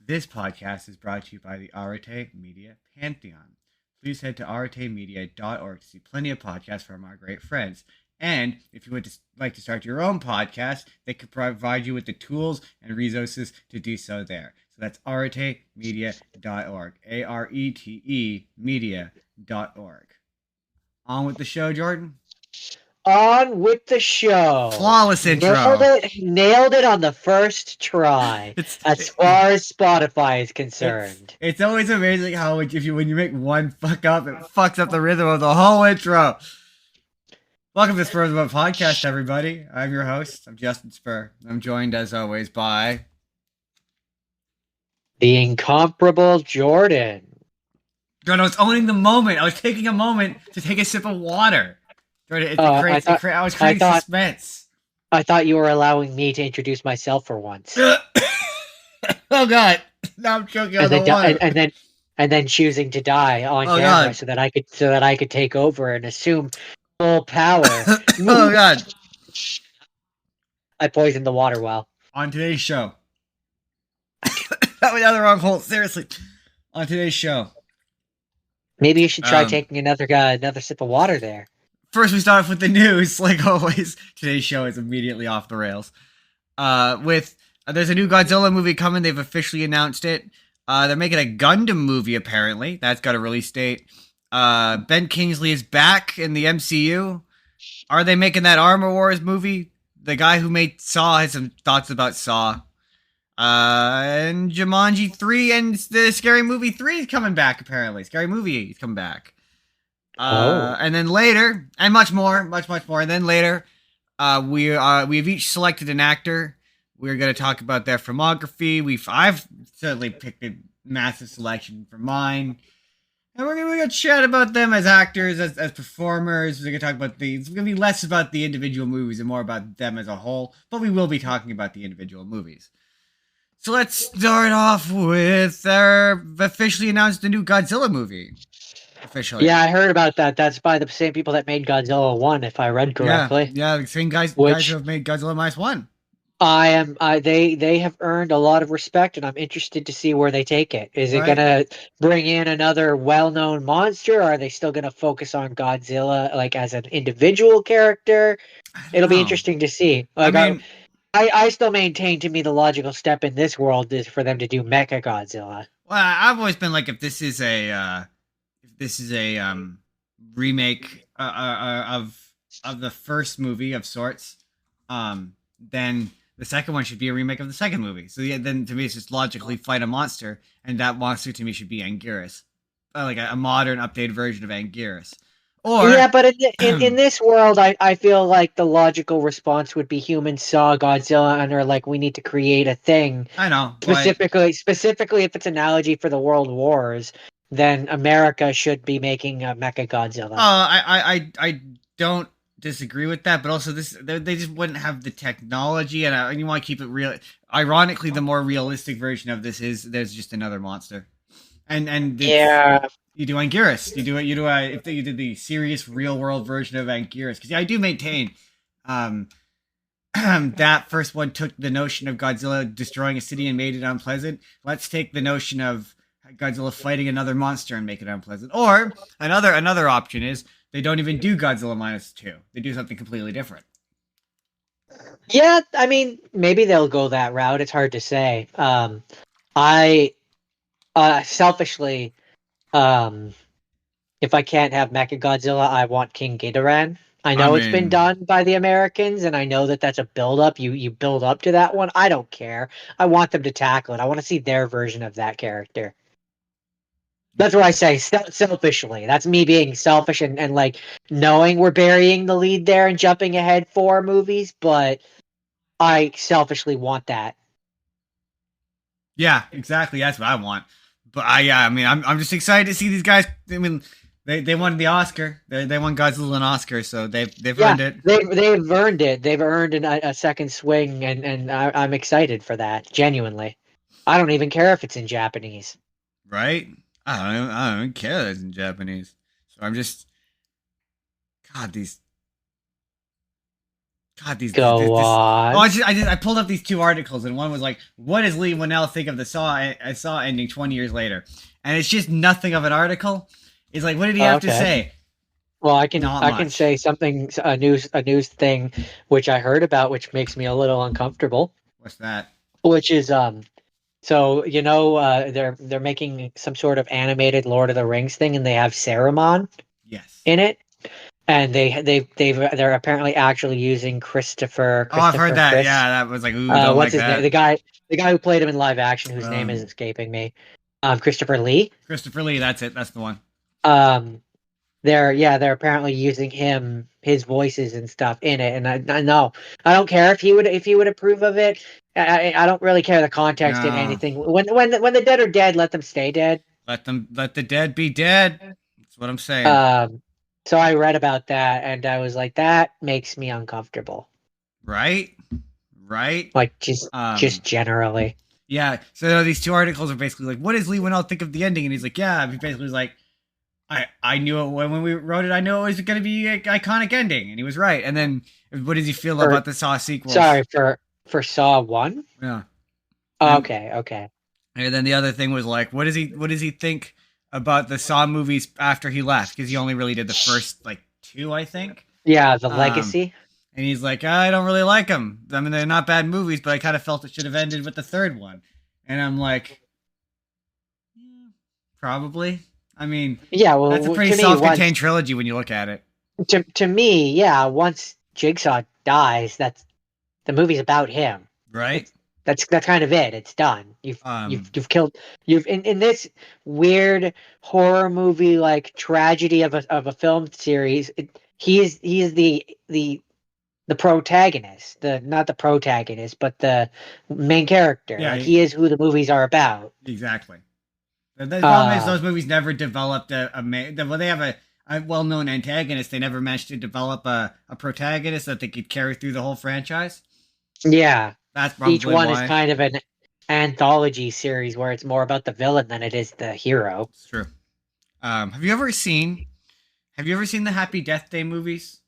This podcast is brought to you by the Arate Media Pantheon. Please head to aratemedia.org to see plenty of podcasts from our great friends. And if you would like to start your own podcast, they could provide you with the tools and resources to do so there. So that's aratemedia.org. ARETE media.org. On with the show, Jordan. On with the show. Flawless intro. Nailed it on the first try. As far as Spotify is concerned. It's always amazing how when you make one fuck up, it fucks up the rhythm of the whole intro. Welcome to Spur's About Podcast, everybody. I'm your host. I'm Justin Spurr. I'm joined as always by The incomparable Jordan. Jordan. I was owning the moment. I was taking a moment to take a sip of water. Jordan, I was creating suspense. I thought you were allowing me to introduce myself for once. Oh God! Now I'm choking on the water. And then choosing to die on camera God. so that I could take over and assume full power. Oh God! I poisoned the water well. On today's show. That was down the wrong hole. Seriously. On today's show. Maybe you should try taking another sip of water there. First, we start off with the news, like always. Today's show is immediately off the rails. There's a new Godzilla movie coming. They've officially announced it. They're making a Gundam movie, apparently. That's got a release date. Ben Kingsley is back in the MCU. Are they making that Armor Wars movie? The guy who made Saw has some thoughts about Saw. And Jumanji 3 and the Scary Movie 3 is coming back, apparently. Scary Movie is coming back. And then later, and much more. And then later, we've each selected an actor. We're going to talk about their filmography. I've certainly picked a massive selection for mine. And we're going to chat about them as actors, as performers. We're going to talk about it's going to be less about the individual movies and more about them as a whole. But we will be talking about the individual movies. So let's start off with their officially announced the new Godzilla movie. Officially. Yeah, I heard about that. That's by the same people that made Godzilla 1, if I read correctly. Yeah, the same guys who have made Godzilla -1. They have earned a lot of respect, and I'm interested to see where they take it. Is it gonna bring in another well-known monster, or are they still gonna focus on Godzilla like as an individual character? It'll be interesting to see. Like, I still maintain, to me, the logical step in this world is for them to do Mecha Godzilla. Well, I've always been like, if this is a remake of the first movie of sorts, then the second one should be a remake of the second movie. So yeah, then to me it's just logically fight a monster, and that monster to me should be Anguirus, like a modern, updated version of Anguirus. Or yeah, but in this world, I feel like the logical response would be humans saw Godzilla and are like, we need to create a thing. I know specifically if it's an analogy for the World Wars. Then America should be making a Mecha Godzilla. I don't disagree with that, but also they just wouldn't have the technology, and you want to keep it real. Ironically, the more realistic version of this is there's just another monster, and yeah, you do Anguirus, if you did the serious real world version of Anguirus, because I do maintain, that first one took the notion of Godzilla destroying a city and made it unpleasant. Let's take the notion of Godzilla fighting another monster and make it unpleasant. Or another option is they don't even do Godzilla -2. They do something completely different. Yeah, I mean, maybe they'll go that route. It's hard to say. I selfishly, if I can't have Mecha Godzilla, I want King Ghidorah. I know it's been done by the Americans, and I know that that's a build-up. You build up to that one. I don't care. I want them to tackle it. I want to see their version of that character. That's what I say, selfishly. That's me being selfish and like knowing we're burying the lead there and jumping ahead 4 movies, but I selfishly want that. Yeah, exactly. That's what I want. But I'm just excited to see these guys. I mean, they won the Oscar. They won Godzilla an Oscar, so they've earned it. They've earned it. They've earned a second swing, and I'm excited for that. Genuinely, I don't even care if it's in Japanese. Right. I don't even care that it's in Japanese. So I'm just, God, these God, these Go this. Oh, on. I pulled up these two articles, and one was like, "What does Lee Winnell think of the Saw ending 20 years later?" And it's just nothing of an article. It's like, what did he Oh, have to okay. say? Well, Not I can much. say something, a news thing which I heard about, which makes me a little uncomfortable, What's that? which is so they're making some sort of animated Lord of the Rings thing, and they have Saruman Yes. in it, and they're apparently actually using Oh, I've heard that. Chris. Yeah, that was like, ooh, don't What's like his name? that. The guy who played him in live action, whose name is Um, escaping me. Christopher Lee. Christopher Lee. That's it. That's the one. Um, they're apparently using his voices and stuff in it, and I know I don't care if he would approve of it. I don't really care the context in No, anything. When the dead are dead, let them stay dead. let the dead be dead. That's what I'm saying. Um, so I read about that, and I was like, that makes me uncomfortable. Right. Right. Like Um. just generally. Yeah. So these two articles are basically like, what does Lee Winnell think of the ending? And he's like, yeah. He basically was like, I knew it when we wrote it. I knew it was going to be an iconic ending, and he was right. And then, what does he feel For about the Saw sequels? sorry for Saw 1. Yeah. And Okay. and then the other thing was like, what does he think about the Saw movies after he left? Because he only really did the first like two, I think. Yeah, the Um, legacy. and he's like, I don't really like them. I mean, they're not bad movies, but I kind of felt it should have ended with the third one. And I'm like, yeah, probably. I mean, Yeah, that's a well, pretty to me, self-contained trilogy when you look at it, to me, yeah, once Jigsaw dies, that's the movie's about him. right? It's that's kind of it. It's done. Um, You've killed you've in this weird horror movie like tragedy of a film series. He is the protagonist, the not the protagonist, but the main character. yeah, Like he is who the movies are about. exactly. The problem is Uh, those movies never developed well, they have a well-known antagonist. They never managed to develop a protagonist that they could carry through the whole franchise. yeah. That's Each probably one is why. kind of an anthology series where it's more about the villain than it is the hero. It's true. Have you ever seen? Have you ever seen the Happy Death Day movies?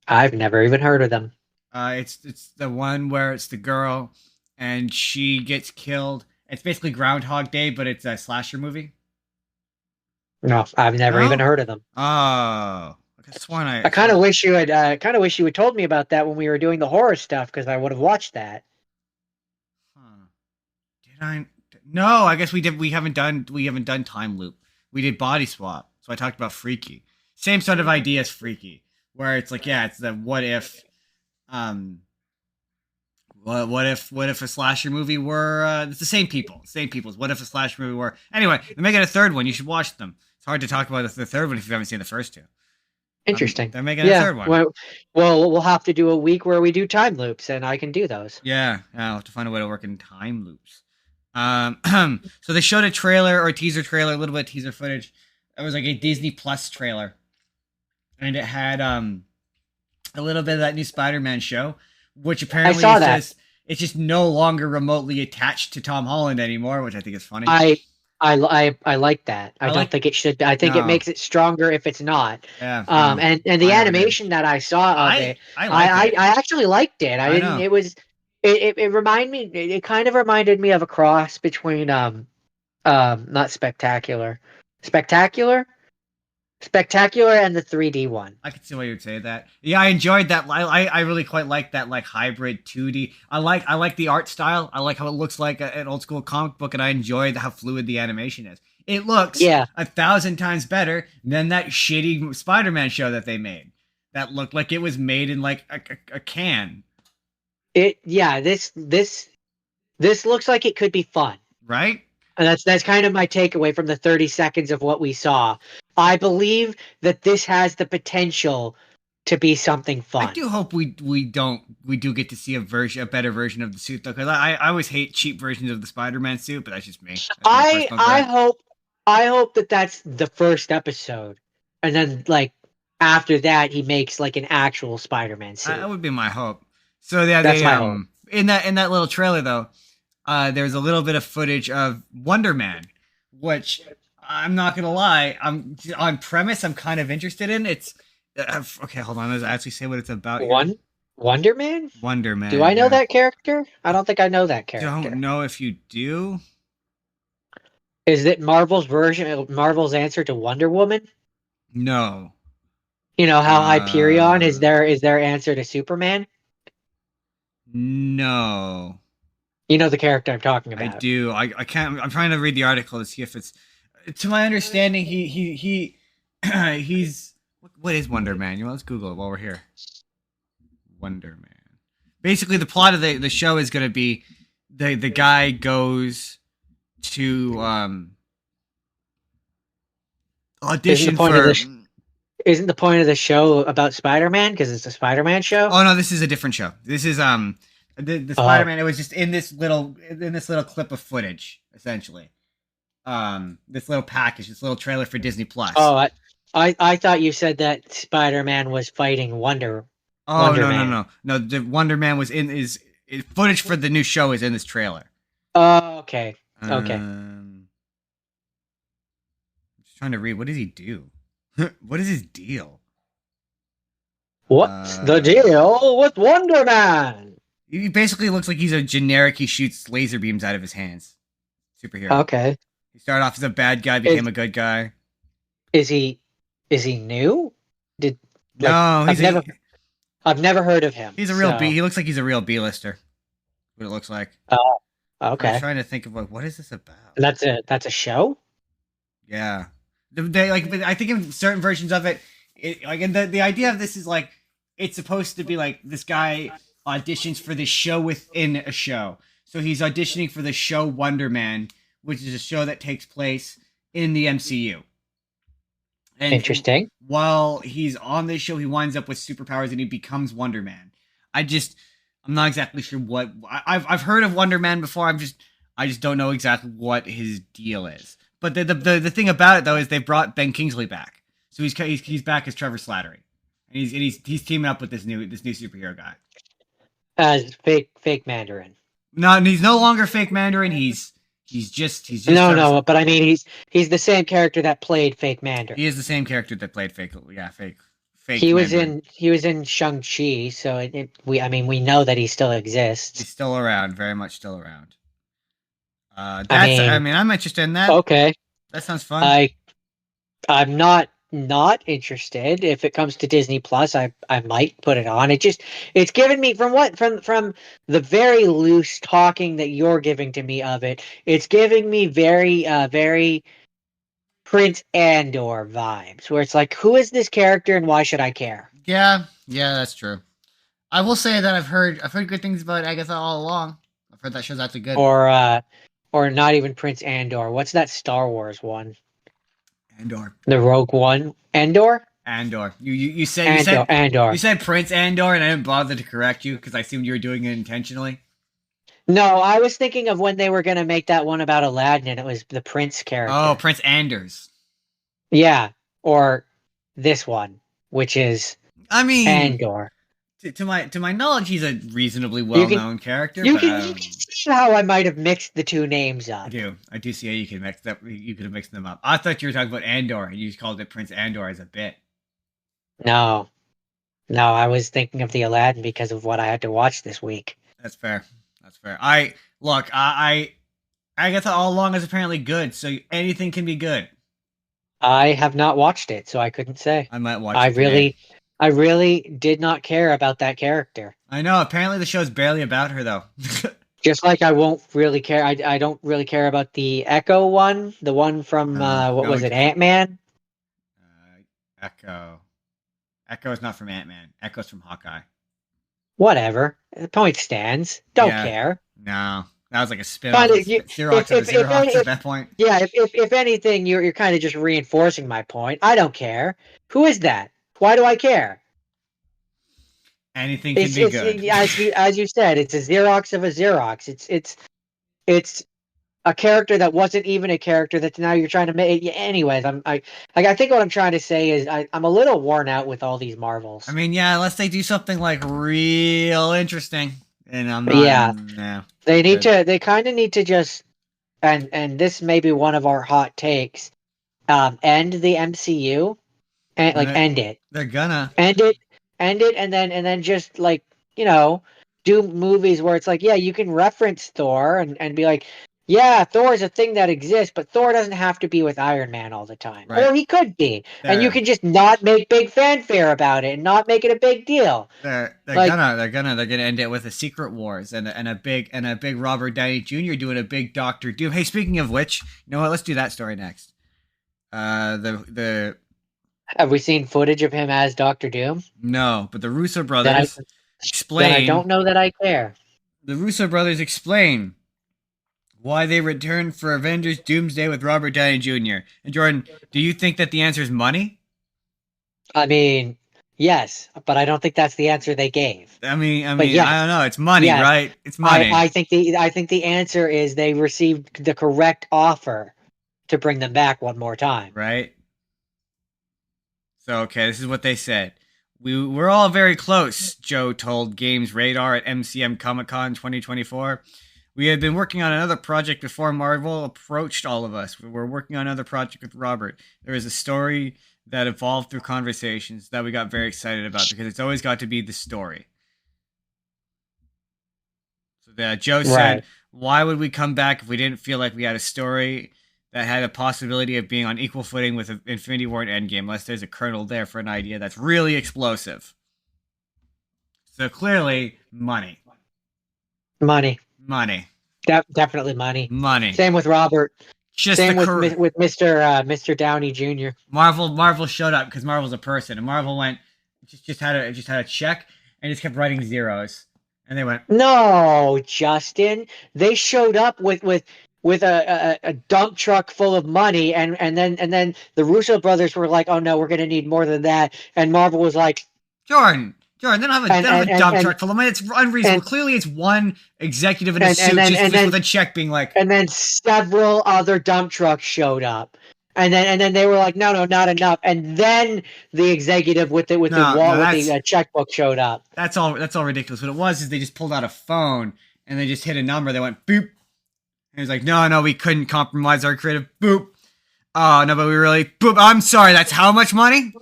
I've never even heard of them. It's the one where it's the girl and she gets killed. It's basically Groundhog Day, but it's a slasher movie. No, I've never even No? heard of them. Oh, I could have sworn I kind of wish you had kind of wish you had told me about that when we were doing the horror stuff because I would have watched that. Huh. Did I? No, I guess we did. We haven't done Time Loop. We did Body Swap. So I talked about Freaky. Same sort of idea as Freaky, where it's like, yeah, it's the what if, um, what if a slasher movie were it's the same people. What if a slasher movie were anyway? They're making a third one. You should watch them. It's hard to talk about the third one if you haven't seen the first two. Interesting. They're making a Yeah. third one. Well, we'll have to do a week where we do time loops, and I can do those. Yeah, I'll have to find a way to work in time loops. So they showed a trailer or a teaser trailer, a little bit of teaser footage. It was like a Disney Plus trailer, and it had a little bit of that new Spider-Man show, which I apparently saw that. it's just no longer remotely attached to Tom Holland anymore, which I think is funny. I like that. I I don't like think it should. I think it no, makes it stronger if it's not. yeah, no, And the I never did. animation that I saw of it, I like it. I actually liked it. I I didn't. know. It was. It reminded me. It kind of reminded me of a cross between not spectacular, spectacular, spectacular, and the 3D one. I could see why you'd say that. Yeah, I enjoyed that. I really quite like that like hybrid 2D. I like the art style. I like how it looks like an old school comic book, and I enjoyed how fluid the animation is. It looks Yeah. 1,000 times better than that shitty Spider-Man show that they made. That looked like it was made in like a can, This looks like it could be fun. right? And that's kind of my takeaway from the 30 seconds of what we saw. I believe that this has the potential to be something fun. I do hope we do get to see a better version of the suit though, because I always hate cheap versions of the Spider-Man suit, but that's just me. That's my personal gripe. I hope that that's the first episode, and then like after that he makes like an actual Spider-Man suit. That would be my hope. So yeah, That's they my hope. in that little trailer though, there's a little bit of footage of Wonderman, which I'm not gonna lie, I'm on premise I'm kind of interested in. It's okay. Hold on, let's actually say what it's about. Here. One Wonder Man? Wonder Do Man. I know Yeah. that character? I don't think I know that Don't character. know if you do. Is it Marvel's version, Marvel's answer to Wonder Woman? No. You know how Hyperion Uh, is their answer to Superman? no. You know the character I'm talking I about. do. I can't. I'm trying to read the article to see if it's. To my understanding, he he's. What is Wonder Man? You know, let's Google it while we're here. Wonder Man. Basically, the plot of the show is going to be the guy goes to Isn't the audition point of for. this isn't the point of the show about Spider-Man because it's a Spider-Man show? Oh no, this is a different show. This is the Spider Man. It was just in this little clip of footage, essentially. This little package, this little trailer for Disney Plus. Oh, I thought you said that Spider-Man was fighting Oh Wonder no Man. no! The Wonder Man was in footage for the new show is in this trailer. Oh, okay. Okay. I'm just trying to read. What does he do? What is his deal? What's the deal with Wonder Man? He basically looks like he's a generic. He shoots laser beams out of his hands. Superhero. Okay. He started off as a bad guy, became a good guy. Is he new? No, I've never heard of him. He's a real B. He looks like he's a real B-lister. What it looks like. Oh, I'm okay. trying to think of what is this about? That's a show? Yeah. They I think in certain versions of it, and the idea of this is like it's supposed to be like this guy auditions for this show within a show. So he's auditioning for the show Wonder Man, which is a show that takes place in the MCU. And Interesting. while he's on this show, he winds up with superpowers and he becomes Wonder Man. I'm not exactly sure what I've heard of Wonder Man before. I just don't know exactly what his deal is. But the thing about it though is they brought Ben Kingsley back, so he's back as Trevor Slattery, and he's teaming up with this new superhero guy. As fake Mandarin. No, he's no longer fake Mandarin. He's just no. But I mean, he's the same character that played fake Mandarin. He is the same character that played fake. Yeah, fake. He Mandarin. was in Shang-Chi, so we know that he still exists. He's still around, very much still around. I'm interested in that. Okay, that sounds fun. I'm not interested. If it comes to Disney Plus, I might put it on. It's given me from the very loose talking that you're giving to me of it. It's giving me very Prince Andor vibes, where it's like, who is this character and why should I care? Yeah, that's true. I will say that I've heard good things about Agatha all along. I've heard that show's actually good. Or not even Prince Andor. What's that Star Wars one? Andor. The Rogue One. Andor? Andor. You said Andor. You said Prince Andor, and I didn't bother to correct you because I assumed you were doing it intentionally. No, I was thinking of when they were going to make that one about Aladdin, and it was the Prince character. Oh, Prince Anders. Yeah, or this one, which is Andor. To my knowledge, he's a reasonably well-known character. You can see how I might have mixed the two names up. I do see how you could have mixed them up. I thought you were talking about Andor, and you called it Prince Andor as a bit. No, I was thinking of the Aladdin because of what I had to watch this week. That's fair. Agatha all along is apparently good, so anything can be good. I have not watched it, so I couldn't say. I might watch it. I really did not care about that character. I know. Apparently, the show's barely about her, though. Just like I won't really care. I don't really care about the Echo one, the one from was it, Ant-Man? Echo. Echo is not from Ant-Man. Echo's from Hawkeye. Whatever. The point stands. Don't care. No. That was like a spin-off. Xerox at that point. Yeah, if anything, you're kind of just reinforcing my point. I don't care. Who is that? Why do I care? Anything can be good. As you said, it's a Xerox of a Xerox. It's a character that wasn't even a character that now you're trying to make. Anyways, I think what I'm trying to say is I'm a little worn out with all these Marvels. I mean, yeah, unless they do something like real interesting, and I'm not. Yeah, They kind of need to just, and this may be one of our hot takes. End the MCU, and end it. They're gonna end it, and then just like do movies where it's like, yeah, you can reference Thor and be like, yeah, Thor is a thing that exists, but Thor doesn't have to be with Iron Man all the time. Right Or he could be. And you there. can just not make big fanfare about it and not make it a big deal. They're Like, gonna end it with a Secret Wars and a big Robert Downey Jr. doing a big Doctor Doom. Hey, speaking of which, you know what? Let's do that story next. The have we seen footage of him as Doctor Doom? No, but the Russo Then I brothers then I explain. don't know that I care. The Russo brothers explain why they returned for Avengers Doomsday with Robert Downey Jr. And Jordan, do you think that the answer is money? I mean, yes, but I don't think that's the answer they gave. But yes, I don't know. It's money, yes, right? It's money, I think the answer is they received the correct offer to bring them back one more time. right? So, okay, this is what they said. We're all very close, Joe told Games Radar at MCM Comic Con 2024. We had been working on another project before Marvel approached all of us. We were working on another project with Robert. There was a story that evolved through conversations that we got very excited about because it's always got to be the story. So that Joe said, why would we come back if we didn't feel like we had a story that had a possibility of being on equal footing with Infinity War and Endgame, unless there's a kernel there for an idea that's really explosive. So clearly, money. Money. Definitely money. Money. Same with Robert. Just Same with Mr. Downey Jr. Marvel showed up because Marvel's a person, and Marvel went just had a check and just kept writing zeros, and they went, no, Justin. They showed up with a dump truck full of money, and then the Russo brothers were like, oh no, we're gonna need more than that, and Marvel was like, Jordan, they don't have a dump truck full of money. It's unreasonable. Clearly, it's one executive in a suit just with a check being like. And then several other dump trucks showed up. And then they were like, no, not enough. And then the executive with the checkbook showed up. That's all ridiculous. What it was is they just pulled out a phone and they just hit a number. They went boop. And it was like, no, we couldn't compromise our creative. Boop. Oh no, but we really boop. I'm sorry. That's how much money?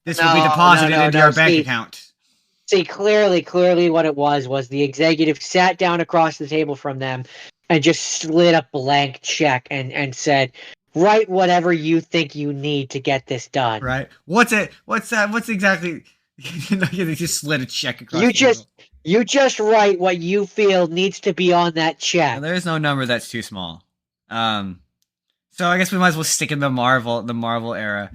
This will be deposited into your bank account. See, clearly what it was the executive sat down across the table from them and just slid a blank check and said, write whatever you think you need to get this done. Right. What's that? What's exactly? They just slid a check across the table. You just write what you feel needs to be on that check. Well, there's no number that's too small. So I guess we might as well stick in the Marvel era,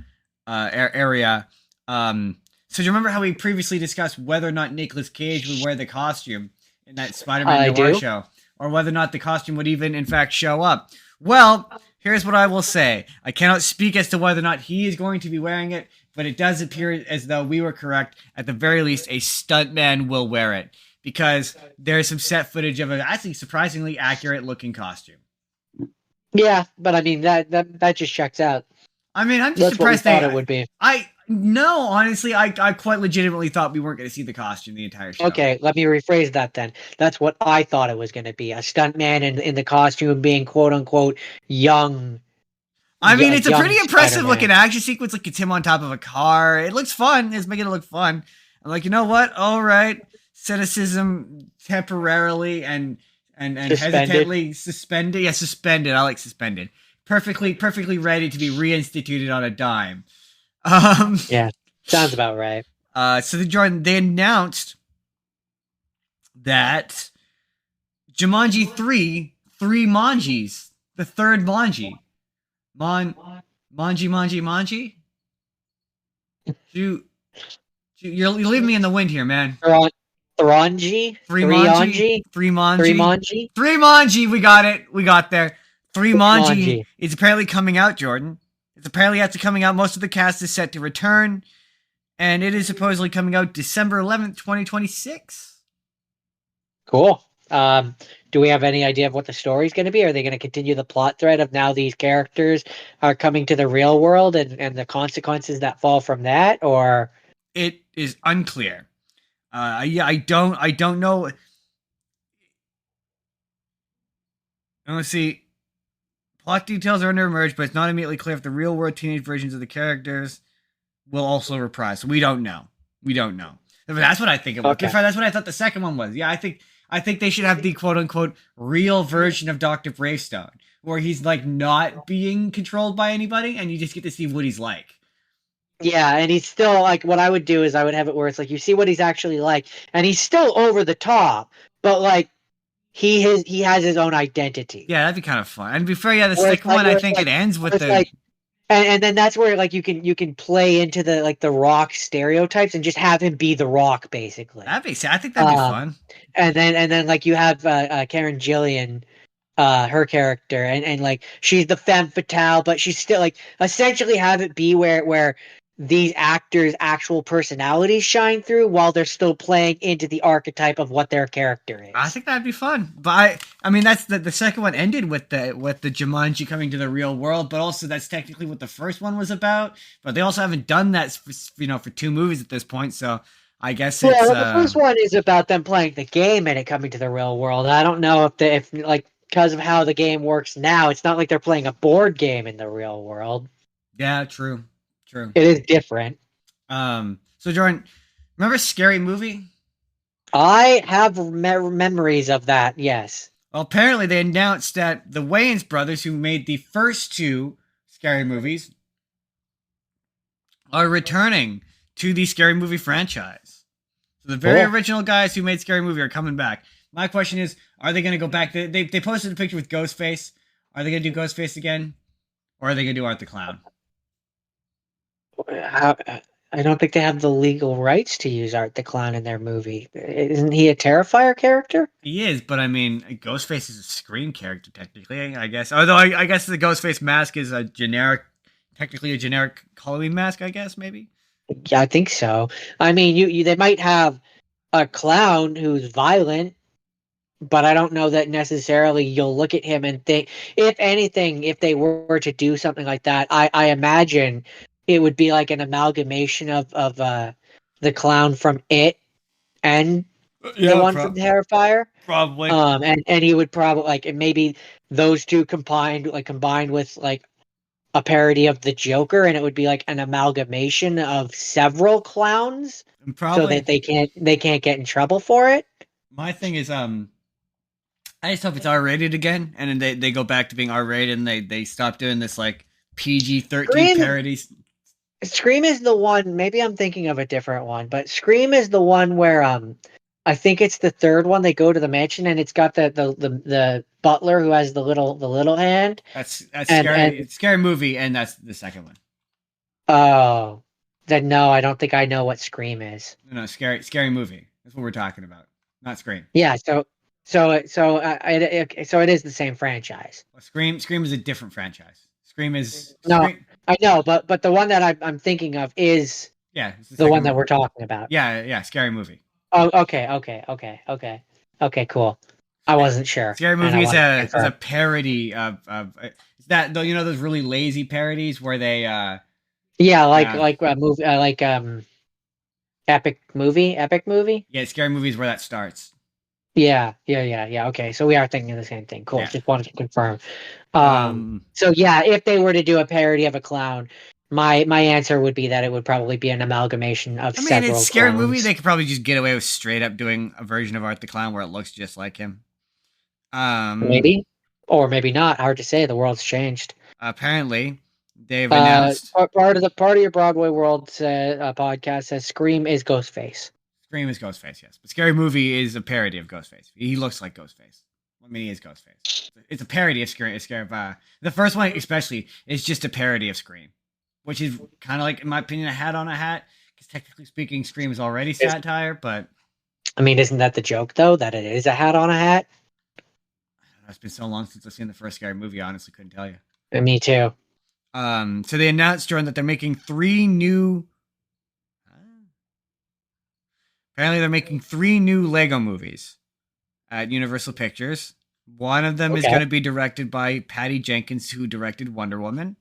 area. So do you remember how we previously discussed whether or not Nicolas Cage would wear the costume in that Spider-Man Noir show? Or whether or not the costume would even, in fact, show up? Well, here's what I will say. I cannot speak as to whether or not he is going to be wearing it, but it does appear as though we were correct. At the very least, a stuntman will wear it. Because there's some set footage of an actually surprisingly accurate-looking costume. Yeah, but I mean, that just checks out. I mean, I'm just surprised thought it would be. No, honestly, I quite legitimately thought we weren't going to see the costume the entire show. Okay, let me rephrase that then. That's what I thought it was going to be. A stuntman in the costume being quote-unquote young. I mean, it's a pretty impressive looking action sequence. Like, it's him on top of a car. It looks fun. It's making it look fun. I'm like, you know what? All right. Cynicism temporarily and hesitantly suspended. Yeah, suspended. I like suspended. Perfectly ready to be reinstituted on a dime. Yeah, sounds about right. So they announced that Jumanji 3 Manjis, the third Manji. Manji? You're leaving me in the wind here, man. Thranji? Three Manji, we got it. We got there. Three Manji is apparently coming out, Jordan. It's apparently after coming out. Most of the cast is set to return. And it is supposedly coming out December 11th, 2026. Cool. Do we have any idea of what the story's going to be? Are they going to continue the plot thread of now these characters are coming to the real world and the consequences that fall from that? Or it is unclear. I don't know. Let's see. Plot details are under emerged, but it's not immediately clear if the real world teenage versions of the characters will also reprise. So we don't know. That's what I think it was. Okay. That's what I thought the second one was. Yeah, I think they should have the quote unquote real version of Doctor Bravestone, where he's like not being controlled by anybody, and you just get to see what he's like. Yeah, and he's still like what I would do is I would have it where it's like you see what he's actually like, and he's still over the top, but like he has his own identity. Yeah, that'd be kind of fun. And before, yeah, the Where it's second like one, I where it's think like it ends where with it's the. like and then that's where like you can play into the like the Rock stereotypes and just have him be the Rock basically. I think that'd be Um, fun. and then like you have Karen Gillian, her character, and like she's the femme fatale, but she's still like essentially have it be where these actors' actual personalities shine through while they're still playing into the archetype of what their character I is. think that'd be fun. But I mean, that's the second one ended with the Jumanji coming to the real world, but also that's technically what the first one was about. But they also haven't done that, for two movies at this point. So I guess it's Well, the first one is about them playing the game and it coming to the real world. I don't know if like because of how the game works now, it's not like they're playing a board game in the real world. yeah, true, true. It is different. So Jordan, remember Scary Movie? I have memories of that. Yes. Well, apparently they announced that the Wayans brothers, who made the first two Scary Movies, are returning to the Scary Movie franchise. So the very Cool. original guys who made Scary Movie are coming back. My question is, are they going to go back? They posted a picture with Ghostface. Are they going to do Ghostface again? Or are they going to do Art the Clown? How, I don't think they have the legal rights to use Art the Clown in their movie. Isn't he a Terrifier character? He is, but I mean, Ghostface is a Scream character, technically, I guess. Although I guess the Ghostface mask is technically a generic Halloween mask, I guess, maybe? Yeah, I think so. I mean, you they might have a clown who's violent, but I don't know that necessarily you'll look at him and think, if anything, if they were to do something like that, I imagine it would be like an amalgamation of the clown from It and the Yeah, one from Terrifier. probably. And he would probably like and maybe those two combined with like a parody of the Joker, and it would be like an amalgamation of several clowns, so Probably. that they can't get in trouble for it. My thing is, I just hope it's R-rated again, and then they go back to being R-rated, and they stop doing this like PG-13 Scream, parodies. Scream is the one. Maybe I'm thinking of a different one, but Scream is the one where I think it's the third one. They go to the mansion, and it's got the butler who has the little hand, That's and scary. It's Scary Movie, and that's the second one. oh, then no, I don't think I know what Scream is. No, Scary Movie. That's what we're talking about, not Scream. Yeah, so it is the same franchise. Well, Scream is a different franchise. Scream is No, Scream. I know, but the one that I'm thinking of is Yeah, it's the one second that one. we're talking about. Yeah, Scary Movie. Oh, okay, cool. I wasn't sure. Scary and I Movie is wanted to a confirm. parody of is that though, those really lazy parodies where they Yeah, like uh like a movie, epic movie. yeah, Scary Movie is where that starts. Yeah. Okay, so we are thinking of the same thing. Cool. Yeah. Just wanted to confirm. Um So yeah, if they were to do a parody of a clown, my answer would be that it would probably be an amalgamation of I mean, several it's Scary clowns. Movie. They could probably just get away with straight up doing a version of Art the Clown where it looks just like him. Maybe, or maybe not. Hard to say. The world's changed. Apparently, they've announced Part of your Broadway World podcast says Scream is Ghostface. Scream is Ghostface, yes, but Scary Movie is a parody of Ghostface. He looks like Ghostface. I mean, he is Ghostface. It's a parody of Scream. The first one, especially, is just a parody of Scream, which is kind of like, in my opinion, a hat on a hat. Because technically speaking, Scream is already satire, but I mean, isn't that the joke though? That it is a hat on a hat. it's been so long since I've seen the first Scary Movie. I honestly couldn't tell you. And me too. So they announced, Jordan, that they're making three new. Apparently, they're making three new Lego movies at Universal Pictures. One of them is Okay. going to be directed by Patty Jenkins, who directed Wonder Woman.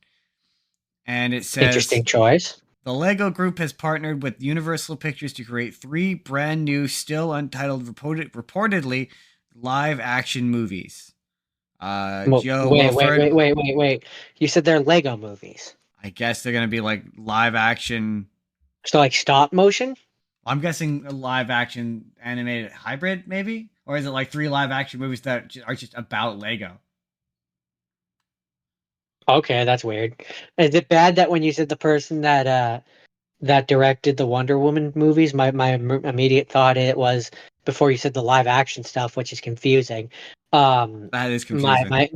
And it says Interesting choice. the Lego Group has partnered with Universal Pictures to create three brand new, still untitled, reportedly live action movies. Joe Wilford. Wait. You said they're Lego movies. I guess they're going to be like live action. So like stop motion? I'm guessing a live action animated hybrid, maybe, or is it like 3 live action movies that are just about Lego? Okay, that's weird. Is it bad that when you said the person that directed the Wonder Woman movies, my immediate thought it was before you said the live action stuff, which is confusing. Um, That is my confusing. my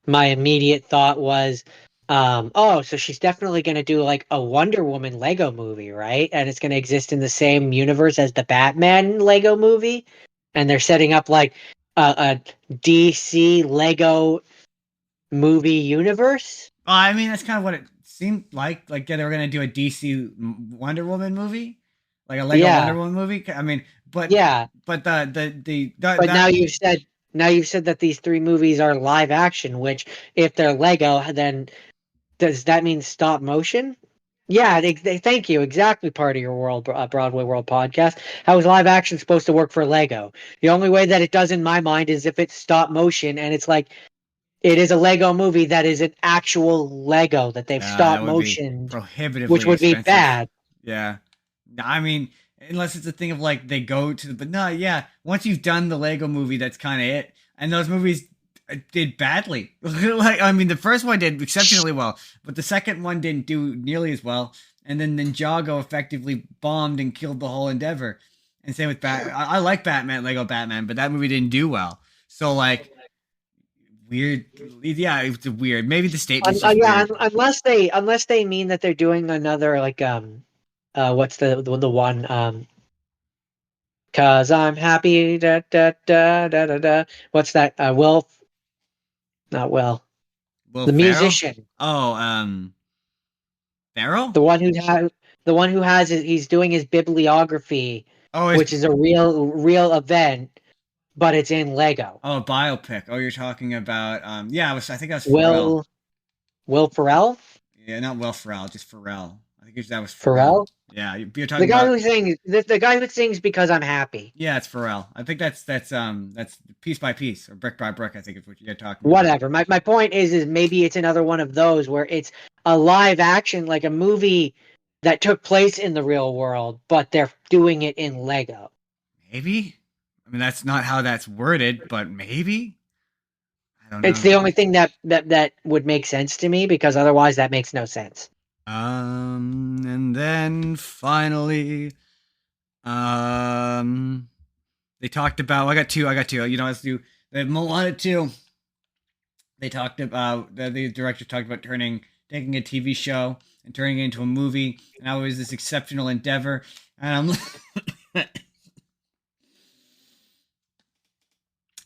my immediate thought was, oh, so she's definitely going to do like a Wonder Woman Lego movie, right? And it's going to exist in the same universe as the Batman Lego movie, and they're setting up like a DC Lego movie universe. I mean, that's kind of what it seemed like. Like, yeah, they were gonna do a DC Wonder Woman movie, like a Lego Wonder Yeah, Woman movie. I mean, yeah. but But that now you've said that these three movies are live action, which if they're Lego, then does that mean stop motion? Yeah, thank you. Exactly part of your Broadway World podcast. How is live action supposed to work for Lego? The only way that it does in my mind is if it's stop motion and it's like it is a Lego movie that is an actual Lego that they've stop that would be motioned, which prohibitively would be expensive. bad. Yeah, I mean, unless it's a thing of like they go to, but no, yeah. Once you've done the Lego movie, that's kind of it. And those movies did badly. Like, I mean, the first one did exceptionally well, but the second one didn't do nearly as well. And then Ninjago effectively bombed and killed the whole endeavor. And same with I like Batman, Lego Batman, but that movie didn't do well. So like weird, yeah, it's weird. Maybe the statement's just Yeah, weird. unless they mean that they're doing another like what's the one 'cause I'm happy da da da da da da. What's that? Will, not Will, Will the Ferrell? musician, Oh, Ferrell? the one who has he's doing his bibliography, Oh, it's which is a real event, but it's in Lego. oh, a biopic. Oh, you're talking about yeah, I think that was Pharrell. Will Will Ferrell? Yeah, not Will Ferrell, just Pharrell. I think that was Pharrell. Pharrell? Yeah, you're The talking guy about who sings the guy who sings because I'm happy. yeah, it's Pharrell. I think that's piece by piece or brick by brick. I think is what you're talking about. Whatever. My point is maybe it's another one of those where it's a live action, like a movie that took place in the real world, but they're doing it in Lego. Maybe. I mean, that's not how that's worded, but maybe. I don't It's know. the only thing that would make sense to me because otherwise that makes no sense. And then finally, um, they talked about. I got two. You know, let's do the Moana 2. They talked about the director talked about taking a TV show and turning it into a movie, and how it was this exceptional endeavor. And I'm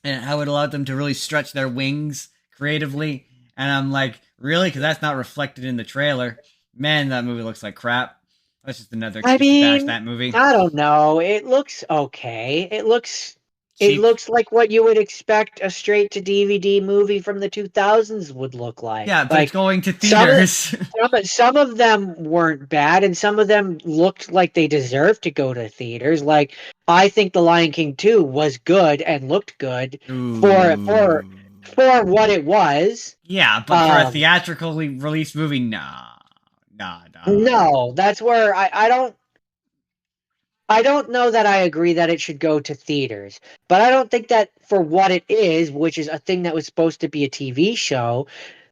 and how it allowed them to really stretch their wings creatively. And I'm like, really? Because that's not reflected in the trailer. Man, that movie looks like crap. That's just another I excuse to bash mean, that movie. I don't know. It looks okay. It Cheap. looks like what you would expect a straight to DVD movie from the 2000s would look like. Yeah, but it's Like going to some of theaters. some of them weren't bad, and some of them looked like they deserved to go to theaters. Like I think The Lion King 2 was good and looked good for Ooh. what it was. Yeah, but for a theatrically released movie, nah. No, that's where I don't know that I agree that it should go to theaters, but I don't think that for what it is, which is a thing that was supposed to be a TV show.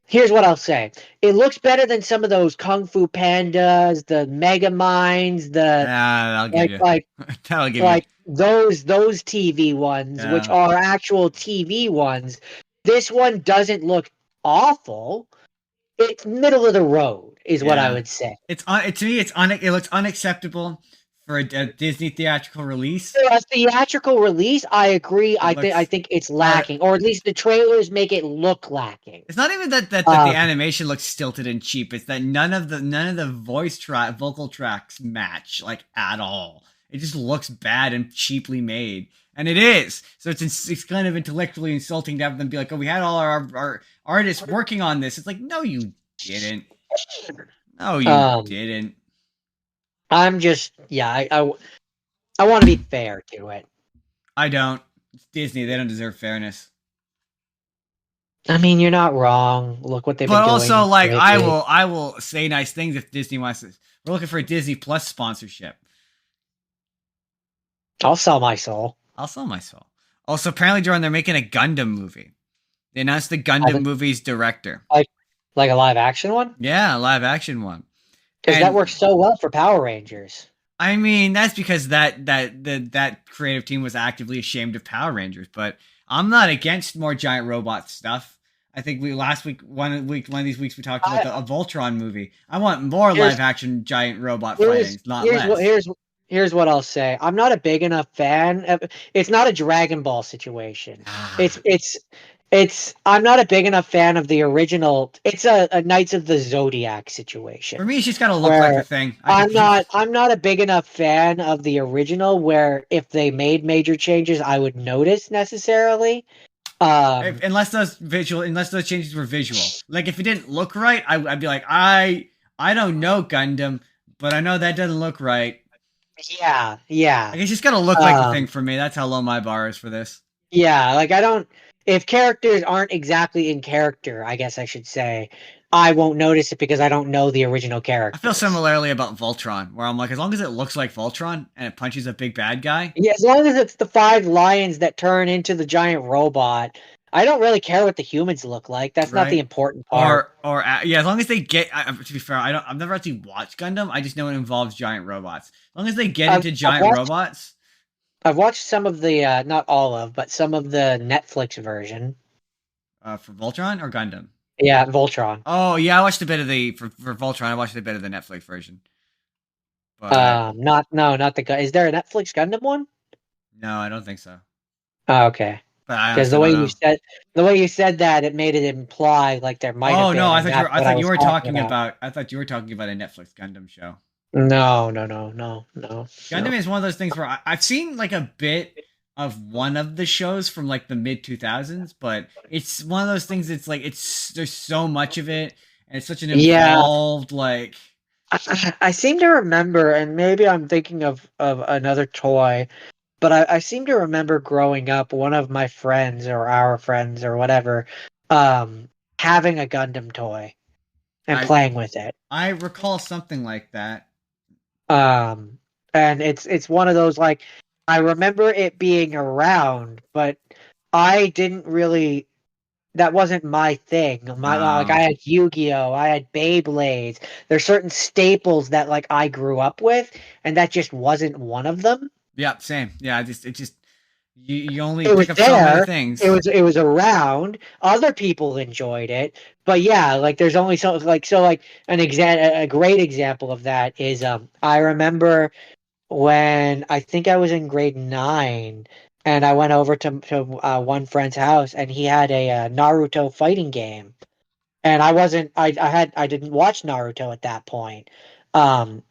Here's what I'll say. It looks better than some of those Kung Fu Pandas, the Mega Minds, the I'll give you. like That'll give you. like those TV ones, which Yeah. are actual TV ones. This one doesn't look awful. It's middle of the road, is what I Yeah. would say. To me, it looks unacceptable for a Disney theatrical release. For a theatrical release, I agree. It I looks. think it's lacking, or at least the trailers make it look lacking. It's not even that the Um, animation looks stilted and cheap. It's that none of the vocal tracks match like at all. It just looks bad and cheaply made, and it is. So it's kind of intellectually insulting to have them be like, "Oh, we had all our artists working on this." It's like, no, you didn't. No, you um, didn't. I'm just, yeah, I want to be fair to it. I don't. It's Disney. They don't deserve fairness. I mean, you're not wrong. Look what they've But been also, doing like, lately. I will say nice things if Disney wants to. We're looking for a Disney Plus sponsorship. I'll sell my soul. I'll sell my soul. Also, apparently, Jordan, they're making a Gundam movie. They announced the I Gundam think- movie's director. like a live action one? Yeah, a live action one. Because that works And so well for Power Rangers. I mean, that's because that creative team was actively ashamed of Power Rangers. But I'm not against more giant robot stuff. I think last week, one of these weeks, we talked about a Voltron movie. I want more live action giant robot fighting, not less. Here's what I'll say. I'm not a big enough fan of. It's not a Dragon Ball situation. It's. I'm not a big enough fan of the original. It's a Knights of the Zodiac situation. For me, it's just got to look like the thing. I'm not a big enough fan of the original where if they made major changes, I would notice necessarily. Unless those changes were visual. Like if it didn't look right, I'd be like, I don't know Gundam, but I know that doesn't look right. Yeah. Like, it's just gotta look like the thing for me. That's how low my bar is for this. Yeah, like I don't. If characters aren't exactly in character, I guess I should say, I won't notice it because I don't know the original character. I feel similarly about Voltron, where I'm like, as long as it looks like Voltron and it punches a big bad guy. Yeah, as long as it's the 5 lions that turn into the giant robot, I don't really care what the humans look like. That's not the important part. Yeah, as long as they get. To be fair, I've never actually watched Gundam. I just know it involves giant robots. As long as they get into giant robots. I've watched some of the, not all of, but some of the Netflix version. For Voltron or Gundam? Yeah, Voltron. Oh yeah, I watched a bit of for Voltron. I watched a bit of the Netflix version. But not the. Is there a Netflix Gundam one? No, I don't think so. Oh, okay. Because the way you said that, it made it imply like there might. Oh have been, no, I thought you were talking about. I thought you were talking about a Netflix Gundam show. No. Gundam is one of those things where I've seen like a bit of one of the shows from like the mid 2000s, but it's one of those things. It's like there's so much of it, and it's such an involved like. I seem to remember, and maybe I'm thinking of another toy, but I seem to remember growing up, one of my friends or our friends or whatever, having a Gundam toy and playing with it. I recall something like that. And it's one of those, like, I remember it being around, but I didn't really. That wasn't my thing. Like I had Yu-Gi-Oh, I had Beyblades. There's certain staples that like I grew up with, and that just wasn't one of them. Yeah, same. Yeah, you only pick up so many things. It was around. Other people enjoyed it, but yeah, like there's only a great example of that is I remember when I think I was in grade 9. And I went over to one friend's house, and he had a Naruto fighting game, and I didn't watch Naruto at that point, but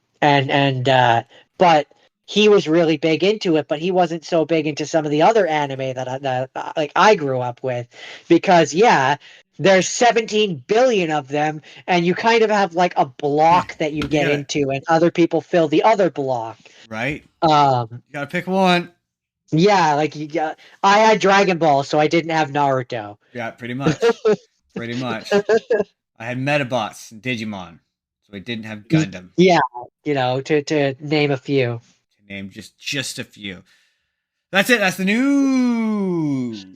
he was really big into it, but he wasn't so big into some of the other anime that I grew up with, because there's 17 billion of them, and you kind of have like a block that you get into, and other people fill the other block. Right. You gotta pick one. Yeah, I had Dragon Ball, so I didn't have Naruto. Yeah, pretty much. Pretty much. I had Metabots and Digimon, so I didn't have Gundam. Yeah, to name a few. To name just a few. That's it. That's the news. No.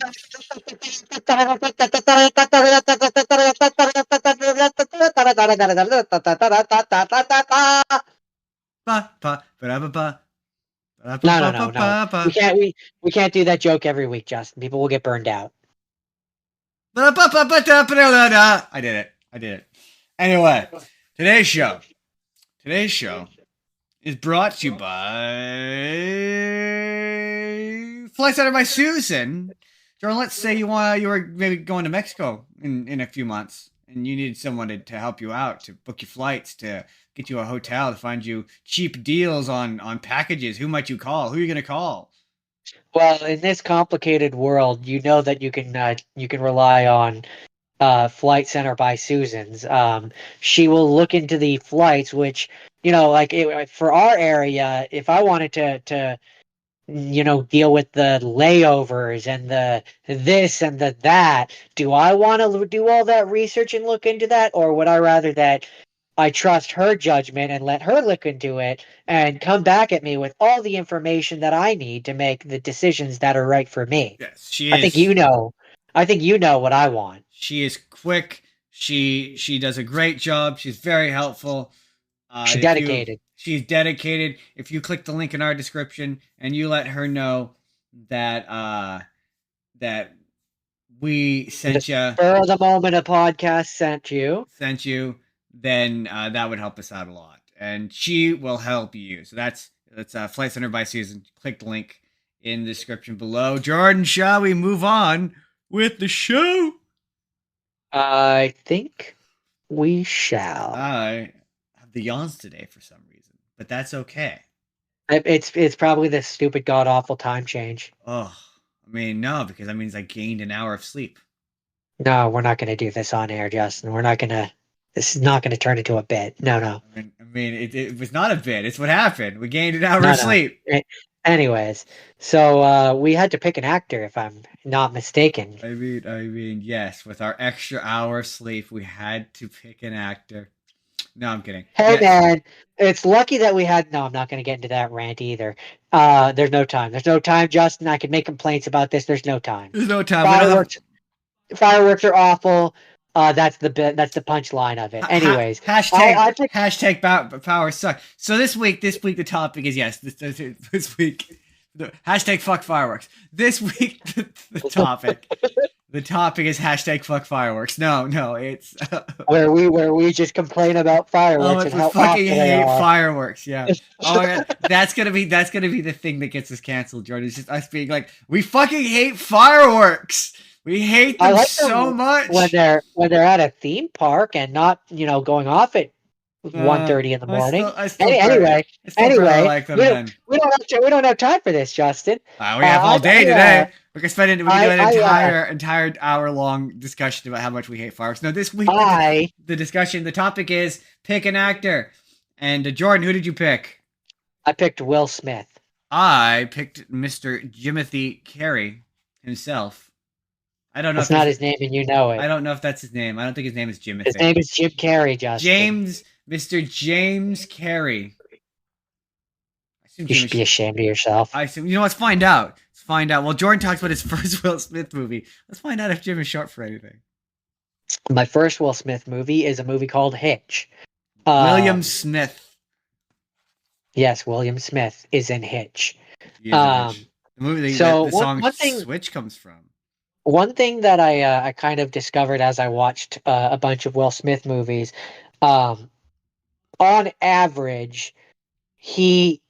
We can't do that joke every week, Justin. People will get burned out. I did it. Anyway, today's show is brought to you by Flight Center by Susan. Jordan, let's say you were maybe going to Mexico in a few months, and you needed someone to help you out, to book your flights, to get you a hotel, to find you cheap deals on packages. Who might you call? Who are you going to call? Well, in this complicated world, you know that you can rely on Flight Center by Susan's. She will look into the flights, which for our area, if I wanted to deal with the layovers and the this and the that, do I want to do all that research and look into that, or would I rather that I trust her judgment and let her look into it and come back at me with all the information that I need to make the decisions that are right for me. Yes, she I think is. you know. I think you know what I want. She is quick. She does a great job. She's very helpful. She's If you dedicated. She's dedicated. If you click the link in our description and you let her know that that we The sent you, spur of the moment a podcast sent you. then that would help us out a lot, and she will help you. So that's Flight Center by Susan. Click the link in the description below. Jordan, shall we move on with the show? I think we shall. I have the yawns today for some reason, but that's okay. It's probably this stupid god awful time change. Oh, I mean, no, because that means I gained an hour of sleep. No, we're not going to do this on air, Justin. We're not going to. This is not going to turn into a bit. No, no, It was not a bit. It's what happened. We gained an hour no, of no. sleep. Anyways, so we had to pick an actor, if I'm not mistaken. I mean, yes. With our extra hour of sleep, we had to pick an actor. No, I'm kidding. Hey, Yes. man, it's lucky that we had. No, I'm not going to get into that rant either. There's no time. There's no time, Justin. I can make complaints about this. There's no time. There's no time. We don't have... Fireworks are awful. That's the bit. That's the punchline of it. Anyways, hashtag power suck. So this week the topic is this week hashtag fuck fireworks. This week the topic is hashtag fuck fireworks. No, it's where we just complain about fireworks and how fucking awful they hate are. fireworks. Yeah. Oh yeah, that's gonna be the thing that gets us canceled, Jordan. It's just us being like, we fucking hate fireworks. We hate them so much when they're at a theme park and not going off at 1:30 in the morning. Anyway, we don't have time for this, Justin. We have all day today. We can spend we can do an entire hour long discussion about how much we hate fireworks. No, this week the topic is pick an actor. And Jordan, who did you pick? I picked Will Smith. I picked Mr. Jimothy Carey himself. I don't know. That's not his name, and you know it. I don't know if that's his name. I don't think his name is Jimothy. His name is Jim Carrey, Justin. Mr. James Carey. You should be ashamed of yourself. I assume. You know, let's find out. Well, Jordan talks about his first Will Smith movie. Let's find out if Jim is short for anything. My first Will Smith movie is a movie called Hitch. William Smith. Yes, William Smith is in Hitch. The movie the song Switch comes from. One thing that I kind of discovered as I watched a bunch of Will Smith movies, on average, he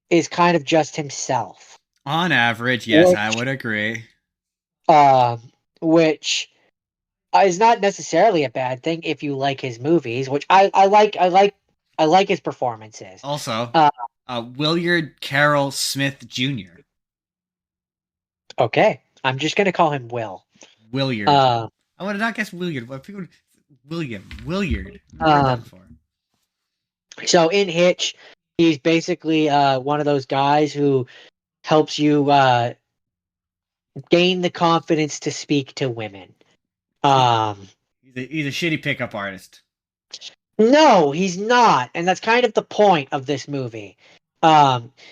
is kind of just himself. On average, yes, I would agree. Which is not necessarily a bad thing if you like his movies, which I like his performances. Also, Willard Carroll Smith Jr. Okay. I'm just gonna call him Will. Willard. I would not guess Willard. What people? Willard. So in Hitch, he's basically one of those guys who helps you gain the confidence to speak to women. He's a shitty pickup artist. No, he's not, and that's kind of the point of this movie.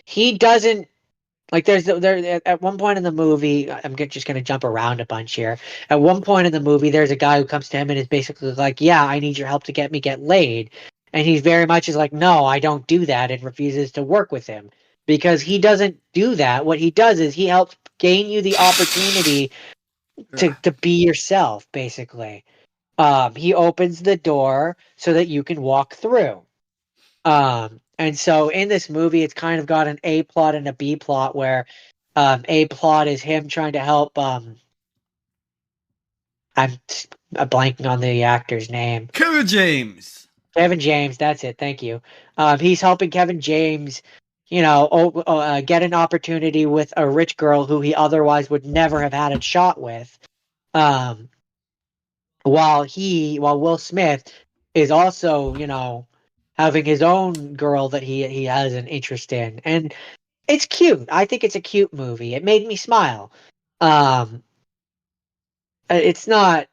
He doesn't. Like there at one point in the movie, I'm just going to jump around a bunch here. At one point in the movie, there's a guy who comes to him and is basically like, yeah, I need your help to get laid. And he's very much is like, no, I don't do that, and refuses to work with him because he doesn't do that. What he does is he helps gain you the opportunity to be yourself, basically. He opens the door so that you can walk through. And so in this movie, it's kind of got an A plot and a B plot where A plot is him trying to help. I'm blanking on the actor's name. Kevin James. That's it. Thank you. He's helping Kevin James, get an opportunity with a rich girl who he otherwise would never have had a shot with. While Will Smith is also, having his own girl that he has an interest in. And it's cute. I think it's a cute movie. It made me smile. It's not,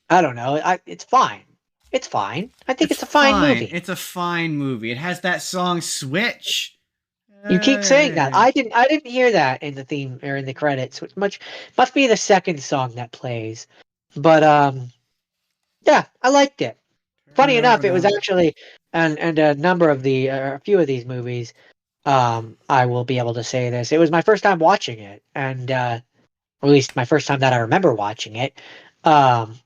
I don't know. It's fine. It's fine. I think It's it's a fine fine. movie. It's a fine movie. It has that song Switch. You keep saying that. Hey. I didn't hear that in the theme or in the credits, which must be the second song that plays. But yeah, I liked it. Turn Funny it over enough, it was now. actually and a number of a few of these movies. I will be able to say this. It was my first time watching it, and or at least my first time that I remember watching it. Um,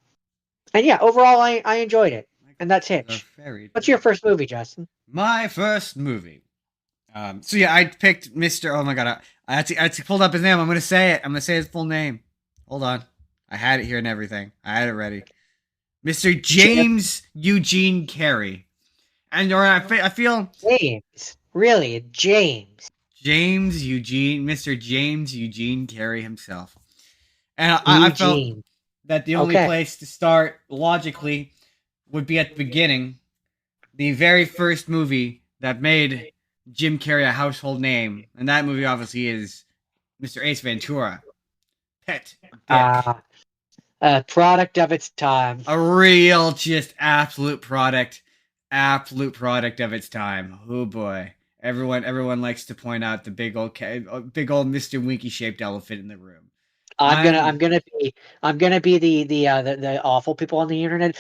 and yeah, overall, I enjoyed it, My and that's glasses are Hitch. very What's your dirty. first movie, Justin? My first movie. So yeah, I picked Mr. Oh my god, I actually pulled up his name. I'm gonna say it. I'm gonna say his full name. Hold on. I had it here and everything. I had it ready. Mr. J- James Eugene Carey. And or I feel James. Really, James. Mr. James Eugene Carey himself. And I felt Eugene. that the only Okay. place to start logically would be at the beginning. The very first movie that made Jim Carrey a household name. And that movie obviously is Mr. Ace Ventura. Pet Dick. Uh, a product of its time. A real, just absolute product of its time. Oh boy, everyone likes to point out the big old Mr. Winky shaped elephant in the room. I'm I'm gonna be the awful people on the internet.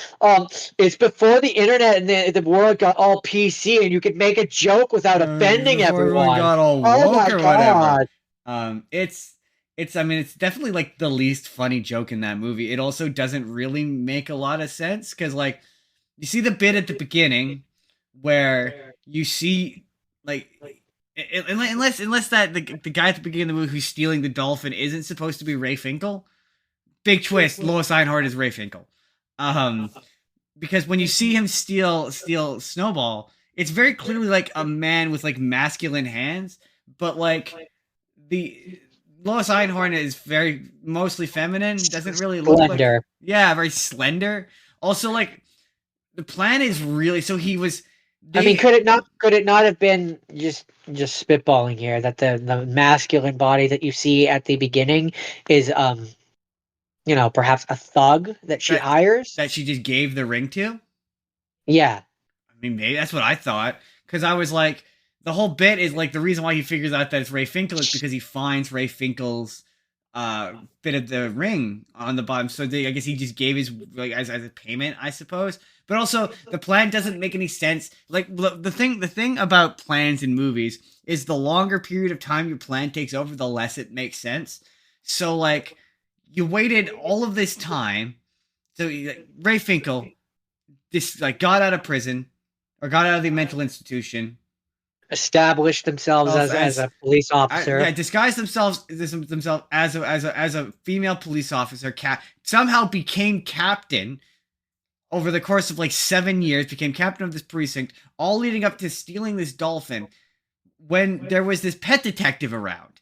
It's before the internet and the world got all PC and you could make a joke without offending before everyone everyone. got all Oh woke my or whatever. god. It's I mean it's definitely like the least funny joke in that movie. It also doesn't really make a lot of sense because like you see the bit at the beginning where you see like unless that the guy at the beginning of the movie who's stealing the dolphin isn't supposed to be Ray Finkel. Big twist: Lois Einhorn is Ray Finkel. Um, because when you see him steal Snowball, it's very clearly like a man with like masculine hands, but like the Lois Einhorn is very mostly feminine. Doesn't really look like Splendor. yeah, very slender. Also, like the plan is really so he was I mean, they could it not have been just spitballing here that the masculine body that you see at the beginning is perhaps a thug that she that hires? that she just gave the ring to. Yeah. I mean, maybe that's what I thought because I was like, the whole bit is like the reason why he figures out that it's Ray Finkel is because he finds Ray Finkel's bit of the ring on the bottom. So I guess he just gave his like as a payment, I suppose. But also, the plan doesn't make any sense. Like the thing about plans in movies is the longer period of time your plan takes over, the less it makes sense. So like, you waited all of this time. So like, Ray Finkel this like got out of prison or got out of the mental institution Established themselves as as a police yeah officer. disguised themselves as a female police officer somehow became captain over the course of like 7 years became captain of this precinct all leading up to stealing this dolphin when there was this pet detective around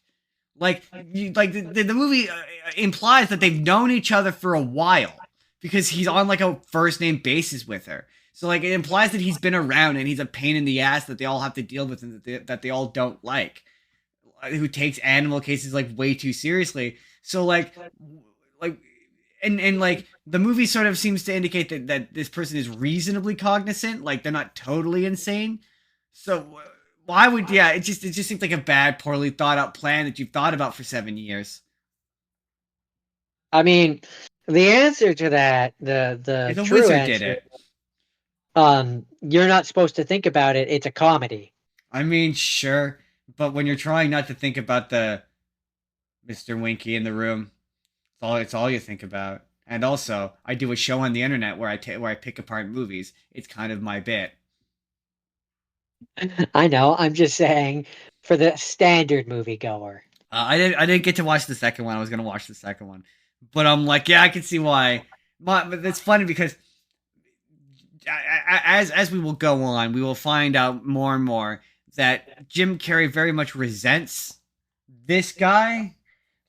like the movie implies that they've known each other for a while because he's on like a first name basis with her. So like it implies that he's been around and he's a pain in the ass that they all have to deal with and that they all don't like. Who takes animal cases like way too seriously. So like and like the movie sort of seems to indicate that this person is reasonably cognizant, like they're not totally insane. So why would yeah? It just seems like a bad, poorly thought out plan that you've thought about for 7 years. I mean, the answer to that, If the a true wizard did answer, it, you're not supposed to think about it. It's a comedy. I mean, sure, but when you're trying not to think about the Mr. Winky in the room, it's all you think about. And also, I do a show on the internet where I pick apart movies. It's kind of my bit. I know. I'm just saying, for the standard moviegoer. I didn't get to watch the second one. I was gonna watch the second one, but I'm like, yeah, I can see why. But it's funny because as we will go on, we will find out more and more that Jim Carrey very much resents this guy.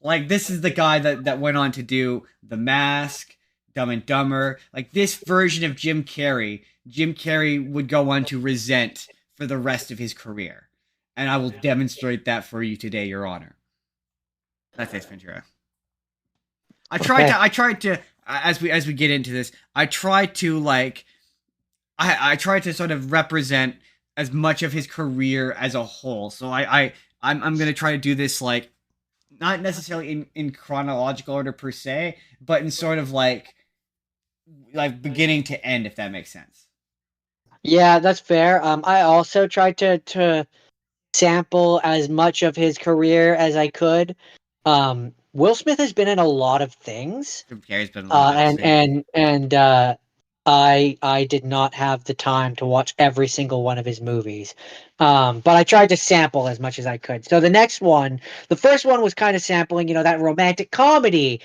Like this is the guy that went on to do The Mask, Dumb and Dumber. Like this version of Jim Carrey would go on to resent for the rest of his career. And I will demonstrate that for you today, Your Honor. That's Ace Ventura. Okay. I tried to as we get into this, I tried to like I try to sort of represent as much of his career as a whole. So I'm gonna try to do this like not necessarily in chronological order per se, but in sort of like beginning to end, if that makes sense. Yeah, that's fair. I also tried to sample as much of his career as I could. Will Smith has been in a lot of things, Jim Carrey's been in a lot and too. I did not have the time to watch every single one of his movies. But I tried to sample as much as I could. So the first one was kind of sampling, that romantic comedy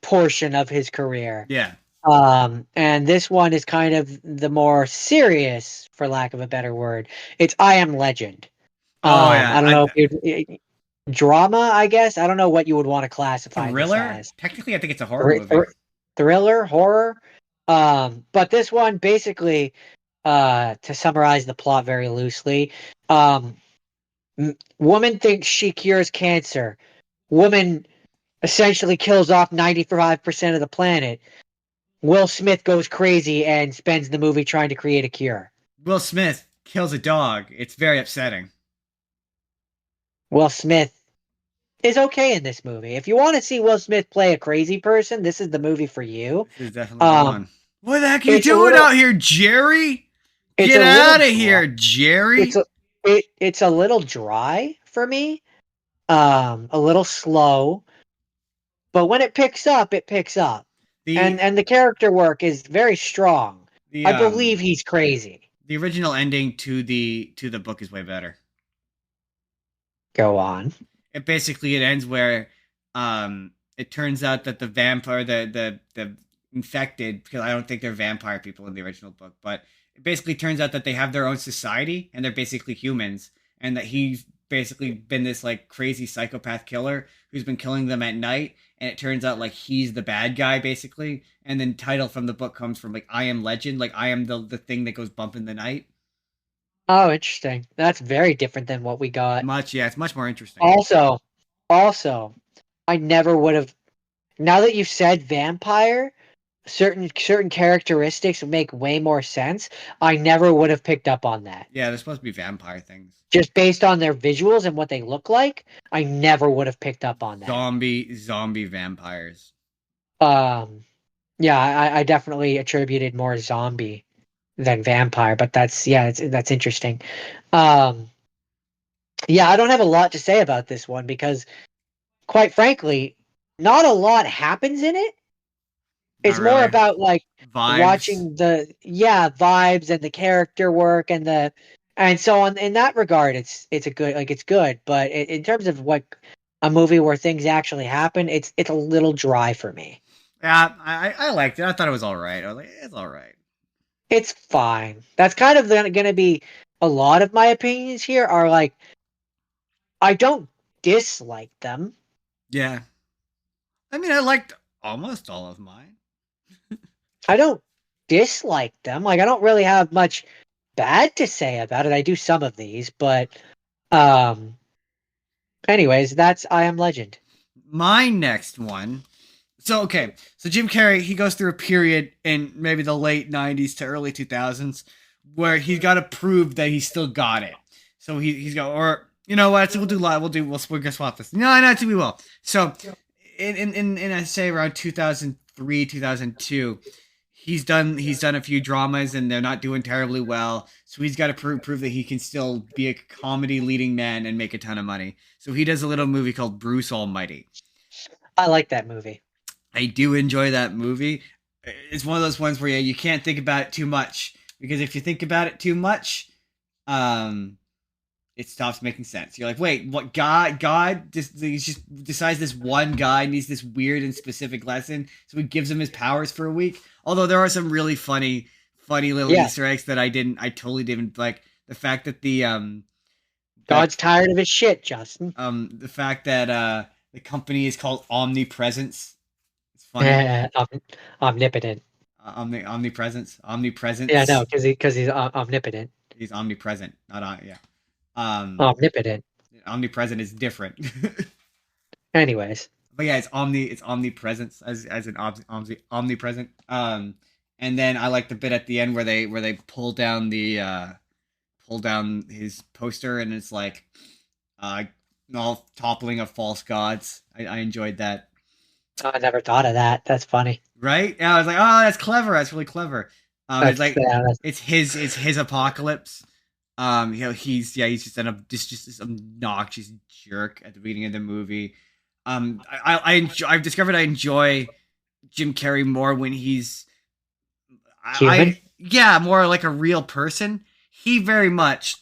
portion of his career. Yeah. And this one is kind of the more serious, for lack of a better word. It's I Am Legend. Oh yeah. I don't know if drama, I guess. I don't know what you would want to classify this Thriller. as. Technically, I think it's a horror Thr- movie. thr- Thriller, horror. But this one basically, to summarize the plot very loosely, um, woman thinks she cures cancer. Woman essentially kills off 95% of the planet. Will Smith goes crazy and spends the movie trying to create a cure. Will Smith kills a dog. It's very upsetting. Will Smith is okay in this movie. If you want to see Will Smith play a crazy person, this is the movie for you. This is definitely the Um, one. What the heck are you it's a doing little, out here, Jerry? it's Get a little out of dry. here, It's Jerry. it's a little dry for me. A little slow, but when it picks up, it picks up, The and the character work is very strong. the I believe he's crazy. the original ending to the book is way better. Go on. It ends where it turns out that the vampire the infected, because I don't think they're vampire people in the original book, but it basically turns out that they have their own society and they're basically humans, and that he's basically been this like crazy psychopath killer who's been killing them at night, and it turns out like he's the bad guy basically, and then title from the book comes from like I am legend, like I am the thing that goes bump in the night. Oh, interesting. That's very different than what we got. Much, yeah, it's much more interesting. Also, also, I never would have. Now that you've said vampire, certain characteristics make way more sense. I never would have picked up on that. Yeah, they're supposed to be vampire things. Just based on their visuals and what they look like, I never would have picked up on that. Zombie vampires. Um, yeah, I definitely attributed more zombie than vampire, but that's interesting. Um, yeah, I don't have a lot to say about this one because, quite frankly, not a lot happens in it. Not It's more really. about like Vibes. watching the vibes and the character work and so on. In that regard, it's a good it's good, but in terms of what a movie where things actually happen, it's a little dry for me. Yeah, I liked it. I thought it was all right. I was like, it's all right. It's fine. That's kind of going to be a lot of my opinions here are like I don't dislike them. Yeah. I mean, I liked almost all of mine. I don't dislike them. Like I don't really have much bad to say about it. I do some of these, but um anyways, that's I Am Legend. My next one. So okay, so Jim Carrey, he goes through a period in maybe the late '90s to early 2000s where he's got to prove that he's still got it. So he's got, or you know what? So we'll do live. We're gonna swap this. No, not too we will. So in I say around 2003 2002, he's done a few dramas and they're not doing terribly well. So he's got to prove that he can still be a comedy leading man and make a ton of money. So he does a little movie called Bruce Almighty. I like that movie. I do enjoy that movie. It's one of those ones where you can't think about it too much, because if you think about it too much, um, it stops making sense. You're like, wait, what? God just he just decides this one guy needs this weird and specific lesson, so he gives him his powers for a week. Although there are some really funny little Yeah. Easter eggs that I totally didn't like. The fact that that God's tired of his shit, Justin. the fact that the company is called Omnipresence. It's funny. Omnipotent. Yeah, no, Omnipresence. because he's omnipotent. He's omnipresent, not on. Yeah. Um, Omnipotent. omnipresent is different. Anyways, But yeah, it's omnipresence as an omnipresent. And then I like the bit at the end where they pull down his poster, and it's like uh all toppling of false gods. I enjoyed that. Oh, I never thought of that. That's funny. Right? And I was like, oh, that's clever. That's really clever. It's That's like yeah. That's it's his apocalypse. He's just this obnoxious jerk at the beginning of the movie. I've discovered I enjoy Jim Carrey more when he's human. yeah, more like a real person. He very much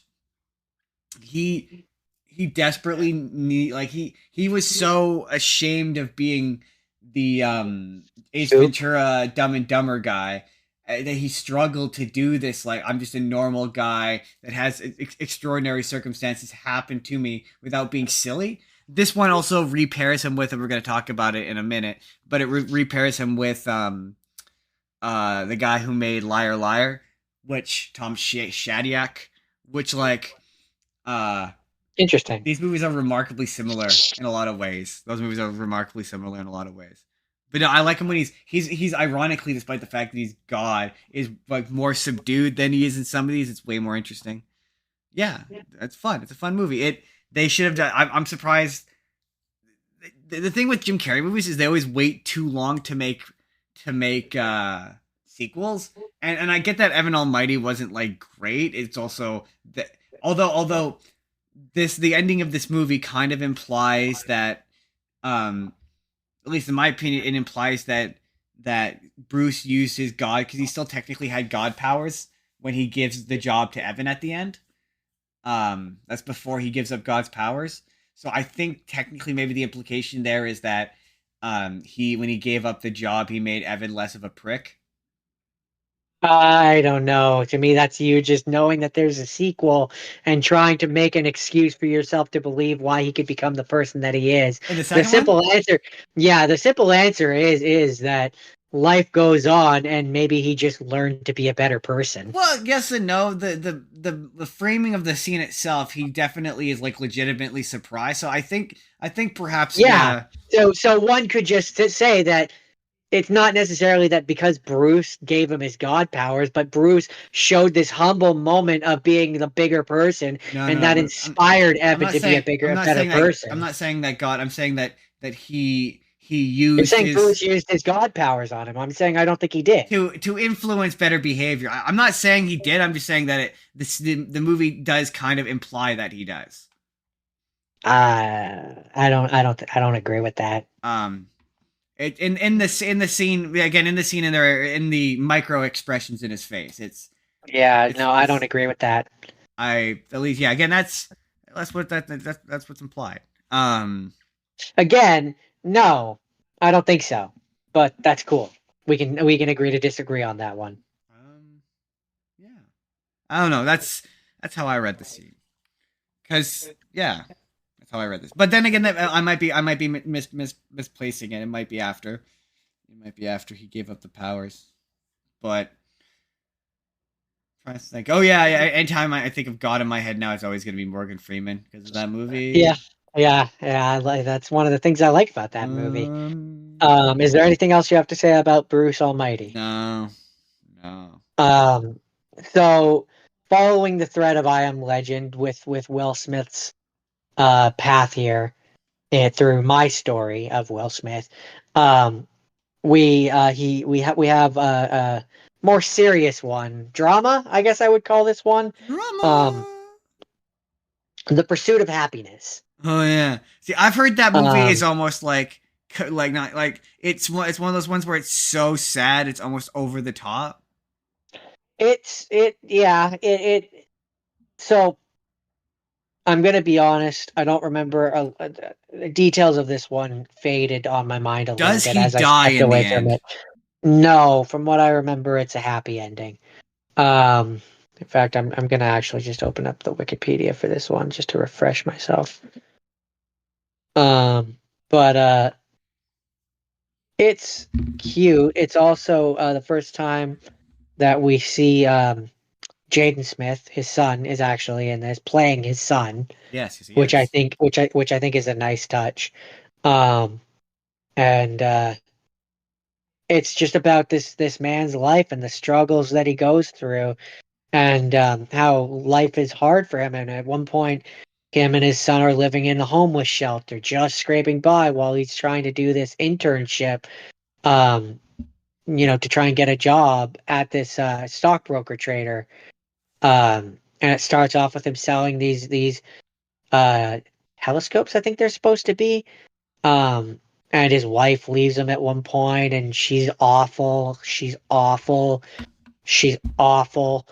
he he desperately need like he was so ashamed of being the Ace Soup. Ventura Dumb and Dumber guy that he struggled to do this. Like, I'm just a normal guy that has extraordinary circumstances happen to me without being silly. This one also repairs him with, and we're going to talk about it in a minute, but it repairs him with the guy who made Liar Liar, which Tom Shadyac, which like uh Interesting. these movies are remarkably similar in a lot of ways. Those movies are remarkably similar in a lot of ways. But no, I like him when he's ironically, despite the fact that he's God, is like more subdued than he is in some of these. It's way more interesting. Yeah, it's fun. It's a fun movie. They should have done. I'm surprised. The thing with Jim Carrey movies is they always wait too long to make sequels. And I get that Evan Almighty wasn't like great. It's also that although this the ending of this movie kind of implies that at least in my opinion it implies that Bruce used his god, because he still technically had god powers when he gives the job to Evan at the end. That's before he gives up God's powers. So I think technically maybe the implication there is that he when he gave up the job he made Evan less of a prick. I don't know. To me, that's you just knowing that there's a sequel and trying to make an excuse for yourself to believe why he could become the person that he is. In the The second one? simple answer, yeah, the simple answer is that life goes on and maybe he just learned to be a better person. Well, yes and no. The framing of the scene itself, he definitely is like legitimately surprised. So I think perhaps Yeah. yeah. So one could just say that it's not necessarily that because Bruce gave him his god powers, but Bruce showed this humble moment of being the bigger person, and No. that But inspired Evan to be I'm a not better saying that person. I'm not saying that God. I'm saying that he You're used saying his Bruce used his god powers on him. I'm saying I don't think he did. to influence better behavior. I'm not saying he did. I'm just saying that the movie does kind of imply that he does. I don't agree with that. Um, in the scene again in the scene in there in the micro expressions in his face. Yeah, no, I don't It's agree with that. I at least yeah again that's what that's what's implied. Again, no, I don't think so. But that's cool. We can agree to disagree on that one. um yeah I don't know that's how I read the scene because yeah that's how I read this. But then again, that I might be misplacing it. It might be after he gave up the powers. But I'm trying to think. Oh yeah. Anytime I think of God in my head now, it's always going to be Morgan Freeman because of that Yeah, movie. yeah. I like that's one of the things I like about that movie. Is there Yeah. anything else you have to say about Bruce Almighty? No, no. Um, so following the thread of I Am Legend with Will Smith's path here and through my story of Will Smith, um, we have a more serious one, drama. I guess I would call this one. Um, Drama. The Pursuit of Happiness. Oh yeah. See, I've heard that movie is Um, almost like not like it's one of those ones where it's so sad it's almost over the top. it yeah so I'm gonna be honest. I don't remember the details of this one. Faded on my mind a little Does bit he as I die stepped in the away from end? it. No, from what I remember, it's a happy ending. Um, in fact, I'm gonna actually just open up the Wikipedia for this one just to refresh myself. But it's cute. It's also the first time that we see Jaden Smith, his son, is actually in this, playing his son, Yes, he is. which I think is a nice touch. Um, and it's just about this man's life and the struggles that he goes through, and how life is hard for him. And at one point, him and his son are living in a homeless shelter, just scraping by while he's trying to do this internship, um, to try and get a job at this stockbroker trader. And it starts off with him selling these uh, telescopes, I think they're supposed to be. And his wife leaves him at one point, and she's awful. She's awful. She's awful.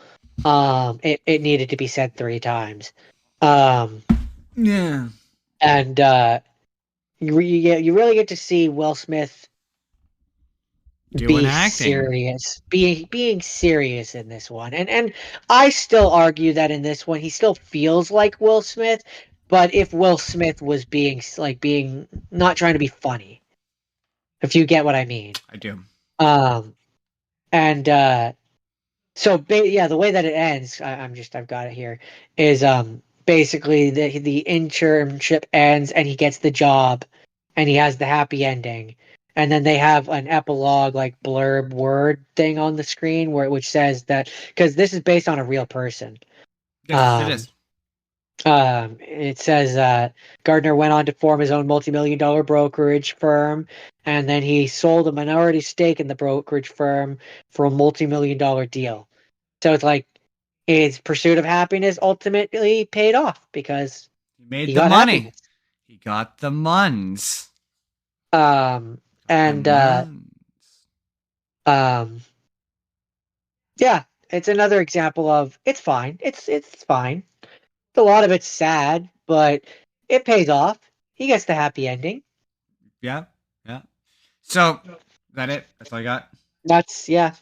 It needed to be said 3 times. Um, Yeah. and you really get to see Will Smith Doing be acting. serious, being serious in this one. And I still argue that in this one he still feels like Will Smith, but if Will Smith was being not trying to be funny, if you get what I mean. I do. And so yeah, the way that it ends, I've got it here, is basically the internship ends and he gets the job and he has the happy ending. And then they have an epilogue, like blurb word thing on the screen which says that, because this is based on a real person. Yes, it is. It says Gardner went on to form his own multi-million-dollar brokerage firm, and then he sold a minority stake in the brokerage firm for a multi-million-dollar deal. So it's like his pursuit of happiness ultimately paid off because He made he the got money. happiness. He got the muns. Yeah, it's another example of it's fine. It's fine. A lot of it's sad, but it pays off. He gets the happy ending. Yeah. So, is that it? That's all I got? Yeah.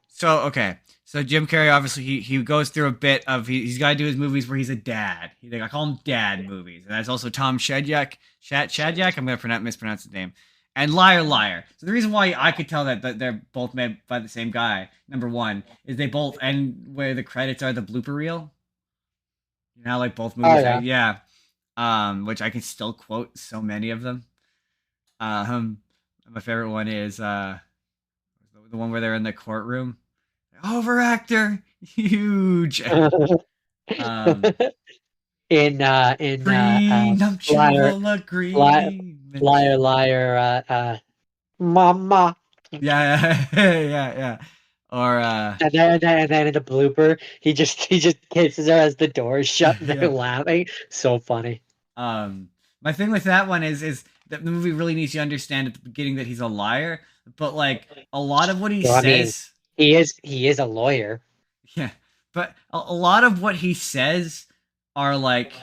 So, okay. So Jim Carrey, obviously, he goes through a bit of, he's got to do his movies where he's a dad. I call him dad movies. And that's also Tom Shadyac. Shadyac? I'm going to mispronounce his name. And Liar. So the reason why I could tell that they're both made by the same guy, number one, is they both end where the credits are the blooper reel. You know, like both movies. Oh, yeah. Which I can still quote so many of them. My favorite one is the one where they're in the courtroom. Overactor, huge. In prenuptial agreement. Liar, mama. Yeah. Or and then in the blooper, he just kisses her as the door is shut and they're laughing. So funny. My thing with that one is that the movie really needs you to understand at the beginning that he's a liar, but like a lot of what he says, he is a lawyer. Yeah, but a lot of what he says are like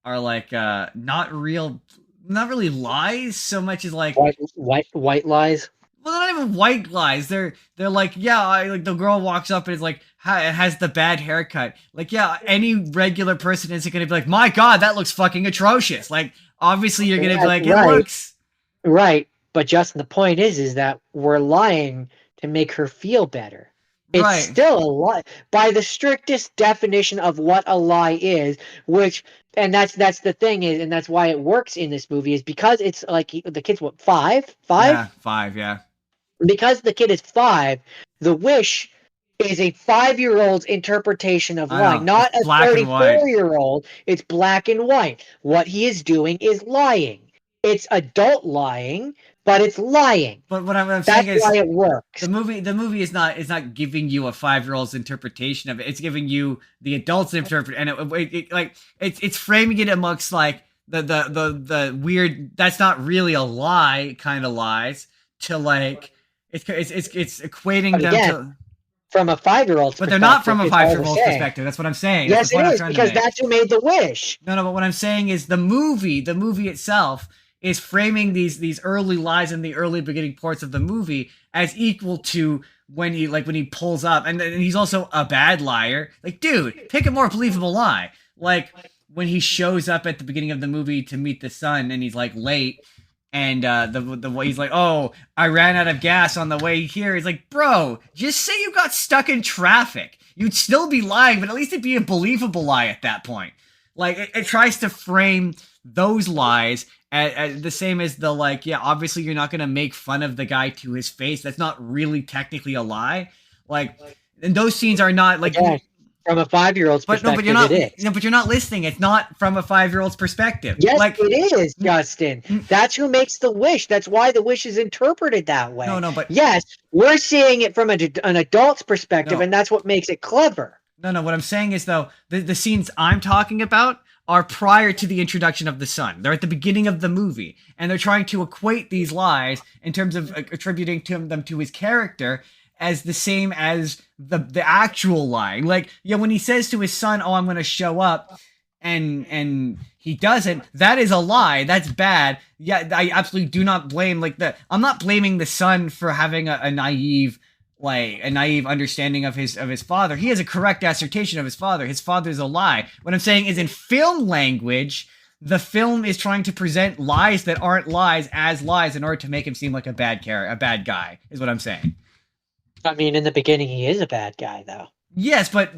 not really lies so much as like white lies. Well, not even white lies. They're like, yeah, like the girl walks up and is like, it has the bad haircut. Like, yeah, any regular person isn't gonna be like, my God, that looks fucking atrocious. Like, obviously you're gonna be like, it looks right. But Justin, the point is that we're lying to make her feel better. It's still a lie by the strictest definition of what a lie is, and that's the thing is, and that's why it works in this movie is because it's like the kid's what, 5? Yeah, 5, yeah. Because the kid is 5, the wish is a 5-year-old's interpretation of lying, not a 34-year-old. It's black and white. What he is doing is lying. It's adult lying, but it's lying. But what I'm saying is, that's why it works. The movie is not giving you a 5-year-old's interpretation of it. It's giving you the adult's interpretation, and it's framing it amongst like the weird, that's not really a lie kind of lies, to like it's equating them to from a 5-year-old's but they're not from a 5-year-old's perspective. That's what I'm saying. Yes, it is, because that's who made the wish. No, but what I'm saying is the movie itself is framing these early lies in the early beginning parts of the movie as equal to when he pulls up, and he's also a bad liar. Like, dude, pick a more believable lie. Like when he shows up at the beginning of the movie to meet the son, and he's like late, and the way he's like, oh, I ran out of gas on the way here. He's like, bro, just say you got stuck in traffic. You'd still be lying, but at least it'd be a believable lie at that point. Like it tries to frame those lies the same as the like, yeah, obviously you're not going to make fun of the guy to his face. That's not really technically a lie. Like, and those scenes are not like. Again, from a 5-year-old's But no, but perspective, it is. no, but you're not listening. It's not from a 5-year-old's perspective. Yes, Like, it is, Justin. That's who makes the wish. That's why the wish is interpreted that way. no, but yes, we're seeing it from an adult's perspective, No. and that's what makes it clever. no. What I'm saying is though, the scenes I'm talking about are prior to the introduction of the son. They're at the beginning of the movie, and they're trying to equate these lies in terms of attributing them to his character as the same as the actual lie. Like, yeah, when he says to his son, "Oh, I'm going to show up," and he doesn't, that is a lie. That's bad. Yeah, I absolutely do not blame I'm not blaming the son for having a naive understanding of his father. He has a correct assertion of his father. His father's a lie. What I'm saying is, in film language, the film is trying to present lies that aren't lies as lies in order to make him seem like a bad guy, is what I'm saying. I mean, in the beginning, he is a bad guy, though. Yes, but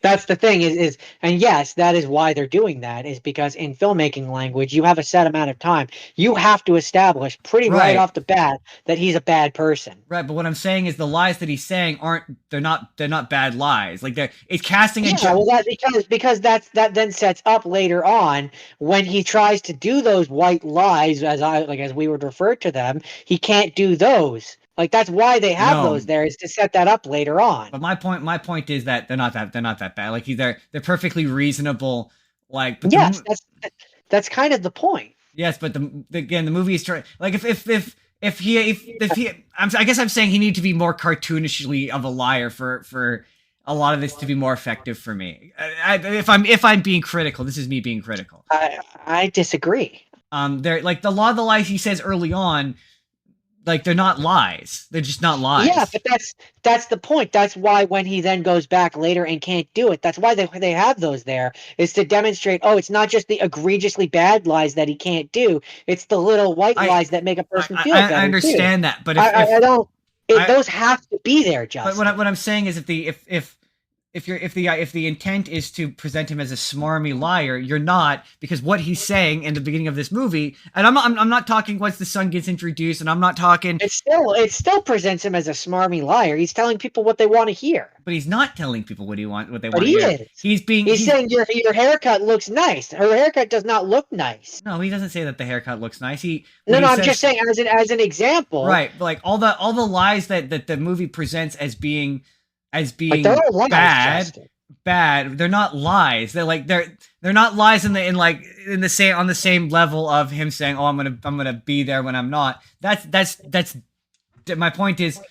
that's the thing is, and yes, that is why they're doing that, is because in filmmaking language, you have a set amount of time. You have to establish right off the bat that he's a bad person. Right, but what I'm saying is the lies that he's saying they're not bad lies. Like, it's casting a well, because that then sets up later on when he tries to do those white lies, as we would refer to them, he can't do those. Like, that's why they have those there, is to set that up later on. But my point is that they're not that bad. Like, they're perfectly reasonable. Like, but yes, that's kind of the point. Yes, but the movie is trying. Like, if he, I guess I'm saying he needs to be more cartoonishly of a liar for a lot of this to be more effective for me. If I'm being critical, this is me being critical. I disagree. They're like a lot of the lies he says early on. Like, they're not lies. They're just not lies. Yeah, but that's the point. That's why when he then goes back later and can't do it, that's why they have those there, is to demonstrate, it's not just the egregiously bad lies that he can't do. It's the little white lies that make a person feel better. I understand too. that, but I don't. Those have to be there, Justin. But what I'm saying is, if the intent is to present him as a smarmy liar, you're not, because what he's saying in the beginning of this movie, and I'm not talking once the son gets introduced, and I'm not talking. It still presents him as a smarmy liar. He's telling people what they want to hear. But he's not telling people what they want to hear. Is. He's saying your haircut looks nice. Her haircut does not look nice. No, he doesn't say that the haircut looks nice. I'm just saying as an example. Right, but like all the lies that the movie presents as being lies, bad. They're not lies. They're not lies on the same level of him saying, "Oh, I'm gonna be there when I'm not." That's my point is.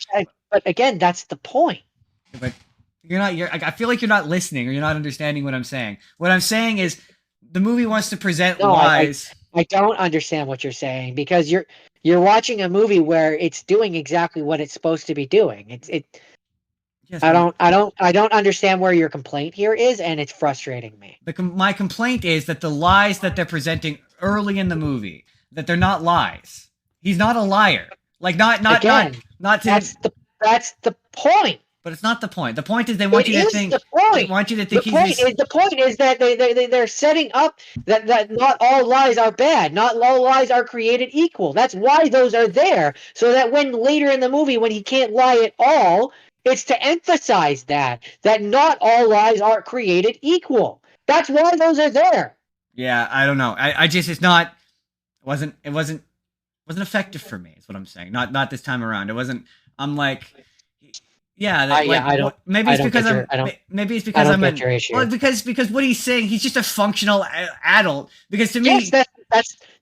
But again, that's the point. But I feel like you're not listening, or you're not understanding what I'm saying. What I'm saying is, the movie wants to present lies. I don't understand what you're saying, because you're watching a movie where it's doing exactly what it's supposed to be doing. Yes, I don't understand where your complaint here is, and it's frustrating me. My complaint is that the lies that they're presenting early in the movie, that they're not lies. He's not a liar. Like, not to. That's the point. But it's not the point. The point is they want you to think. The point. They want you to think the point is that they're setting up that not all lies are bad. Not all lies are created equal. That's why those are there. So that when later in the movie, when he can't lie at all, it's to emphasize that not all lies are created equal. That's why those are there. Yeah, I don't know. I just, it wasn't effective for me. Is what I'm saying. Not this time around. It wasn't. I'm like. Yeah, I don't. Maybe it's because I'm get your issue. Well, because what he's saying, he's just a functional adult. Because to me,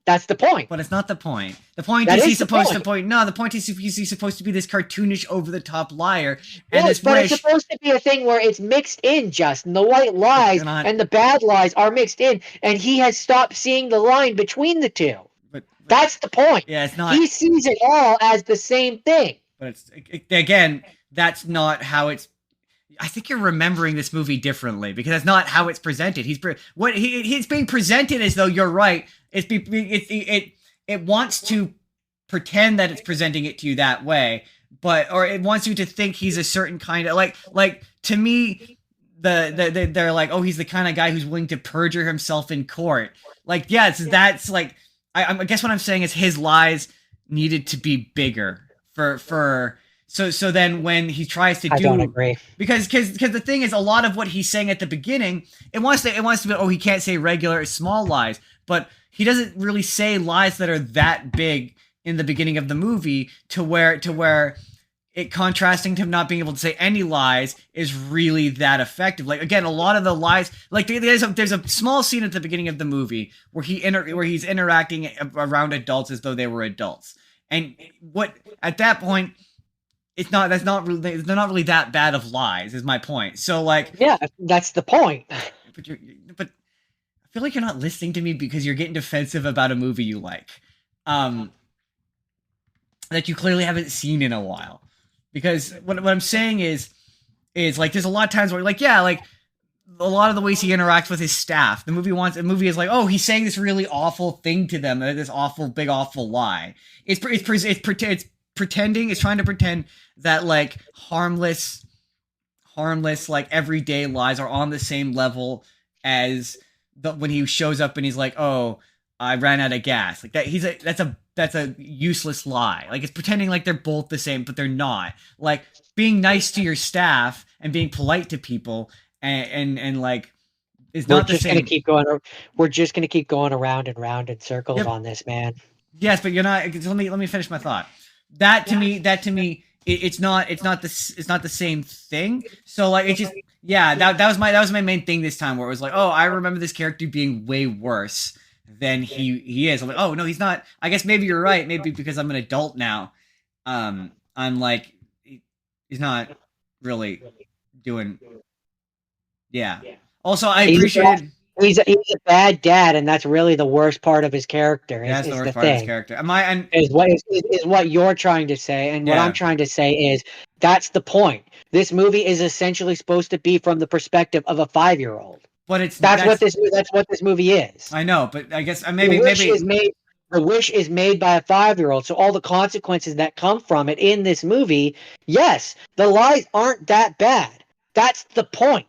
that's the point. But it's not the point. The point is he's supposed to point. No, the point is he's supposed to be this cartoonish, over the top liar. And yes, but it's supposed to be a thing where it's mixed in. Justin, the white lies and the bad lies are mixed in, and he has stopped seeing the line between the two. But that's the point. Yeah, it's not. He sees it all as the same thing. But again. That's not how it's. I think you're remembering this movie differently, because that's not how it's presented. He's being presented as though you're right. It wants to pretend that it's presenting it to you that way, or it wants you to think he's a certain kind of like to me. they're like, oh, he's the kind of guy who's willing to perjure himself in court. Like, yeah, that's like, I guess what I'm saying is his lies needed to be bigger for so then when he tries to I don't do, agree. because the thing is, a lot of what he's saying at the beginning, it wants to be, oh, he can't say regular or small lies, but he doesn't really say lies that are that big in the beginning of the movie to where it contrasting to him not being able to say any lies is really that effective. Like, again, a lot of the lies, like there's a small scene at the beginning of the movie where he's interacting around adults as though they were adults, and what at that point, they're not really that bad of lies, is my point. So like, Yeah, that's the point. but I feel like you're not listening to me because you're getting defensive about a movie you like, that you clearly haven't seen in a while. Because what I'm saying is like, there's a lot of times where, like, yeah, like a lot of the ways he interacts with his staff, the movie is like, oh, he's saying this really awful thing to them, this awful big awful lie. It's pretending, it's trying to pretend that like harmless like everyday lies are on the same level as when he shows up and he's like, oh, I ran out of gas. Like that, that's a useless lie. Like, it's pretending like they're both the same, but they're not. Like, being nice to your staff and being polite to people and like is not the same. We're just gonna keep going around and round in circles, yep, on this, man. Yes, but you're not. Let me finish my thought. That to me, it's not the same thing. So like, it just, yeah, that was my main thing this time, where it was like, oh, I remember this character being way worse than he is. I'm like, oh no, he's not. I guess maybe you're right. Maybe because I'm an adult now, I'm like, he's not really doing. Yeah. Also, I appreciate. He's a bad dad, and that's really the worst part of his character. That's the worst part of his character. Is what you're trying to say, and what I'm trying to say is that's the point. This movie is essentially supposed to be from the perspective of a 5-year-old. But that's what this movie is. I know, but I guess maybe the wish is made by a 5-year-old, so all the consequences that come from it in this movie, yes, the lies aren't that bad. That's the point.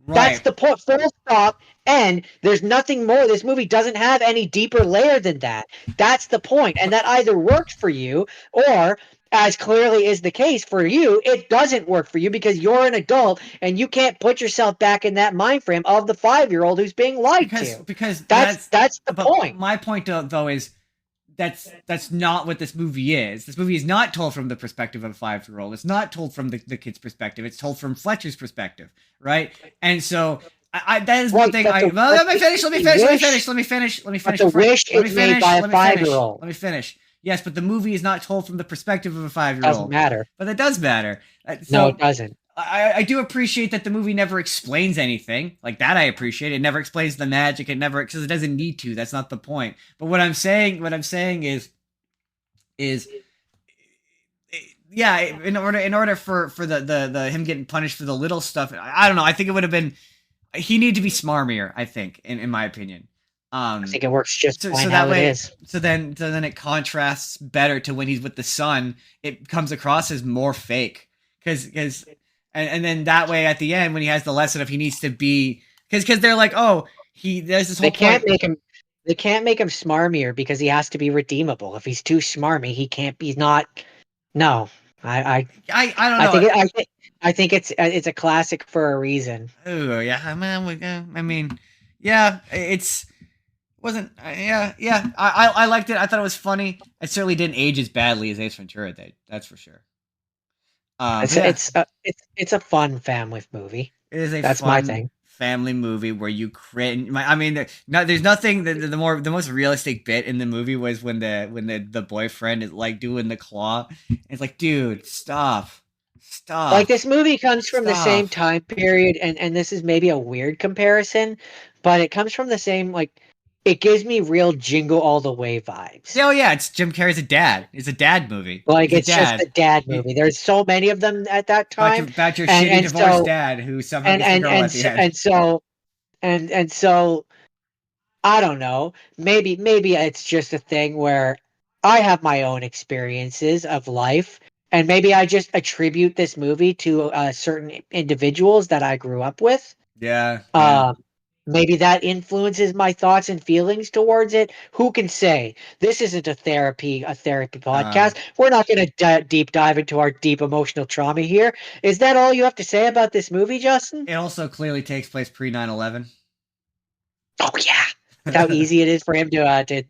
Right. That's the point. Full stop. And there's nothing more. This movie doesn't have any deeper layer than that. That's the point. And that either works for you, or, as clearly is the case for you, it doesn't work for you because you're an adult and you can't put yourself back in that mind frame of the 5-year-old who's being lied to. Because that's the point. My point, though, is that's not what this movie is. This movie is not told from the perspective of a 5-year-old. It's not told from the kid's perspective. It's told from Fletcher's perspective, right? And so that is one thing. Let me finish. Let me finish. The wish is made by a 5-year-old. Let me finish. Yes, but the movie is not told from the perspective of a 5-year-old. Doesn't matter. But it does matter. No, it doesn't. I do appreciate that the movie never explains anything. Like, that I appreciate. It never explains the magic. It never, because it doesn't need to. That's not the point. But what I'm saying is yeah, in order for the him getting punished for the little stuff, I don't know. I think it would have been, he needed to be smarmier, I think, in my opinion. I think it works just fine how it is. So then it contrasts better to when he's with the son. It comes across as more fake, because and then that way at the end, when he has the lesson of he needs to be, because they're like, oh, there's this whole they can't make him smarmier because he has to be redeemable. If he's too smarmy, he's not. No, I don't know. I think it's a classic for a reason. Oh yeah, I mean, yeah, it wasn't. Yeah. I liked it. I thought it was funny. It certainly didn't age as badly as Ace Ventura did. That's for sure. It's a fun family movie. It is That's fun my thing. Family movie where you cringe. I mean, there's nothing. The most realistic bit in the movie was when the boyfriend is like doing the claw. It's like, dude, stop. Like, this movie comes from the same time period, and this is maybe a weird comparison, but it comes from the same, like, it gives me real Jingle All the Way vibes. Oh yeah, it's Jim Carrey's a dad. It's a dad movie. Like, it's just a dad movie. There's so many of them at that time. About your shitty divorced dad who somehow gets the girl at the end. And so I don't know. Maybe it's just a thing where I have my own experiences of life, and maybe I just attribute this movie to certain individuals that I grew up with. Yeah, yeah. Um, maybe that influences my thoughts and feelings towards it. Who can say? This isn't a therapy Um, podcast. We're not going to deep dive into our deep emotional trauma here. Is that all you have to say about this movie, Justin? it also clearly takes place pre 9/11. Oh yeah, with how easy it is for him to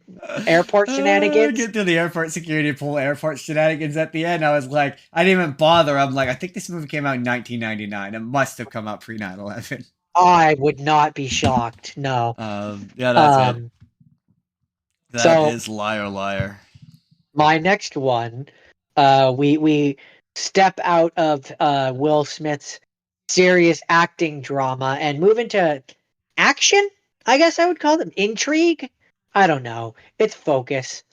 airport shenanigans. Get through the airport security, pull airport shenanigans at the end. I was like, I didn't even bother. I'm like, I think this movie came out in 1999. It must have come out pre 9/11. I would not be shocked. No. Yeah, that's it. Um. That So is Liar Liar. my next one, we step out of Will Smith's serious acting drama and move into action. I guess I would call them intrigue. I don't know. It's focus.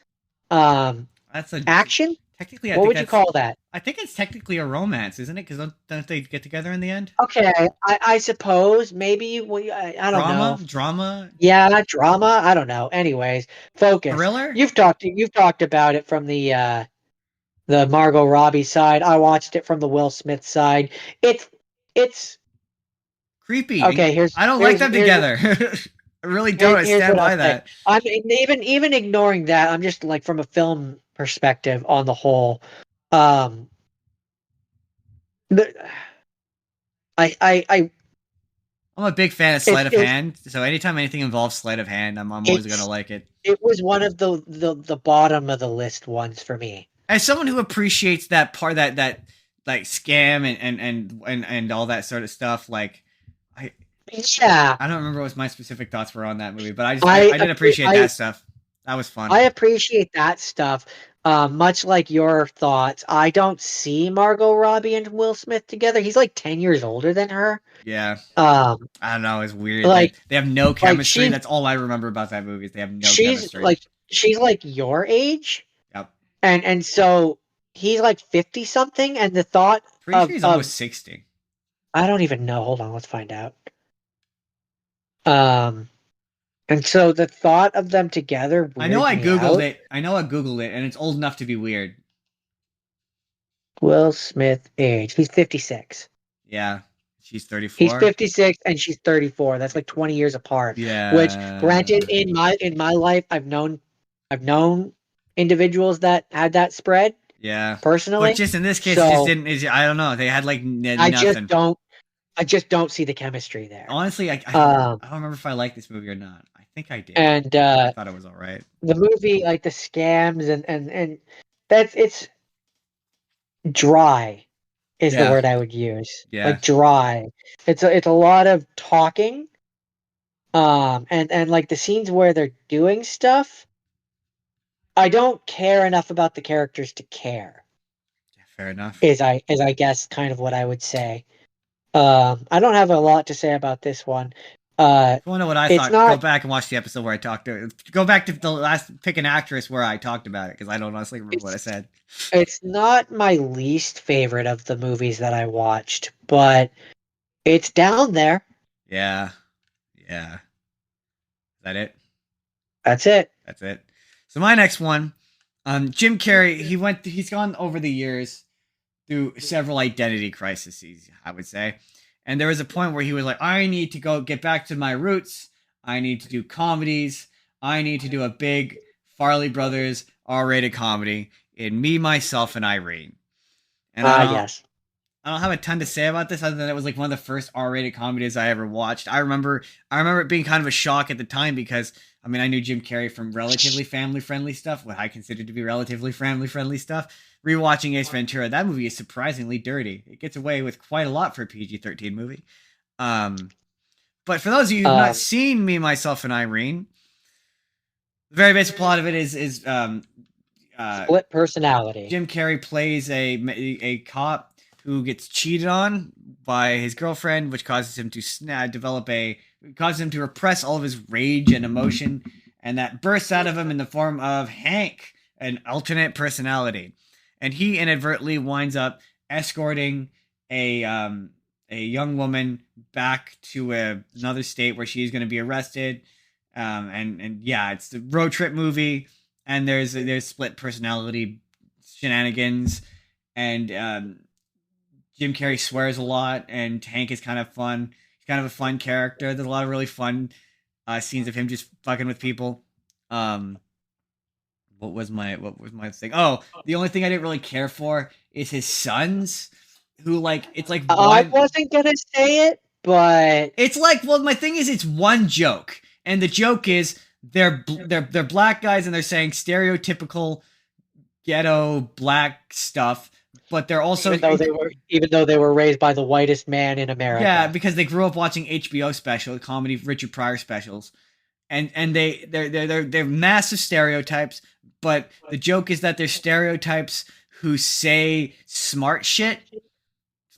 Um, That's a action. technically. I What think would you that's. call that? I think it's technically a romance, isn't it? Because don't they get together in the end? Okay, I suppose maybe I don't Drama, know. drama, Yeah, drama. I don't know. Anyways, focus. thriller. You've talked about it from the Margot Robbie side. I watched it from the Will Smith side. It's it's Creepy. okay. Here's I don't like here's them here's together. I really don't. I here's stand what I'll by say. that. I'm even ignoring that. I'm just like from a film perspective on the whole. Um, the, I I'm a big fan of sleight it's of hand, so anytime anything involves sleight of hand, I'm always gonna it's like it. it was one of the bottom of the list ones for me. As someone who appreciates that part, that like scam and all that sort of stuff, like I Yeah, I don't remember what my specific thoughts were on that movie, but I I did appre- appreciate that stuff. That was fun. I appreciate that stuff. Much like your thoughts, I don't see Margot Robbie and Will Smith together. He's like 10 years older than her. Yeah, Um, I don't know. It's weird. like They have no like chemistry. That's all I remember about that movie. Is they have no she's chemistry. like she's like your age, Yep. and so he's like 50 something, and the thought Pretty sure he's of almost 60. I don't even know. Hold on, let's find out. Um, and so the thought of them together I know weirds I me googled out. it. I know I googled it, and it's old enough to be weird. Will Smith age. He's 56. Yeah, she's He's 34. 56 and she's 34. That's like 20 years apart. Which, Yeah, granted, in my life, I've known individuals that had that spread yeah. But personally. just in this case, it just So didn't. I don't know. They had like I just nothing. don't I just don't see the chemistry there. Honestly, Um I don't remember if I liked this movie or not. I think I did. and I thought it was all right. the movie, like the scams and that's it's dry is the Yeah, word I would use. yeah. Like dry. It's a lot of talking. And like the scenes where they're doing stuff, I don't care enough about the characters to care. Fair enough. Is I guess kind of what I would say. I don't have a lot to say about this one. If you want to know what I It's thought, go not back and watch the episode where I talked to. Go back to the last pick an actress where I talked about it because I don't honestly remember what I it's said. it's not my least favorite of the movies that I watched, but it's down there. Yeah, yeah. Is that it? That's it. That's it. So my next one, Jim Carrey. He's gone over the years through several identity crises, I would say. And there was a point where he was like, I need to go get back to my roots. I need to do comedies. I need to do a big Farley Brothers R-rated comedy in Me, Myself, and Irene. And Yes. I don't have a ton to say about this other than it was like one of the first R-rated comedies I ever watched. I remember it being kind of a shock at the time because I mean I knew Jim Carrey from relatively family-friendly stuff, what I considered to be relatively family-friendly stuff. Rewatching Ace Ventura, that movie is surprisingly dirty. It gets away with quite a lot for a PG-13 movie. But for those of you who've not seen Me, Myself, and Irene, the very basic plot of it is Split personality. Jim Carrey plays a cop who gets cheated on by his girlfriend, which causes him to causes him to repress all of his rage and emotion, and that bursts out of him in the form of Hank, an alternate personality, and he inadvertently winds up escorting a young woman back to another state where she's going to be arrested, and yeah, it's the road trip movie, and there's split personality shenanigans. and Jim Carrey swears a lot, and Hank is kind of fun. He's kind of a fun character. There's a lot of really fun scenes of him just fucking with people. Um, what was my thing? Oh, the only thing I didn't really care for is his sons, who like it's like I one. wasn't gonna say it, but It's like, well, my thing is it's one joke, and the joke is they're black guys and they're saying stereotypical ghetto black stuff, but they're also even though they were raised by the whitest man in yeah, America. because they grew up watching HBO special comedy Richard Pryor specials, and they're massive stereotypes, but the joke is that they're stereotypes who say smart shit,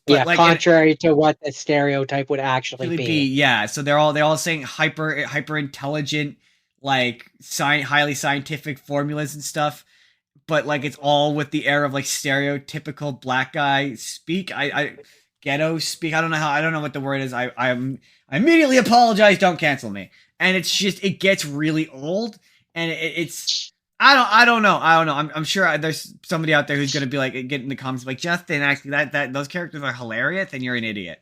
but Yeah, like it contrary to what the stereotype would actually actually be be. yeah. So they're all saying hyper intelligent, like highly scientific formulas and stuff, but like it's all with the air of like stereotypical black guy speak. I ghetto speak. I don't know what the word is. I immediately apologize. Don't cancel me. And it's just it gets really old, and it's I don't know. I'm sure there's somebody out there who's gonna be like get in the comments like Justin. Actually, that those characters are hilarious, and you're an idiot.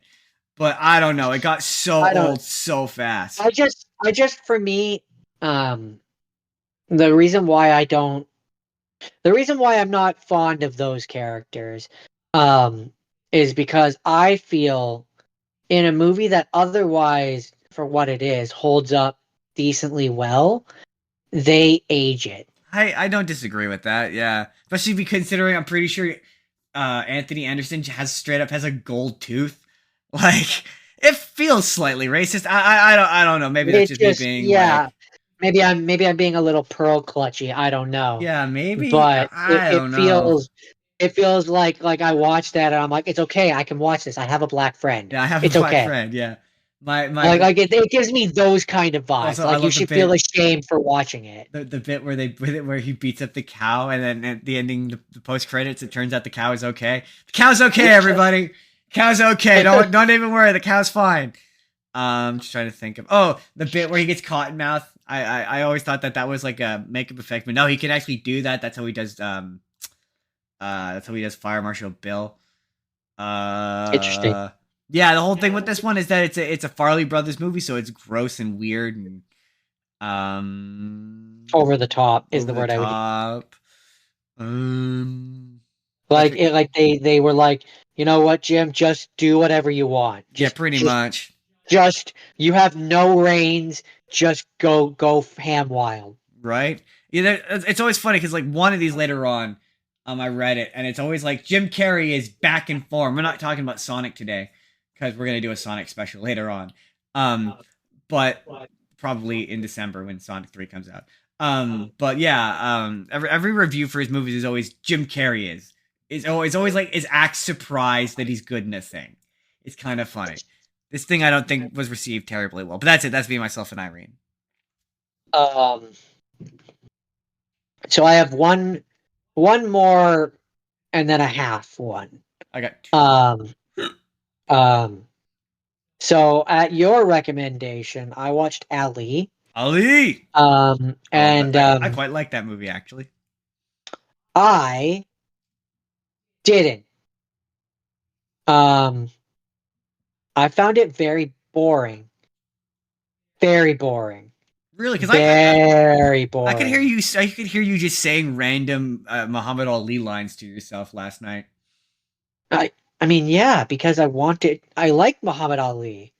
But I don't know. It got so I don't. old so fast. I just for me, um, the reason why I don't, the reason why I'm not fond of those characters, um, is because I feel in a movie that otherwise, for what it is, holds up decently well, they age it. I don't disagree with that. Yeah, especially be considering I'm pretty sure Anthony Anderson has a gold tooth. Like it feels slightly racist. I don't know. Maybe that's It's just me just, being yeah. like Maybe I'm being a little pearl clutchy. I don't know, yeah maybe but I don't know. it feels like I watched that and I'm like, it's okay. I can watch this. I have a black friend. Yeah, I have a It's black okay. friend. Yeah, my It gives me those kind of vibes. also I Like you love the should feel bit ashamed for watching it. the bit where he beats up the cow and then at the ending the post credits it turns out the cow is okay. The cow's okay, everybody. Cow's okay. Don't even worry. The cow's fine. Just trying to think of the bit where he gets cotton mouth. I always thought that was like a makeup effect, but no, he can actually do that. That's how he does Fire Marshal Bill. Interesting. Uh, yeah, the whole thing with this one is that it's a Farley Brothers movie, so it's gross and weird and Over the top is over the the word I would use. top. Um, Like Patrick, it, like they were like, you know what, Jim, just do whatever you want. yeah, pretty much. Just you have no reins. Just go ham wild. Right? Yeah, it's always funny because like one of these later on, I read it and it's always like Jim Carrey is back in form. We're not talking about Sonic today because we're gonna do a Sonic special later on, but probably in December when Sonic 3 comes out. But yeah, every review for his movies is always Jim Carrey is always like is act surprised that he's good in a thing. It's kind of funny. This thing I don't think was received terribly well, but that's it. That's me, myself, and Irene. Um. So I have one more, and then a half one. I got two. Um. Um. So at your recommendation, I watched Ali. Ali. And I quite like that movie actually. I didn't. Um. I found it very boring. Very boring. Really, because Very I could hear boring. you. I could hear you just saying random Muhammad Ali lines to yourself last night. I mean, yeah, because I like Muhammad Ali,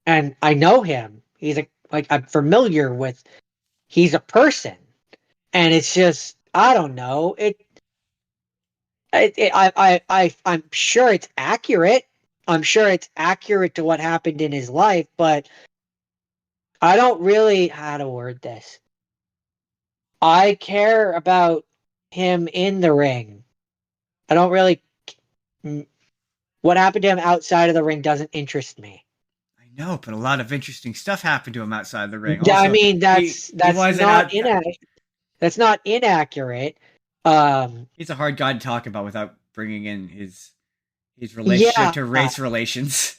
and I know him. I'm familiar with. He's a person, and it's just I don't know. I'm sure it's accurate. I'm sure it's accurate to what happened in his life, but I don't really how to word this. I care about him in the ring. I don't really. What happened to him outside of the ring doesn't interest me. I know, but a lot of interesting stuff happened to him outside the ring. Yeah, I Also, mean he that's wasn't not out. inaccurate. That's not inaccurate. He's a hard guy to talk about without bringing in his relationship Yeah, to race relations.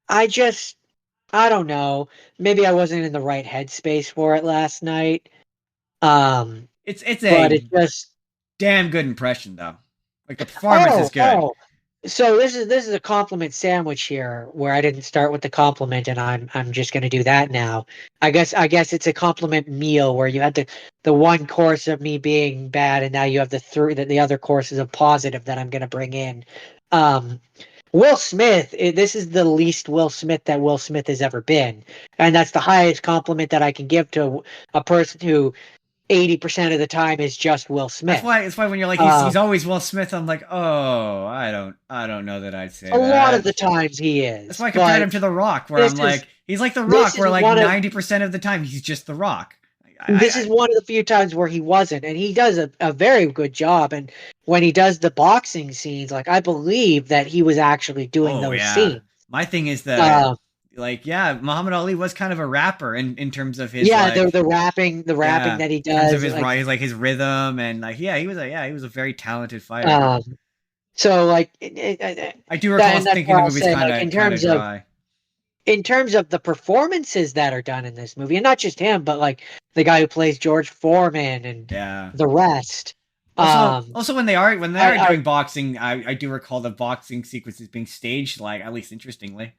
I just I don't know. Maybe I wasn't in the right headspace for it last night. Um, It's but a it just damn good impression though. Like the performance is good. Oh. So this is a compliment sandwich here, where I didn't start with the compliment, and I'm just gonna do that now. I guess it's a compliment meal where you had the one course of me being bad, and now you have the other courses of positive that I'm gonna bring in. Um, Will Smith, this is the least Will Smith that Will Smith has ever been, and that's the highest compliment that I can give to a person who 80% of the time is just Will That's Smith. why it's why when you're like he's Um, always Will Smith, I'm like, oh, I don't know that I'd say a lot of that. the times he That's is, why I compared but him to The Rock, where this I'm is like, he's like The this Rock, is where like one of 90% of the time he's just The Rock. this is one of the few times where he wasn't, and he does a very good job. And when he does the boxing scenes, like, I believe that he was actually doing Oh those yeah. scenes. My thing is that Uh, like yeah, Muhammad Ali was kind of a rapper in terms of his yeah, like the rapping yeah, that he in terms of does, like, his rhythm and like yeah, he was a very talented fighter. um, so like I do that, recall and that's thinking where the I'll movie's say, like, kind of dry. in terms of the performances that are done in this movie, and not just him, but like the guy who plays George Foreman and Yeah. the rest. Also when they are I doing boxing, I do recall the boxing sequences being staged like at least interestingly.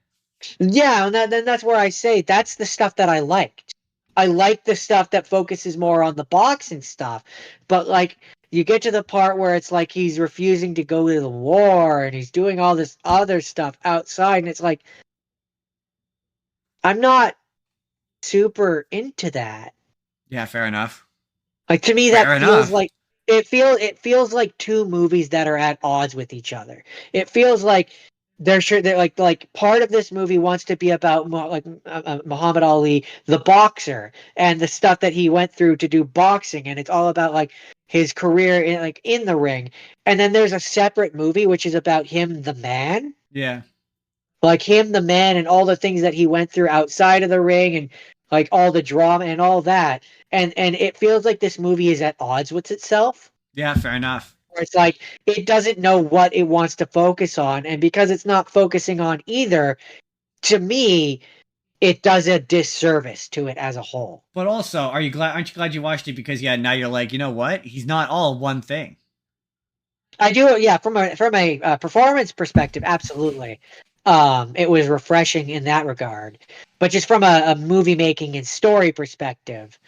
Yeah, and then that's where I say that's the stuff that I liked. I like the stuff that focuses more on the boxing stuff. But like, you get to the part where it's like he's refusing to go to the war and he's doing all this other stuff outside, and it's like, I'm not super into that. Yeah, fair enough. Like, to me, that Fair feels enough. like it feels like two movies that are at odds with each other. It feels like they're like part of this movie wants to be about Muhammad Ali, the boxer, and the stuff that he went through to do boxing, and it's all about like his career in the ring. And then there's a separate movie which is about him, the man, Yeah. like him, the man, and all the things that he went through outside of the ring, and like all the drama and all that. And it feels like this movie is at odds with itself. Yeah, fair enough. Where it's like it doesn't know what it wants to focus on, and because it's not focusing on either, to me, it does a disservice to it as a whole. But also, aren't you glad you watched it because yeah, now you're like, you know what? He's not all one thing. I do, yeah, from a performance perspective, absolutely. It was refreshing in that regard, but just from a movie making and story perspective,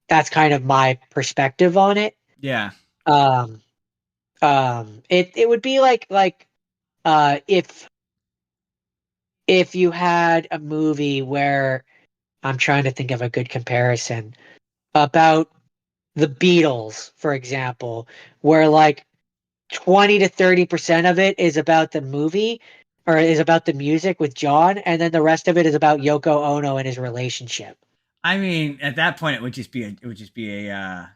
that's kind of my perspective on it. Yeah. Um, it would be like if you had a movie where, I'm trying to think of a good comparison, about the Beatles, for example, where like 20 to 30% of it is about the movie or is about the music with John, and then the rest of it is about Yoko Ono and his relationship. I mean, at that point, it would just be a.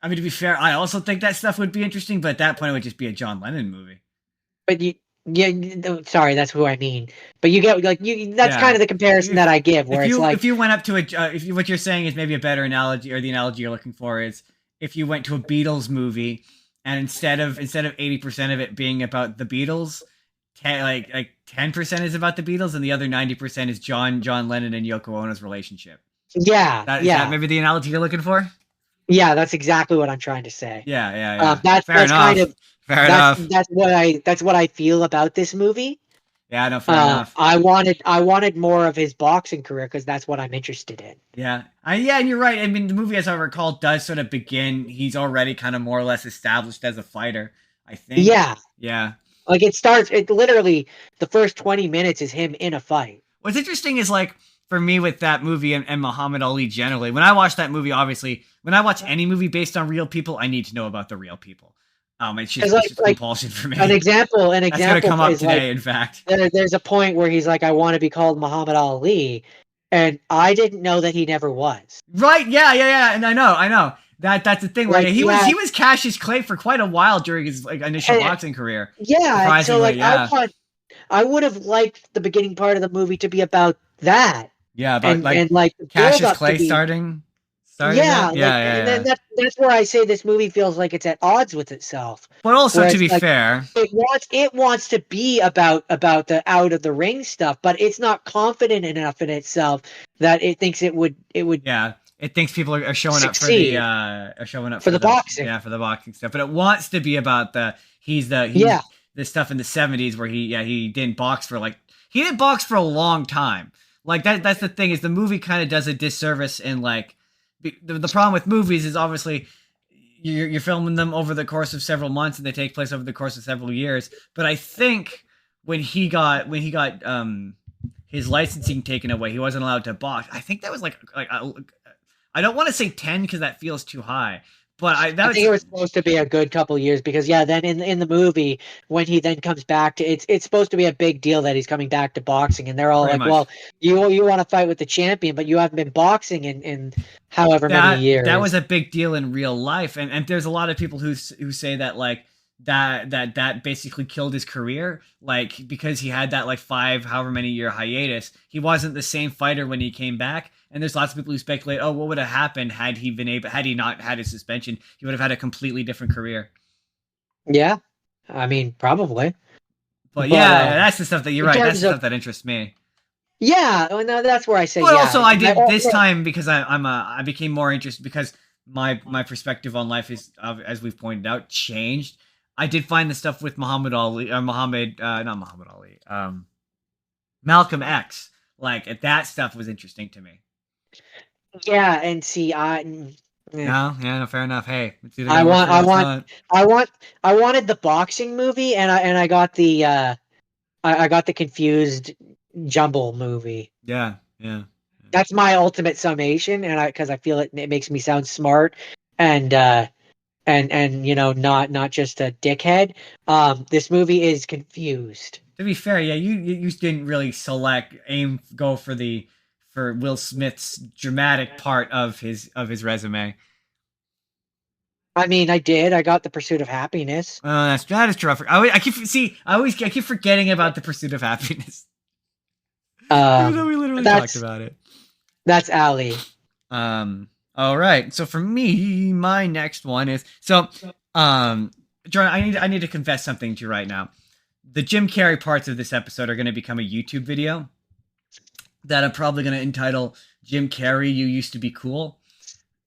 I mean, to be fair, I also think that stuff would be interesting, but at that point, it would just be a John Lennon movie. But yeah, sorry, that's who I mean. But you get like that's kind Yeah. of the comparison that I give, where it's like, If you went up to a if you, what you're saying is maybe a better analogy or the analogy you're looking for is if you went to a Beatles movie and instead of 80% of it being about the Beatles, 10% is about the Beatles and the other 90% is John Lennon and Yoko Ono's relationship. yeah, That is that yeah, maybe the analogy you're looking for? yeah, that's exactly what I'm trying to say. Yeah. Fair That's kind enough. of Fair enough. that's what I feel about this movie. Yeah, no, fair enough. I wanted more of his boxing career because that's what I'm interested in. Yeah, and you're right. I mean, the movie, as I recall, does sort of begin. He's already kind of more or less established as a fighter. I think. Yeah, Yeah. like it starts. It literally the first 20 minutes is him in a fight. What's interesting is like for me with that movie and Muhammad Ali generally. When I watch that movie, obviously, when I watch any movie based on real people, I need to know about the real people. Because It's just compulsion for me. an That's gonna example come up is like today. In fact. there's a point where he's like, I want to be called Muhammad Ali, and I didn't know that he never was. Right? Yeah. And I know. That's the thing where Like, he was Cassius Clay for quite a while during his like initial and, boxing career. yeah, and so Surprisingly, like yeah. I would have liked the beginning part of the movie to be about that, Yeah, about and like like the build Cassius up to Clay be. starting Yeah, that. like, and then that's where I say this movie feels like it's at odds with itself. But also Where to it's be like fair, it wants to be about the out of the ring stuff, but it's not confident enough in itself that it thinks it would yeah, It thinks people are showing up succeed for the boxing. for the boxing stuff, but it wants to be about he's Yeah. the stuff in the 70s where he didn't box for he didn't box for a long time. Like that's the thing, is the movie kind of does a disservice in like the problem with movies is obviously you're filming them over the course of several months and they take place over the course of several years. But I think when he got his licensing taken away, he wasn't allowed to box. I think that was I don't want to say 10 because that feels too high. But I think it was supposed to be a good couple years because then in the movie when he then comes back to it's supposed to be a big deal that he's coming back to boxing, and they're all like, well, you want to fight with the champion, but you haven't been boxing in however many years. That was a big deal in real life, and there's a lot of people who say that that basically killed his career, because he had that however many year hiatus. He wasn't the same fighter when he came back. And there's lots of people who speculate, oh, what would have happened had he not had his suspension? He would have had a completely different career. Yeah, I mean, probably. But that's the stuff that you're right. That's the stuff that interests me. Yeah, no, that's where I say. But also, I did this time because I became more interested because my perspective on life is, as we've pointed out, changed. I did find the stuff with Malcolm X. That stuff was interesting to me. Yeah, and see, no, fair enough. Hey, I wanted the boxing movie, and I got the I got the confused jumble movie. Yeah. That's my ultimate summation, and because I feel it makes me sound smart, and not just a dickhead. This movie is confused. To be fair, yeah, you didn't really go for Will Smith's dramatic part of his resume. I mean, I did. I got The Pursuit of Happiness. That is true. I keep forgetting about The Pursuit of Happiness. Even though we literally talked about it. That's Ali. All right. So for me, my next one is Jordan. I need to confess something to you right now. The Jim Carrey parts of this episode are going to become a YouTube video that I'm probably going to entitle Jim Carrey, You Used to Be Cool.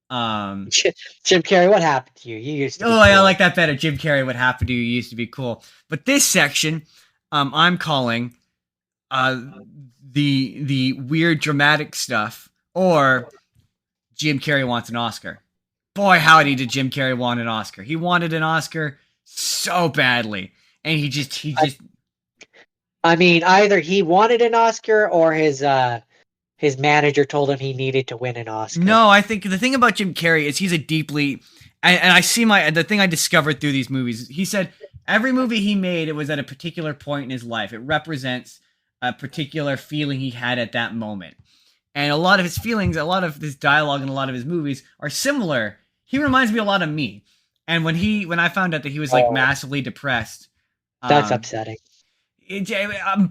Jim Carrey, what happened to you? You used to be cool. I like that better. Jim Carrey, what happened to you? You used to be cool. But this section, I'm calling the weird dramatic stuff, or Jim Carrey wants an Oscar. Boy, howdy did Jim Carrey want an Oscar. He wanted an Oscar so badly. And he just I mean, either he wanted an Oscar or his manager told him he needed to win an Oscar. No, I think the thing about Jim Carrey is he's a deeply, and I see the thing I discovered through these movies. He said every movie he made, it was at a particular point in his life. It represents a particular feeling he had at that moment. And a lot of his feelings, a lot of his dialogue in a lot of his movies are similar. He reminds me a lot of me. And when I found out that he was massively depressed, that's upsetting.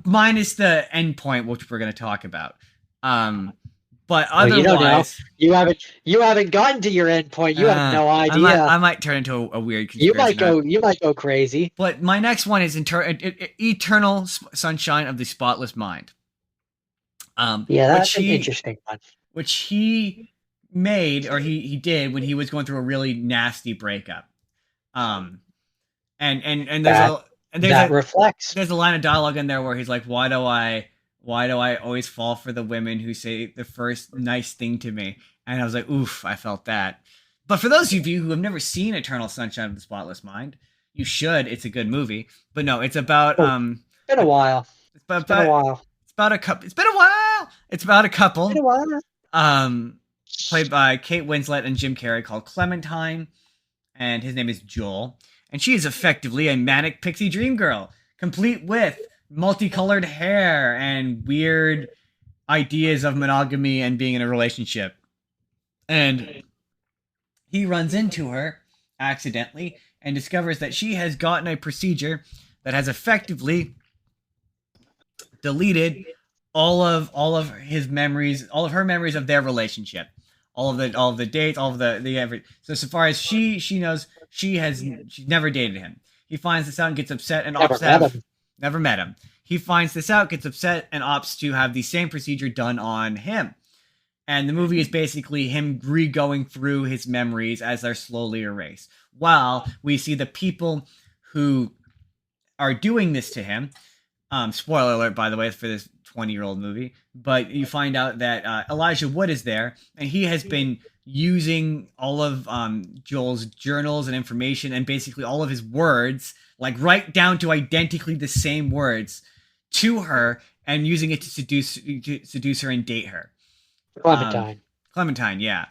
Minus the end point, which we're going to talk about. But otherwise, you haven't gotten to your end point. You have no idea. I might turn into a weird conspiracy. You might go crazy. But my next one is Eternal Sunshine of the Spotless Mind. That's an interesting one. Which he made, or he did when he was going through a really nasty breakup. And there's a line of dialogue in there where he's like, why do I always fall for the women who say the first nice thing to me? And I was like, oof, I felt that. But for those of you who have never seen Eternal Sunshine of the Spotless Mind, you should. It's a good movie. But no, it's about it's been a while. It's about a couple. It's been a while. It's about a couple. It's been a while. Played by Kate Winslet and Jim Carrey, called Clementine, and his name is Joel. And she is effectively a manic pixie dream girl, complete with multicolored hair and weird ideas of monogamy and being in a relationship. And he runs into her accidentally and discovers that she has gotten a procedure that has effectively deleted all of his memories, all of her memories of their relationship. All of the dates, all of the every. So far as she knows, she's never dated him. He finds this out and gets upset and never met him. He finds this out, gets upset, and opts to have the same procedure done on him. And the movie is basically him re-going through his memories as they're slowly erased. While we see the people who are doing this to him. Spoiler alert, by the way, for this 20-year-old movie. But you find out that Elijah Wood is there, and he has been using all of Joel's journals and information, and basically all of his words, like right down to identically the same words, to her, and using it to seduce her and date her. Clementine. Clementine, yeah.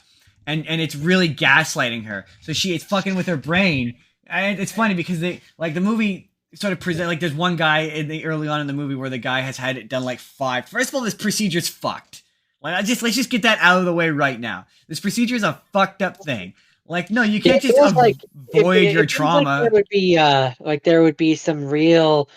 And it's really gaslighting her. So it's fucking with her brain. And it's funny because the movie sort of present, like, there's one guy early on in the movie where the guy has had it done like 5. First of all, this procedure's fucked. Like, let's just get that out of the way right now. This procedure is a fucked up thing. Like, no, you can't just avoid your trauma. There would be some real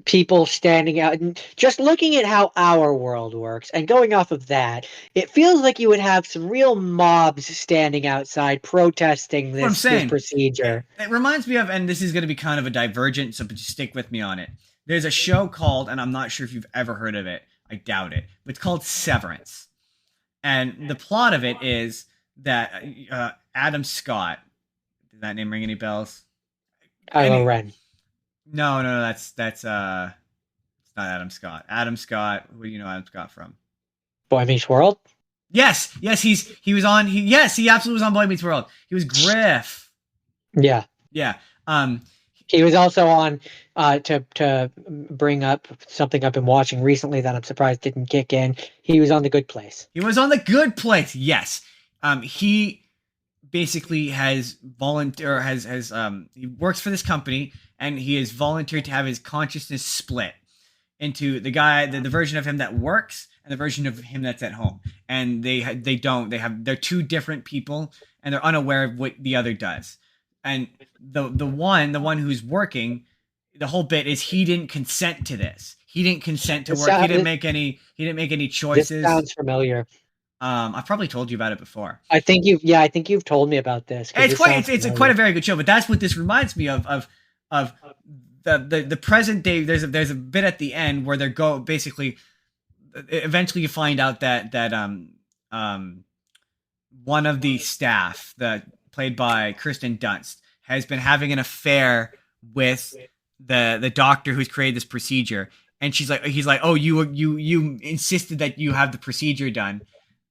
people standing out, and just looking at how our world works and going off of that, it feels like you would have some real mobs standing outside protesting this procedure. It reminds me of, and this is going to be kind of a divergent, so just stick with me on it. There's a show called, and I'm not sure if you've ever heard of it, I doubt it, but it's called Severance. And the plot of it is that Adam Scott, does that name ring any bells? Kylo Ren. No, that's it's not Adam Scott. Adam Scott, who do you know Adam Scott from? Boy Meets World? Yes, he absolutely was on Boy Meets World. He was Griff. Yeah. Yeah. He was also on to bring up something I've been watching recently that I'm surprised didn't kick in. He was on The Good Place. He was on The Good Place. Yes. He basically has he works for this company, and he has volunteered to have his consciousness split into the version of him that works and the version of him that's at home. And they're two different people, and they're unaware of what the other does. And the one who's working, the whole bit is he didn't consent to this. He didn't consent to work. He didn't make any choices. This sounds familiar. I've probably told you about it before. I think you've told me about this. It's quite a very good show, but that's what this reminds me of the present day. There's a bit at the end where basically eventually you find out that one of the staff, that played by Kirsten Dunst, has been having an affair with the doctor who's created this procedure, and he's like, oh, you insisted that you have the procedure done.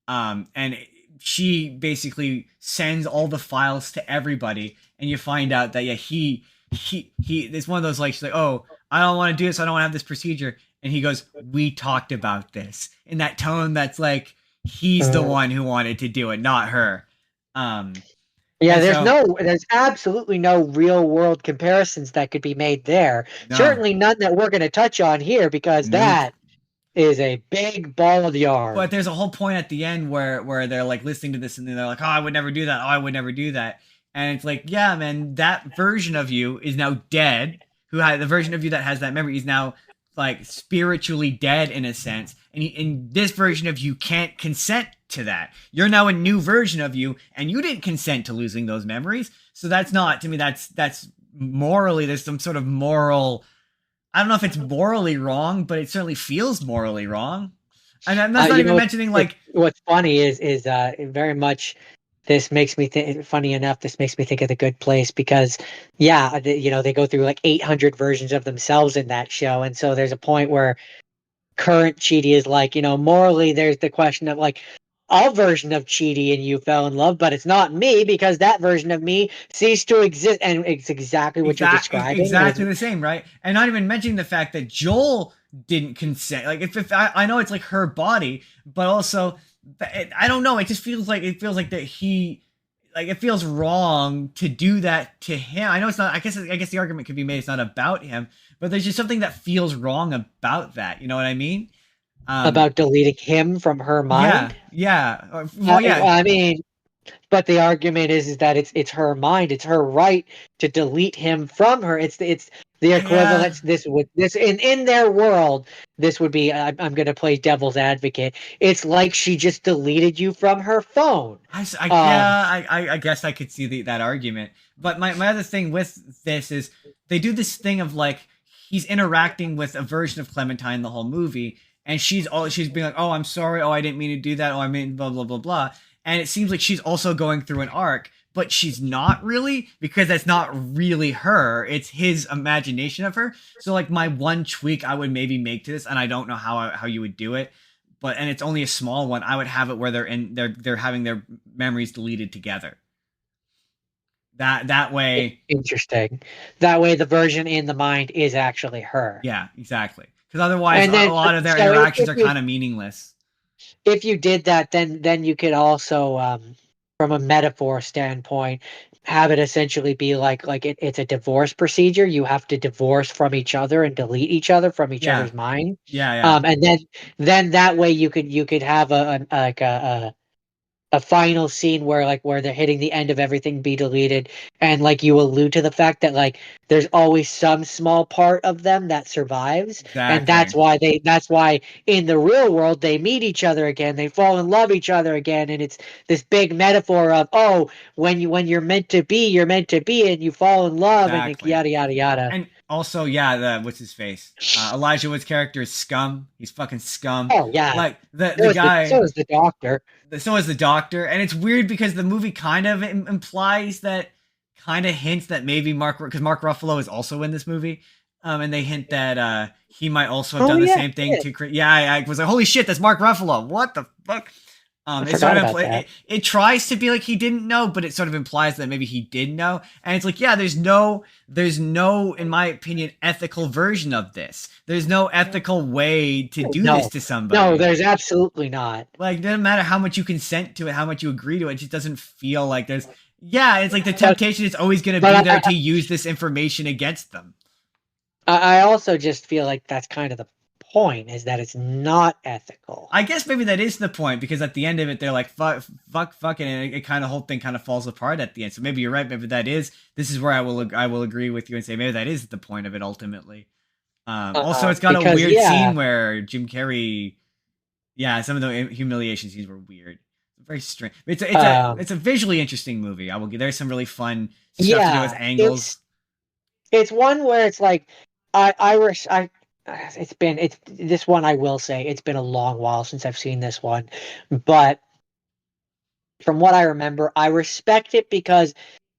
And she basically sends all the files to everybody, and you find out that he it's one of those, like, she's like, oh, I don't want to do this, I don't want to have this procedure, and he goes, we talked about this, in that tone that's like he's the one who wanted to do it, not her. There's absolutely no real world comparisons that could be made there. No. Certainly none that we're going to touch on here, because that is a big ball of yarn. But there's a whole point at the end where they're like listening to this, and they're like, oh, I would never do that. Oh, I would never do that. And it's like, yeah, man, that version of you is now dead. The version of you that has that memory is now like spiritually dead in a sense. And in this version of you can't consent to that. You're now a new version of you, and you didn't consent to losing those memories. So that's not, to me, that's morally, there's some sort of moral, I don't know if it's morally wrong, but it certainly feels morally wrong. And I'm not even mentioning, like, what's funny is very much, this makes me think, funny enough, this makes me think of The Good Place, because they go through like 800 versions of themselves in that show. And so there's a point where current Chidi is like, morally there's the question of like, a version of Chidi and you fell in love, but it's not me, because that version of me ceased to exist. And it's exactly what you're describing. Exactly the same, right? And not even mentioning the fact that Joel didn't consent. Like, if I know it's like her body, but also, I don't know. It just feels like that it feels wrong to do that to him. I know it's not. I guess the argument could be made it's not about him, but there's just something that feels wrong about that. You know what I mean? About deleting him from her mind. Yeah. Well, yeah. I mean, but the argument is that it's her mind. It's her right to delete him from her. It's the equivalent. This in their world, this would be. I'm going to play devil's advocate. It's like she just deleted you from her phone. I guess I could see that argument. But my other thing with this is they do this thing of like he's interacting with a version of Clementine the whole movie. and she's being like, oh, I'm sorry, oh, I didn't mean to do that, oh, I mean blah blah blah blah, and it seems like she's also going through an arc, but she's not really, because that's not really her, it's his imagination of her. So like my one tweak I would maybe make to this, and I don't know how you would do it, but and it's only a small one, I would have it where they're having their memories deleted together. That way. Interesting. That way, the version in the mind is actually her. Yeah, exactly. Because otherwise, And then, a lot of their so interactions are kind of meaningless. if you did that, then you could also, from a metaphor standpoint, have it essentially be like it's a divorce procedure. You have to divorce from each other and delete each other from each Yeah, other's mind. yeah, And then that way you could have a final scene where where they're hitting the end of everything be deleted, and like you allude to the fact that like there's always some small part of them that survives, and exactly. that's why in the real world they meet each other again, they fall in love each other again, and it's this big metaphor of, oh, when you're meant to be, you're meant to be, and you fall in love, and Exactly. yada yada yada. And also, yeah, what's his face? Elijah Wood's character is scum. He's fucking scum. Oh yeah, Like the so guy. is the doctor. So is the doctor, and it's weird because the movie kind of implies that, kind of hints that maybe because Mark Ruffalo is also in this movie, and they hint that he might also have Oh done the yeah, same thing to create. Yeah, I was like, holy shit, that's Mark Ruffalo. What the fuck? I It forgot sort of about that. it tries to be like he didn't know, but it sort of implies that maybe he did know. And it's like, yeah, there's no, in my opinion, ethical version of this. There's no ethical way to do this No, to no, somebody. there's absolutely not. Like, it doesn't matter how much you consent to it, how much you agree to it. It just doesn't feel like there's. Yeah, it's like the But temptation is always going to be but there to use this information against them. I also just feel like that's kind of the point, is that it's not ethical. I guess maybe that is the point, because at the end of it, they're like, fucking, and it kind of, whole thing kind of falls apart at the end. So maybe you're right. Maybe that is. This is where I will agree with you and say maybe that is the point of it ultimately. Also, it's got a Because weird yeah, scene where Jim Carrey. Yeah, some of the humiliation scenes were weird. Very strange. It's a visually interesting movie. I will. There's some really fun stuff to do with yeah, angles. it's one where it's like I it's this one, I will say it's been a long while since I've seen this one, but from what I remember, I respect it because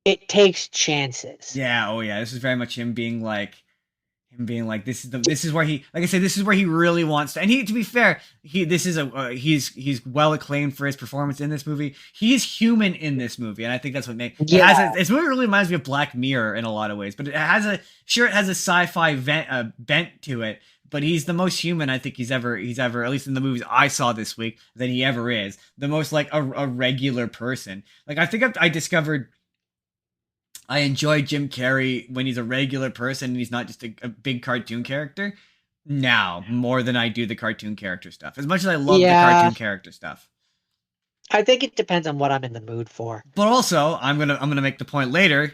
it takes chances. Yeah. Oh yeah. This is very much him being like, this is where he, like I said, this is where he really wants to. And he, to be fair, this is he's well acclaimed for his performance in this movie. He's human in this movie, and I think that's what makes Yeah, this movie really reminds me of Black Mirror in a lot of ways. But it has a sci-fi bent to it. But he's the most human I think he's ever, at least in the movies I saw this week, that he ever is. The most like a regular person. Like I think I discovered I enjoy Jim Carrey when he's a regular person and he's not just a big cartoon character. Now, more than I do the cartoon character stuff. As much as I love the yeah. cartoon character stuff. I think it depends on what I'm in the mood for. But also, I'm gonna make the point later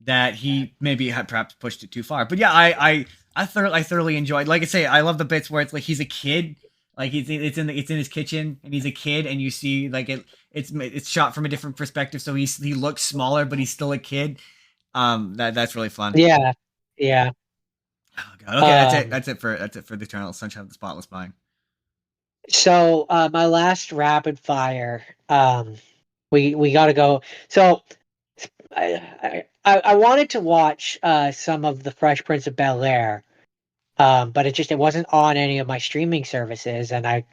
that he maybe had perhaps pushed it too far. But yeah, I thoroughly enjoyed. Like I say, I love the bits where it's like he's a kid, like it's in his kitchen and he's a kid, and you see like it's shot from a different perspective, so he looks smaller, but he's still a kid. That's really fun. Yeah, yeah. Oh god. Okay, Um, that's it for the Eternal Sunshine of the Spotless Mind. so my last rapid fire, we got to go. So I wanted to watch some of the Fresh Prince of Bel-Air, but it wasn't on any of my streaming services, and I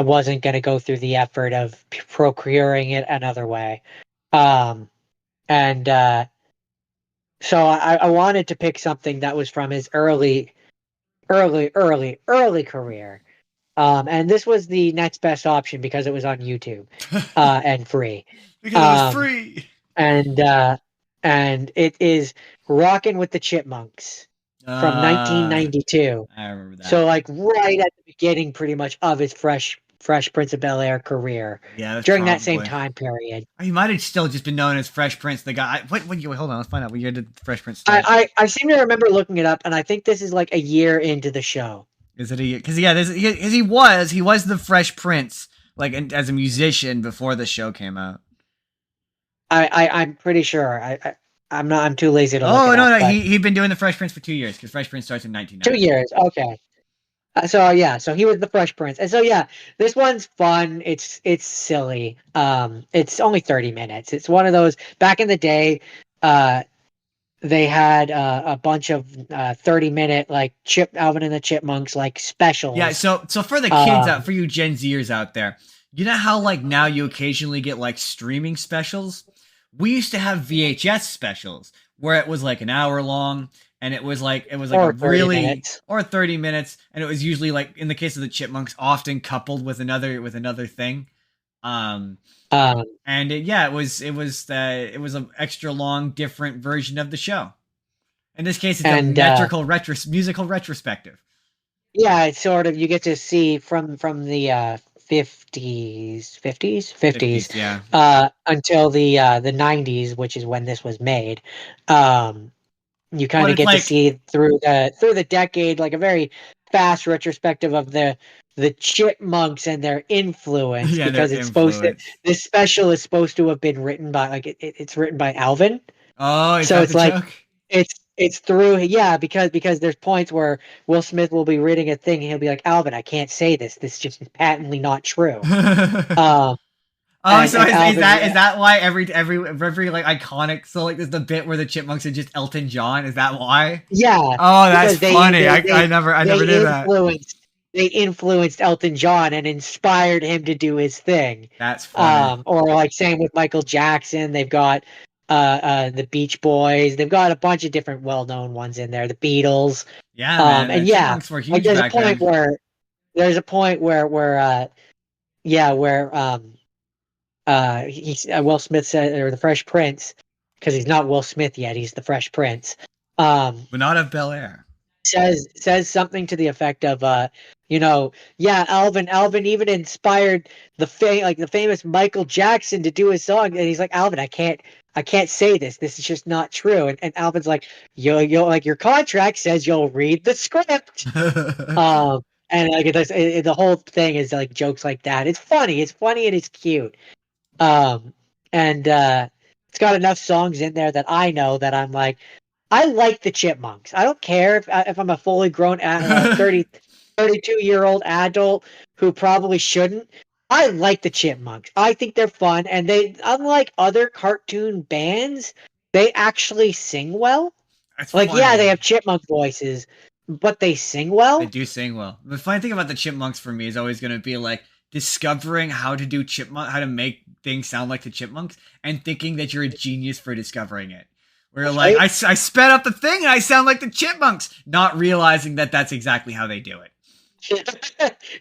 wasn't going to go through the effort of procuring it another way. And so I wanted to pick something that was from his early career. And this was the next best option because it was on YouTube, and free. Because it was Um, free. and and it is Rockin' with the Chipmunks from Uh, 1992. I remember that. So like right at the beginning, pretty much, of his Fresh Prince of Bel-Air career, Yeah, that's during that same probably. time period. He might have still just been known as Fresh Prince, the guy. Wait, hold on, let's find out what year did Fresh Prince start. I seem to remember looking it up, and I think this is like a year into the show. Is it a year? Because yeah, he was the Fresh Prince, like as a musician before the show came out. I'm pretty sure. I'm too lazy to look Oh it no, up, no, but he'd been doing the Fresh Prince for 2 years because Fresh Prince starts in 2 1990. years. Okay. So he was the Fresh Prince, and so yeah, this one's fun. It's silly. It's only 30 minutes. It's one of those back in the day. Uh, they had a bunch of 30-minute like Chip Alvin and the Chipmunks like Yeah, specials. so for the kids out, Um, for you Gen Zers out there, you know how like now you occasionally get like streaming specials? We used to have VHS specials where it was like an hour long and it was like a or 30 really minutes. or 30 minutes and it was usually like in the case of the Chipmunks often coupled with another thing. Um Um, and yeah, it was an extra long different version of the show. In this case it's a and musical retrospective. Yeah, it's sort of you get to see from the 50s 50s, yeah. until the 90s, which is when this was made. Um, you Well, kind of it's get to like see through the decade, like a very fast retrospective of the Chipmunks and their influence, yeah, their because influence. this special is supposed to have been written by it's written by Alvin. Oh, is So that it's the like joke? it's through, yeah, because there's points where Will Smith will be reading a thing and he'll be like, Alvin, I can't say this. This is just patently not true. Um, Oh, and so and is Alvin, that is that why every like iconic, so like there's the bit where the Chipmunks are just Elton John? Is that why? yeah, Oh, that's because they funny. they I they never they knew that. influenced Elton John and inspired him to do his thing. That's funny. Or like same with Michael Jackson. They've got the Beach Boys. They've got a bunch of different well-known ones in there. The Beatles. Yeah, man, the And yeah, Chipmunks were like huge back then. there's a point where yeah, where he's Will Smith said, or the Fresh Prince, because he's not Will Smith yet, he's the Fresh Prince. Um, But not of Bel Air. says something to the effect of yeah, Alvin even inspired the famous Michael Jackson to do his song, and he's like, Alvin, I can't say this is just not true. And Alvin's like, yo, like, your contract says you'll read the script. um and like the whole thing is like jokes like that. It's funny and it's cute. um and It's got enough songs in there that I know that I'm like, I like the Chipmunks. I don't care if I'm a fully grown 32-year-old adult who probably shouldn't. I like the Chipmunks. I think they're fun, and they, unlike other cartoon bands, they actually sing well. That's Like, yeah, they funny. have chipmunk voices, but they sing They well. do sing well. The funny thing about the Chipmunks for me is always going to be like discovering how to make things sound like the Chipmunks, and thinking that you're a genius for discovering it. Where you're like, Right? I sped up the thing and I sound like the Chipmunks, not realizing that that's exactly how they do it.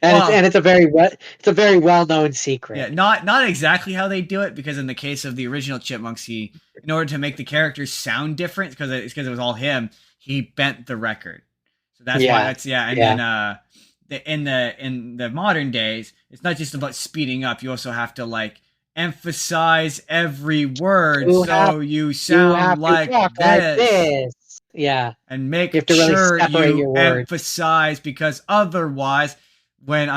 and Well, it's a very well known yeah, secret. not exactly how they do it, because in the case of the original Chipmunks, in order to make the characters sound different, because it was all him, he bent the record. So that's why Yeah, that's yeah. And yeah. then in the modern days, it's not just about speeding up. You also have to like emphasize every word You have so you you sound have to like talk like this, this. Yeah, and you make have to really sure separate you your words. emphasize, because otherwise, when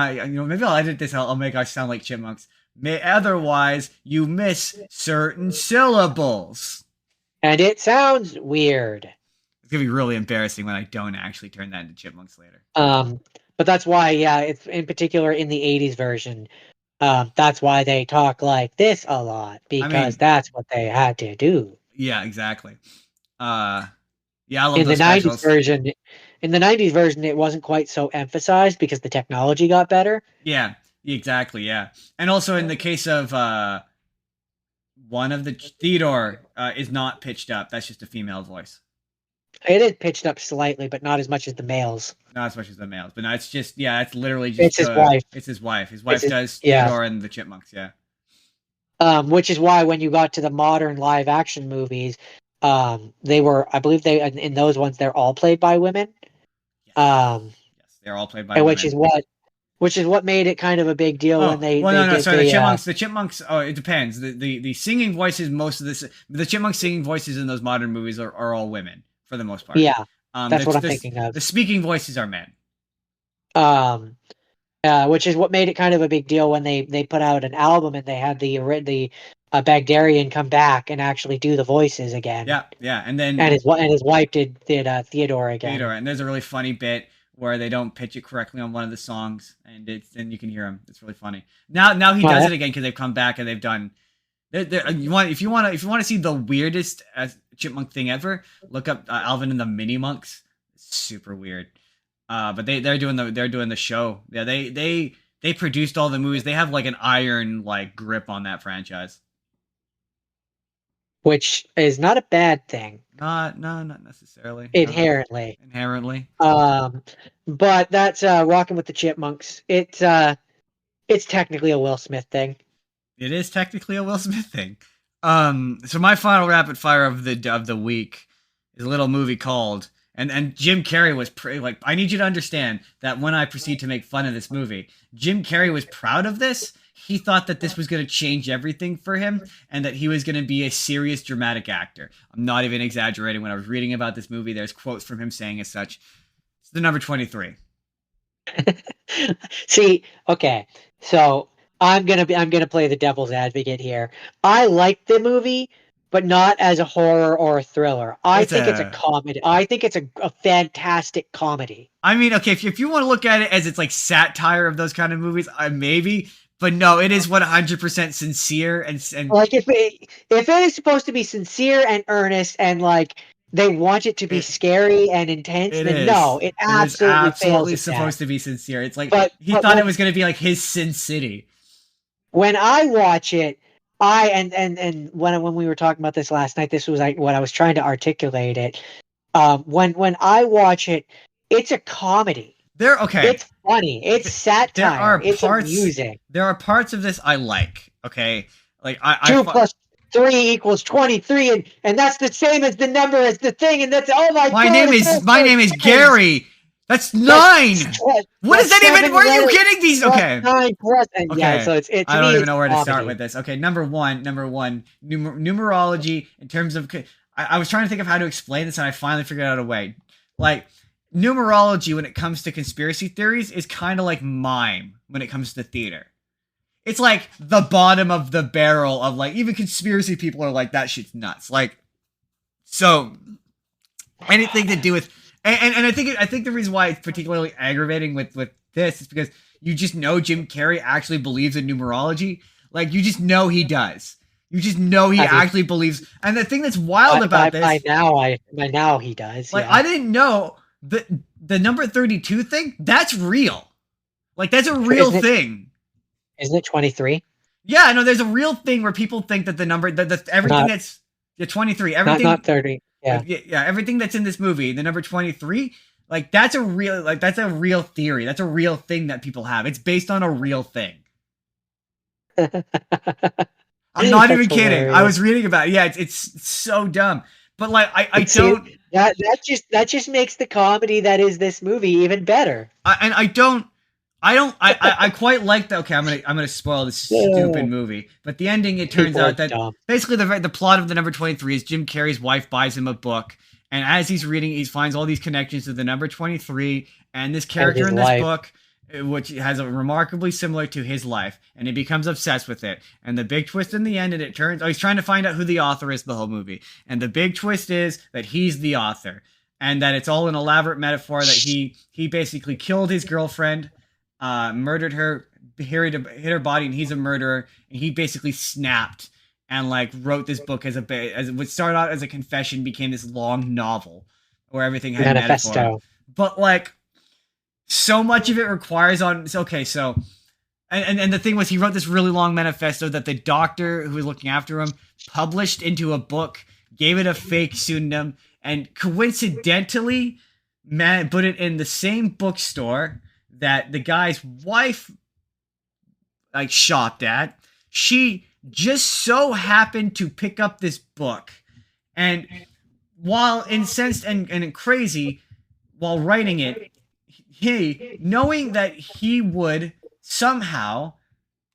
maybe I'll edit this, I'll make us sound like chipmunks. Otherwise you miss certain syllables. And it sounds weird. It's gonna be really embarrassing when I don't actually turn that into chipmunks later. Um, but that's why, yeah, it's in particular in the 80s version. That's why they talk like this a lot, I because mean, that's what they had to do. yeah, exactly. uh yeah, I love In the those 90s specials. version, it wasn't quite so emphasized because the technology got better. Yeah, exactly, yeah. And also in the case of one of the Theodore is not pitched up. That's just a female voice. It is pitched up slightly, but not as much as the males. Not as much as the males, but no, it's just yeah, it's literally It's just his wife. it's his wife. His It's wife does yeah. Theodore and the Chipmunks. Yeah, Which is why when you got to the modern live action movies, they were, I believe, they in those ones they're all played by women. yes, Um, yes, they're all played by and women. which is what made it kind of a big deal when Oh well, they no, did sorry. The the Chipmunks. The Chipmunks. Oh, it depends. The singing voices. Most of this. The Chipmunks singing voices in those modern movies are all women for the most part. yeah, that's what I'm The thinking of. the speaking voices are men. Um, which is what made it kind of a big deal when they put out an album and they had the Bagdarian come back and actually do the voices again, Yeah, yeah, and then and his wife did Theodore again. Theodore, and there's a really funny bit where they don't pitch it correctly on one of the songs, and you can hear him. It's really funny. Now he does it again because they've come back and they've done. If you want to see the weirdest chipmunk thing ever, look up Alvin and the Mini Monks. It's super weird. But they're doing the show. Yeah, they produced all the movies. They have like an iron like grip on that franchise, which is not a bad thing. Not necessarily. Inherently. But that's Rockin' with the Chipmunks. It's technically a Will Smith thing. It is technically a Will Smith thing. So my final rapid fire of the week is a little movie called and Jim Carrey was like, I need you to understand that when I proceed to make fun of this movie, Jim Carrey was proud of this. He thought that this was going to change everything for him and that he was going to be a serious dramatic actor. I'm not even exaggerating. When I was reading about this movie, there's quotes from him saying as such. It's the number 23. See, okay. So I'm gonna play the devil's advocate here. I like the movie, but not as a horror or a thriller. I think it's a comedy. I think it's a fantastic comedy. I mean, okay, if you want to look at it as it's like satire of those kind of movies, maybe. But no, it is 100% sincere and like if it is supposed to be sincere and earnest and like they want it to be scary and intense, then no, it absolutely is supposed to be sincere. It's like he thought it was going to be like his Sin City. When I watch it, and when we were talking about this last night, this was like what I was trying to articulate it. When I watch it, it's a comedy. It's funny. It's satire. It's amusing. There are parts of this I like. Okay, like 2 plus 3 equals 23, and that's the same as the number as the thing, and that's my name is Gary. That's 9. What is that even? Where are you getting these? Okay. 9 plus, and yeah. So it's. I don't even know where to start with this. Okay, number one, numerology in terms of. I was trying to think of how to explain this, and I finally figured out a way. Like numerology, when it comes to conspiracy theories, is kind of like mime when it comes to theater. It's like the bottom of the barrel of like even conspiracy people are like that shit's nuts. Like, so anything to do with. And I think the reason why it's particularly aggravating with this is because you just know Jim Carrey actually believes in numerology. Like you just know he does. You just know he actually believes. And the thing that's wild about this, by now he does. Like I didn't know the number 32 thing. That's real. Like that's a real thing. Isn't it 23? Yeah, no. There's a real thing where people think that the number everything that's 23. Everything not 30. Yeah, everything that's in this movie, the number 23, like that's a real theory. That's a real thing that people have. It's based on a real thing. I'm not even kidding. Hilarious. I was reading about it. Yeah, it's so dumb. But like I don't. That just makes the comedy that is this movie even better. I quite like that. Okay, I'm gonna spoil this stupid movie. But the ending, it turns out that basically the plot of the number 23 is Jim Carrey's wife buys him a book, and as he's reading, he finds all these connections to the number 23 and this character in this book, which has a remarkably similar to his life, and he becomes obsessed with it. And the big twist in the end, and it turns he's trying to find out who the author is the whole movie, and the big twist is that he's the author, and that it's all an elaborate metaphor that he basically killed his girlfriend. Murdered her, hit her body, and he's a murderer. And he basically snapped and like wrote this book as it would start out as a confession, became this long novel where everything had manifesto. Metaphor. But like, so much of it requires on. Okay, so and the thing was, he wrote this really long manifesto that the doctor who was looking after him published into a book, gave it a fake pseudonym, and coincidentally, put it in the same bookstore that the guy's wife like shopped at. She just so happened to pick up this book, and while incensed and crazy while writing it, he, knowing that he would somehow,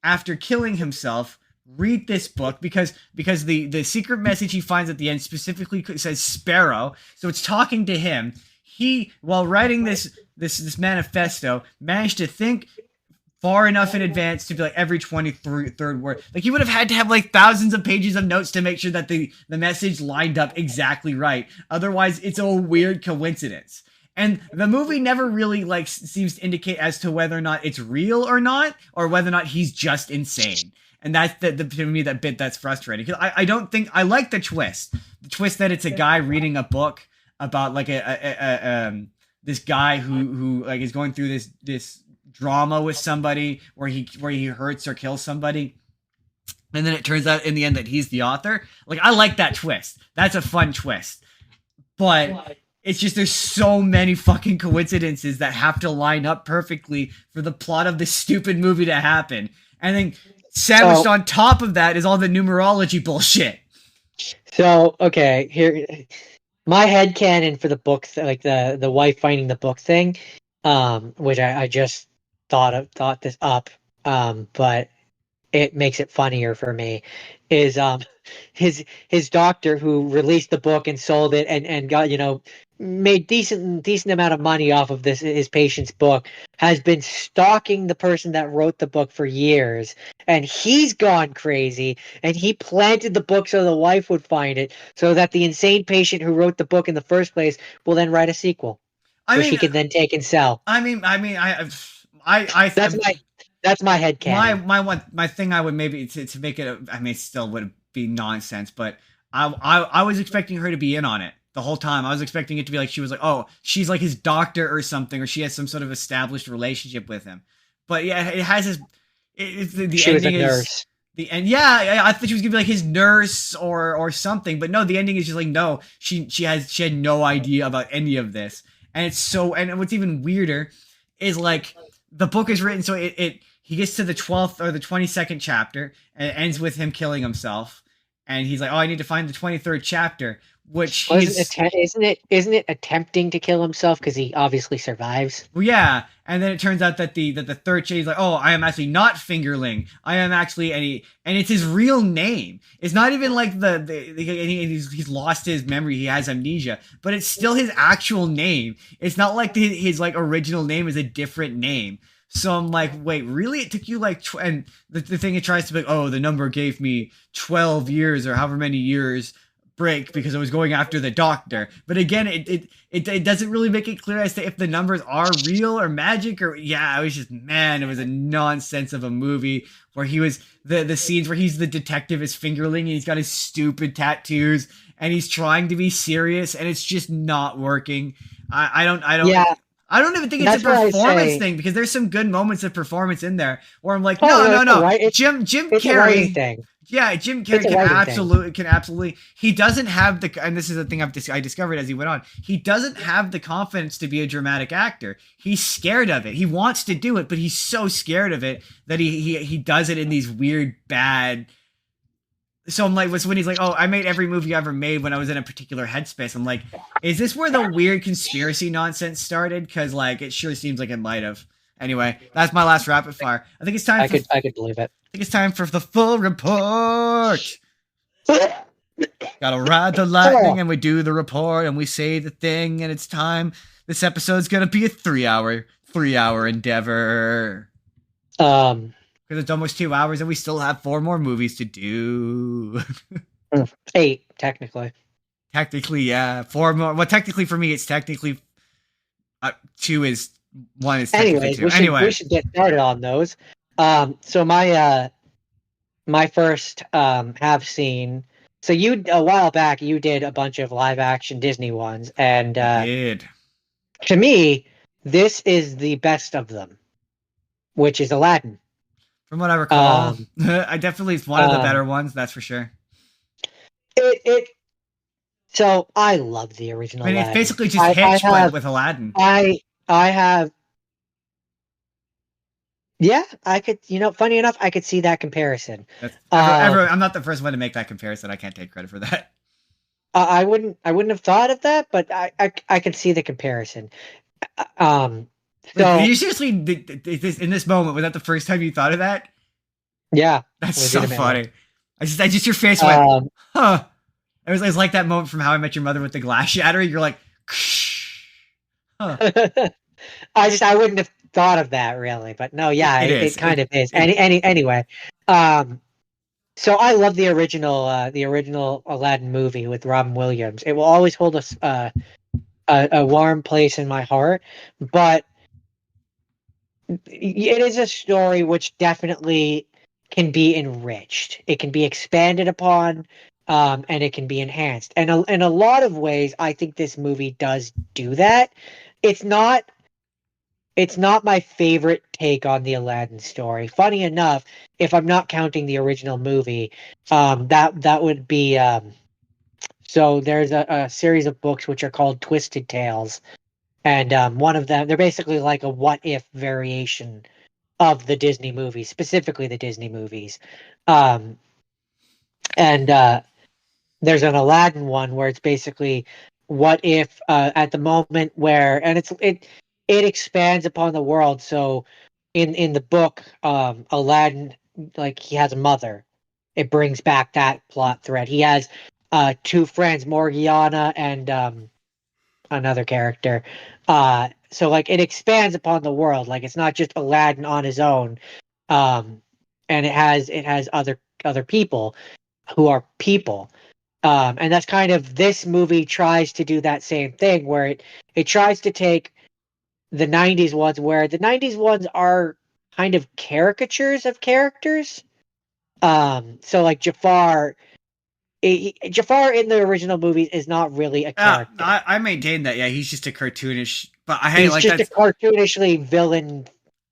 after killing himself, read this book because the secret message he finds at the end specifically says Sparrow, so it's talking to him. He, while writing this manifesto, managed to think far enough in advance to be like every 23rd word. Like he would have had to have like thousands of pages of notes to make sure that the message lined up exactly right. Otherwise, it's a weird coincidence. And the movie never really like seems to indicate as to whether or not it's real or not, or whether or not he's just insane. And that's the to me that bit that's frustrating. 'Cause I don't think I like the twist that it's a guy reading a book about like this guy who like is going through this drama with somebody where he hurts or kills somebody, and then it turns out in the end that he's the author. Like, I like that twist. That's a fun twist. But it's just there's so many fucking coincidences that have to line up perfectly for the plot of this stupid movie to happen. And then sandwiched on top of that is all the numerology bullshit. So, okay, here my headcanon for the book, like the wife finding the book thing, which I just thought this up, but it makes it funnier for me, is his doctor who released the book and sold it and got, made decent amount of money off of this his patient's book, has been stalking the person that wrote the book for years, and he's gone crazy, and he planted the book so the wife would find it, so that the insane patient who wrote the book in the first place will then write a sequel, which he can then take and sell. That's my headcanon. My thing I would maybe to make it. It still would be nonsense, but I was expecting her to be in on it the whole time. I was expecting it to be like she was like, oh, she's like his doctor or something, or she has some sort of established relationship with him. But yeah, it has his. The she ending was a is nurse. the end. Yeah, I thought she was gonna be like his nurse or something, but no, the ending is just like no, she had no idea about any of this, and it's so. And what's even weirder is like the book is written so it he gets to the 12th or the 22nd chapter, and it ends with him killing himself. And he's like, "Oh, I need to find the 23rd chapter," which isn't it attempting to kill himself because he obviously survives? Well, yeah, and then it turns out that the third chain is like, "Oh, I am actually not Fingerling. I am actually," and it's his real name. It's not even like he's lost his memory. He has amnesia, but it's still his actual name. It's not like his like original name is a different name. So I'm like, wait, really? It took you like, and the thing it tries to be like, oh, the number gave me 12 years or however many years break because I was going after the doctor. But again, it doesn't really make it clear as to if the numbers are real or magic or, yeah, it was just, man, it was a nonsense of a movie where he was, the scenes where he's the detective is Fingerling and he's got his stupid tattoos and he's trying to be serious and it's just not working. I don't. Yeah. I don't even think it's a performance thing because there's some good moments of performance in there where I'm like, no. Jim Carrey. Yeah, Jim Carrey can absolutely. He doesn't have and this is the thing I discovered as he went on. He doesn't have the confidence to be a dramatic actor. He's scared of it. He wants to do it, but he's so scared of it that he does it in these weird, bad. So I'm like, when he's like, oh, I made every movie I ever made when I was in a particular headspace. I'm like, is this where the weird conspiracy nonsense started? Because like, it sure seems like it might have. Anyway, that's my last rapid fire. I think it's time. I could believe it. I think it's time for the full report. Gotta ride the lightning, and we do the report, and we say the thing, and it's time. This episode's gonna be a 3-hour endeavor. Because it's almost 2 hours and we still have 4 more movies to do. 8, technically. Technically, yeah. 4 more. Well, technically for me, it's technically 2 is 1 is technically 2. We should get started on those. So my first have seen. So a while back you did a bunch of live action Disney ones, and I did. To me, this is the best of them, which is Aladdin. From what I recall, I definitely it's one of the better ones. That's for sure. So I love the original. I mean, Aladdin. It's basically just Hitch with Aladdin. I have. Yeah, I could. Funny enough, I could see that comparison. I'm not the first one to make that comparison. I can't take credit for that. I wouldn't have thought of that, but I can see the comparison. So, you seriously, in this moment, was that the first time you thought of that? Yeah. That's so funny. I just your face went, huh. It was like that moment from How I Met Your Mother with the glass shattering. You're like, huh. I wouldn't have thought of that really, but no, yeah, it kind of is. Anyway, so I love the original Aladdin movie with Robin Williams. It will always hold us a warm place in my heart, but it is a story which definitely can be enriched. It can be expanded upon, and it can be enhanced. And in a lot of ways, I think this movie does do that. It's not. It's not my favorite take on the Aladdin story. Funny enough, if I'm not counting the original movie, that would be. So there's a series of books which are called Twisted Tales, and one of them, they're basically like a what if variation of the Disney movies, specifically the Disney movies. Um, and there's an Aladdin one where it's basically what if at the moment where, and it expands upon the world. So in the book, Aladdin, like, he has a mother. It brings back that plot thread. He has two friends, Morgiana and another character. So like it expands upon the world. Like it's not just Aladdin on his own. Um, and it has other people who are people. And that's kind of, this movie tries to do that same thing where it tries to take the 90s ones, where the 90s ones are kind of caricatures of characters. So like Jafar in the original movies is not really a character. I maintain that. Yeah, he's just a cartoonish. But I hate He's like just a that's cartoonishly villain to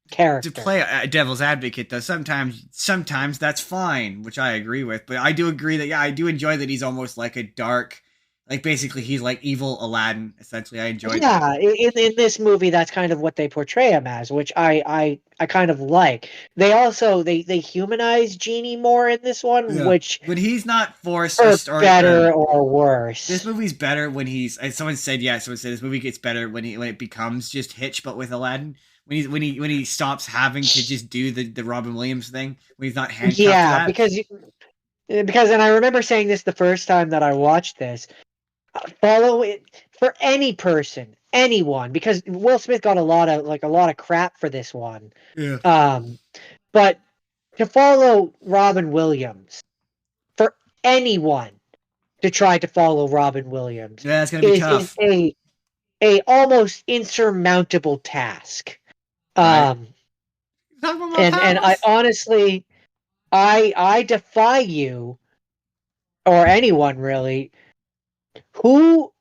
character. play a devil's advocate. Though sometimes that's fine, which I agree with. But I do agree that I do enjoy that he's almost like a dark, like basically he's like evil Aladdin. Essentially, I enjoyed that. Yeah, in this movie, that's kind of what they portray him as, which I kind of like. They also they humanize Genie more in this one, Yeah, which, when he's not forced for or better or this worse. movie's better when he's. Someone said Someone said this movie gets better when it becomes just Hitch, but with Aladdin. When he stops having to just do the Robin Williams thing when he's not handcuffed to Yeah, that. because and I remember saying this the first time that I watched this. Follow it for any person, anyone, because Will Smith got a lot of crap for this one. Yeah, Um, but to follow Robin Williams, for anyone to try to follow Robin Williams, yeah, it's gonna be is tough, a almost insurmountable task. right? Um, Talk about my and I powers. honestly, I defy you, or anyone really, who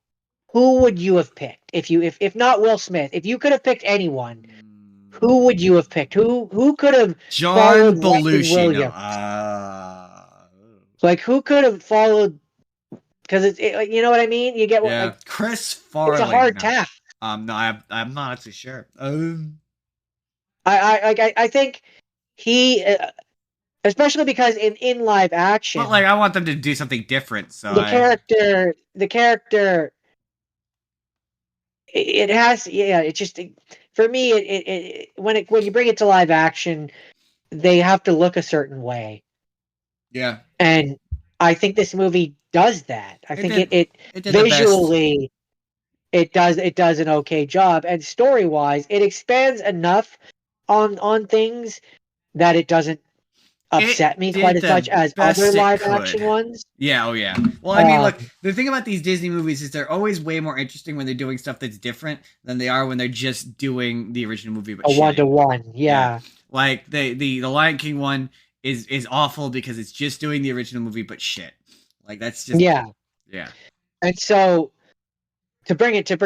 who would you have picked if not Will Smith? If you could have picked anyone, who would you have picked? Who could have John followed Robin Belushi. No, Williams? Like, who could have followed? Because you know what I mean. You get what, yeah, like, Chris it's a Farley. hard No, task. no, I'm not actually sure. I think he, especially because in live But like, action, I want them to do something different. So the character, it has, yeah. It just, for me, when you bring it to live action, they have to look a certain way. yeah, And I think this movie does that. I it think did. it It did the best. visually, it does an okay job, and story wise it expands enough on things that it doesn't It upset me quite did as much the as other best it live could. action ones. Yeah, oh yeah. Well, I mean, look, Um, the thing about these Disney movies is they're always way more interesting when they're doing stuff that's different than they are when they're just doing the original movie but a one to shitty. one, Yeah. yeah, Like the Lion King one is awful because it's just doing the original movie but shit. Like that's just yeah. yeah. And so to bring it to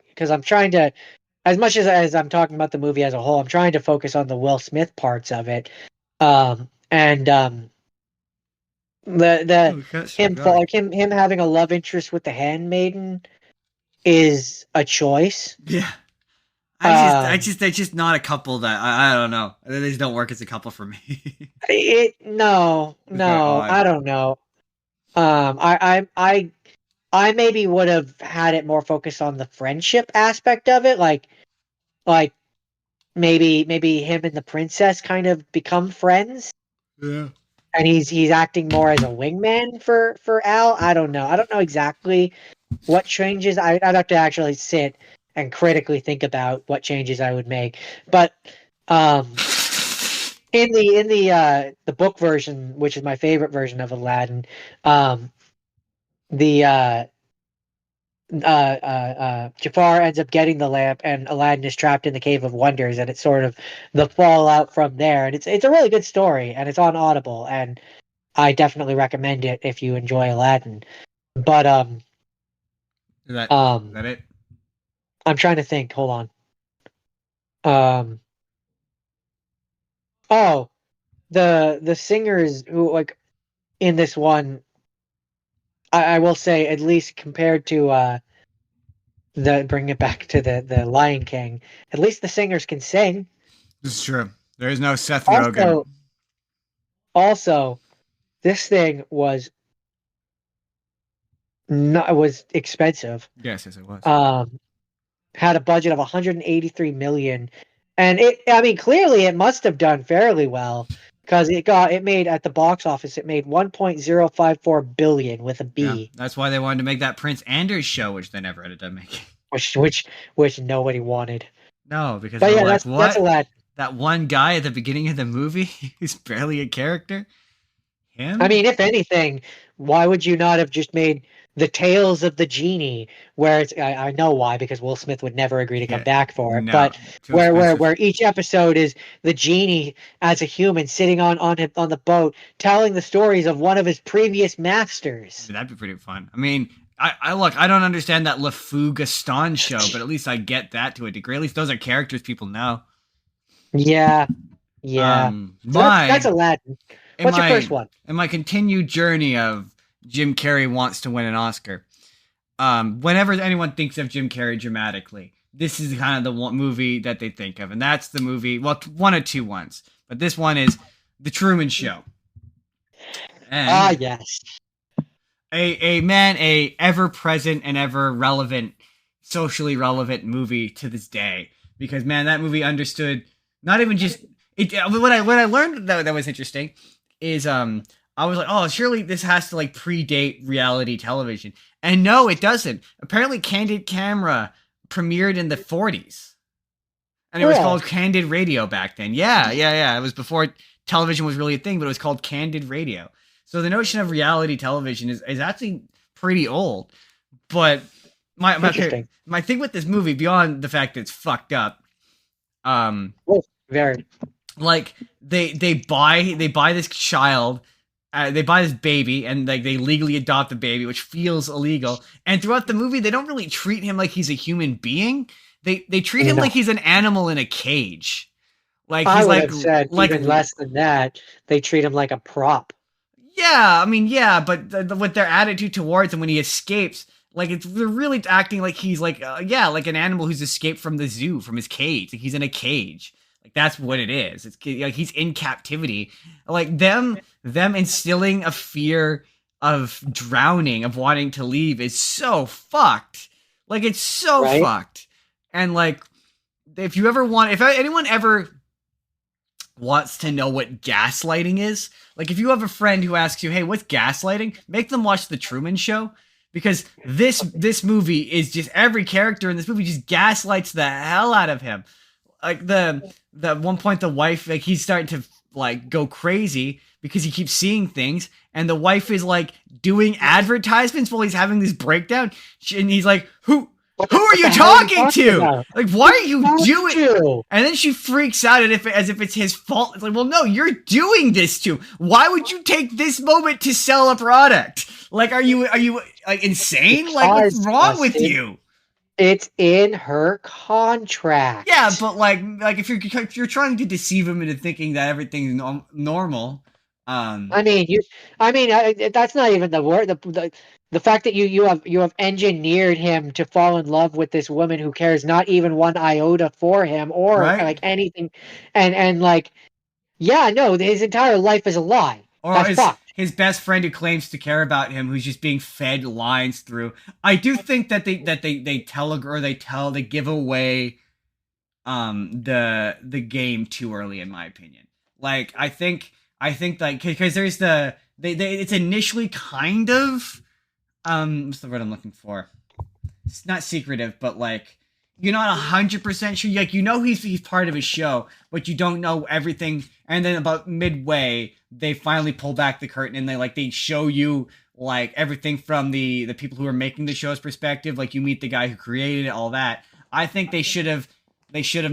because I'm trying to, as much as I'm talking about the movie as a whole, I'm trying to focus on the Will Smith parts of it. And the Oh, catch my him guy. like him having a love interest with the handmaiden is a choice. Yeah. Um, They're just not a couple that I don't know. They just don't work as a couple for me. no, It's very no, odd. I don't know. I maybe would have had it more focused on the friendship aspect of it, like maybe him and the princess kind of become friends, Yeah. and he's acting more as a wingman for Al. I don't know exactly what changes. I'd have to actually sit and critically think about what changes I would make. But um, in the book version, which is my favorite version of Aladdin, um, the Jafar ends up getting the lamp, and Aladdin is trapped in the Cave of Wonders, and it's sort of the fallout from there. And it's a really good story, and it's on Audible, and I definitely recommend it if you enjoy Aladdin. But Is that it? I'm trying to think. Hold on. Um, oh, the singers who like in this one, I will say at least compared to the bring it back to the Lion King, at least the singers can sing. This is true. There is no Seth Rogen. Also, also, this thing was not was expensive. Yes, it was. Had a budget of 183 million, and I mean, clearly it must have done fairly well because it made at the box office. It made 1.054 billion with a Yeah, B. that's why they wanted to make that Prince Anders show, which they never ended up making. Which nobody wanted. No, because But they're yeah, like, that's a what? lot. That one guy at the beginning of the movie who's barely a character? Him? I mean, if anything, why would you not have just made the Tales of the Genie, where I know why, because Will Smith would never agree to come Yeah, back for it, no, but too where expensive. where each episode is the genie as a human sitting on the boat telling the stories of one of his previous masters. That'd be pretty fun. I mean, I look, I don't understand that LeFou Gaston show, but at least I get that to a degree. At least those are characters people know. Yeah, yeah. So that's My Aladdin. in What's your my first one? in my continued journey of Jim Carrey wants to win an Oscar. Whenever anyone thinks of Jim Carrey dramatically, this is kind of the one movie that they think of, and that's the movie. Well, one of two ones, but this one is The Truman Show. Ah, And yes. a ever present and ever relevant, socially relevant movie to this day. Because man, that movie understood not even just it. What I learned that was interesting is I was like, oh, surely this has to like predate reality television, and no, it doesn't. Apparently, Candid Camera premiered in the 40s, and it was Cool. called Candid Radio back then. Yeah. It was before television was really a thing, but it was called Candid Radio. So the notion of reality television is actually pretty old. But Interesting. my thing with this movie, beyond the fact that it's fucked up, Oh, very. like they buy this child, they buy this baby, and like they legally adopt the baby, which feels illegal. And throughout the movie, they don't really treat him like he's a human being. They treat him No. like he's an animal in a cage. Like I he's would have said like even less than that. They treat him like a prop. yeah, I mean yeah, but with their attitude towards him when he escapes, like they're really acting like he's like yeah, like an animal who's escaped from the zoo, from his cage. Like he's in a cage. Like that's what it is. It's like he's in captivity. Like them instilling a fear of drowning, of wanting to leave is so fucked. Like it's so Right? fucked. And like if anyone ever wants to know what gaslighting is, like if you have a friend who asks you, "Hey, what's gaslighting?" Make them watch The Truman Show, because this movie is just every character in this movie just gaslights the hell out of him. Like the one point the wife, like he's starting to like go crazy because he keeps seeing things, and the wife is like doing advertisements while he's having this breakdown, and he's like, who are What you the hell are you talking talking to? about? Like, why are you Told doing? you. And then she freaks out as if it's his fault. It's like, well, no, you're doing this to. Why would you take this moment to sell a product? Like, are you like insane? Like, what's wrong with you? It's in her contract. Yeah, but like if you're trying to deceive him into thinking that everything's normal, I mean, that's not even the word. The fact that you have engineered him to fall in love with this woman who cares not even one iota for him or right? like anything, and like, yeah, no, his entire life is a lie. Or That's is fucked. his best friend who claims to care about him, who's just being fed lines through. I do think that they give away the game too early, in my opinion. Like I think like because there's they it's initially kind of what's the word I'm looking for? It's not secretive, but like you're not 100% sure. Like he's part of his show, but you don't know everything. And then about midway, they finally pull back the curtain and they show you like everything from the people who are making the show's perspective. Like you meet the guy who created it, all that. I think they should have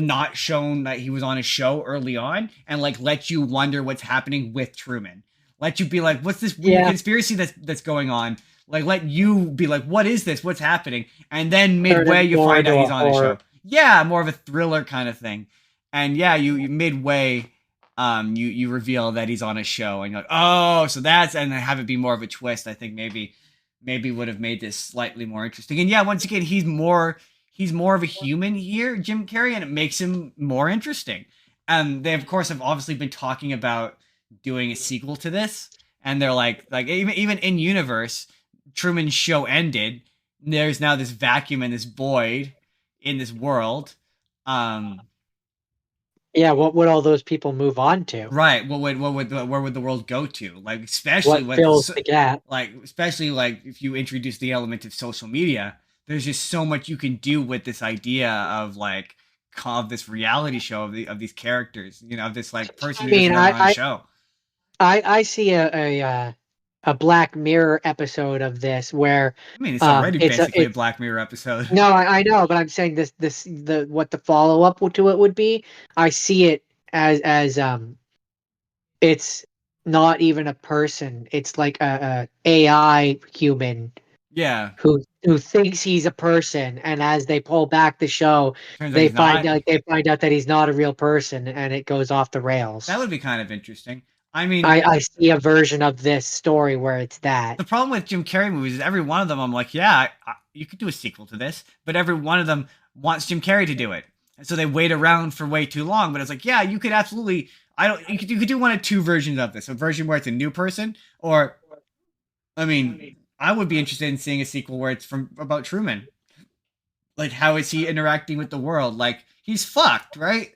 not shown that he was on a show early on and like let you wonder what's happening with Truman. Let you be like, what's this weird Yeah, conspiracy that's going on? Like let you be like, what is this? What's happening? And then turn midway it you more find out into a he's on a show. horror. Yeah, more of a thriller kind of thing. And yeah, you midway you reveal that he's on a show and you're like, oh, so that's, and have it be more of a twist. I think maybe would have made this slightly more interesting. And yeah, once again, he's more of a human here, Jim Carrey, and it makes him more interesting. They of course have obviously been talking about doing a sequel to this, and they're like even in universe, Truman's show ended. There's now this vacuum and this void in this world. Um, Yeah, what would all those people move on to? right. Where would the world go to? Like especially What with fills the gap? especially like if you introduce the element of social media, there's just so much you can do with this idea of like of this reality show of these characters, of this like person I who doesn't mean, know they're on a show. I see a Black Mirror episode of this where I mean, it's already basically a it's Black Mirror episode. no, I know, but I'm saying this the what the follow up to it would be. I see it as it's not even a person. It's like a AI human Yeah, who thinks he's a person, and as they pull back the show, turns out he's not. they find out that he's not a real person, and it goes off the That rails. would be kind of interesting. I mean, I see a version of this story where it's that. the problem with Jim Carrey movies is every one of them, I'm like, yeah, you could do a sequel to this, but every one of them wants Jim Carrey to do it, and so they wait around for way too long. But it's like, yeah, you could absolutely, I don't, you could do one of two versions of this: a version where it's a new person, or, I mean, I would be interested in seeing a sequel where it's from about Truman. Like, how is he interacting with the world? Like, he's fucked, right?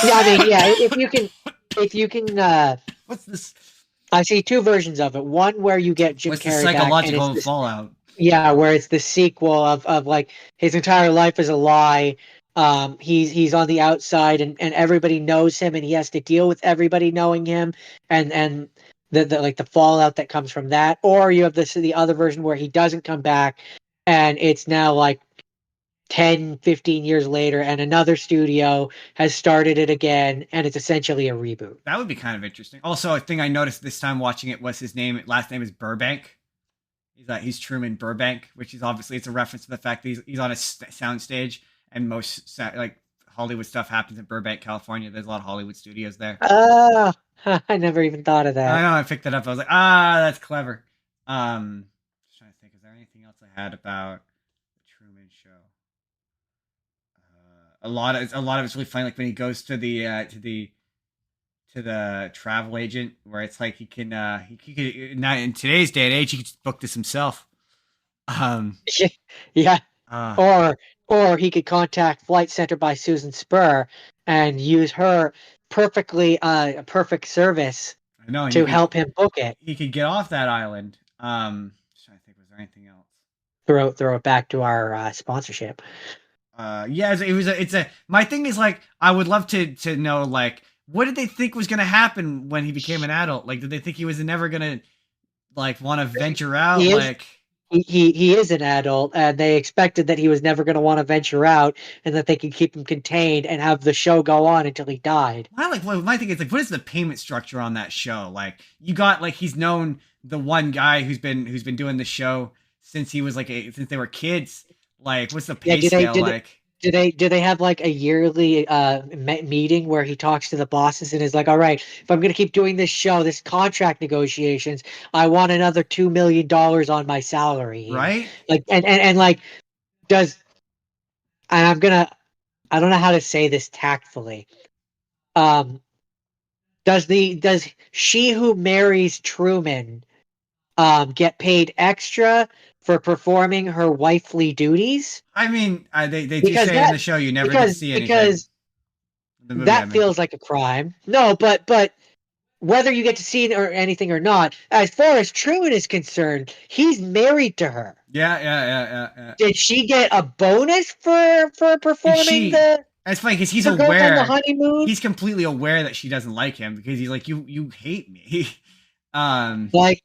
Yeah, I mean, yeah, if you can, What's this? I see two versions of it. One where you get Jim What's the Carrey back, and it's psychological this, fallout? yeah, where it's the sequel of like his entire life is a lie. He's on the outside, and everybody knows him, and he has to deal with everybody knowing him, and the like the fallout that comes from that. Or you have the other version where he doesn't come back, and it's now like 10, 15 years later, and another studio has started it again, and it's essentially a reboot. That would be kind of interesting. Also, a thing I noticed this time watching it was his last name is Burbank. He's Truman Burbank, which is obviously it's a reference to the fact that he's on a sound stage, and most like Hollywood stuff happens in Burbank, California. There's a lot of Hollywood studios there. Ah, I never even thought of I that. know I picked that up. I was like, that's clever. Just trying to think, is there anything else I had about the Truman Show? A lot of it's really funny. Like when he goes to the travel agent, where it's like he can he could not in today's day and age he could just book this himself. Um, Yeah, uh, or he could contact Flight Center by Susan Spurr and use her perfectly a perfect service I know to help him book it. he could get off that island. Just trying to think, was there anything else? Throw it back to our sponsorship. Yeah, it's a my thing is like I would love to know like what did they think was gonna happen when he became an adult? Like, did they think he was never gonna like want to venture out? He is Like, he is an adult, and they expected that he was never going to want to venture out, and that they could keep him contained and have the show go on until he died. my thing is like, what is the payment structure on that show? Like, you got like he's known the one guy who's been doing the show since he was like since they were kids. Like, what's the Yeah, pay scale like? do they have like a yearly meeting where he talks to the bosses and is like, all right, if I'm going to keep doing this show, this contract negotiations, I want another $2 million on my salary here. Right? Like, and like, does and I'm gonna I don't know how to say this tactfully. Um, does she who marries Truman get paid extra for performing her wifely duties? I mean, they do Because say in the show you never get to see anything. because The movie, I that mean. feels like a crime. No, but whether you get to see it or anything or not, as far as Truman is concerned, he's married to her. Yeah. Did she get a bonus for And performing the it's funny because he's for going on the aware, honeymoon? he's completely aware that she doesn't like him because he's like, you hate me. Um, Like,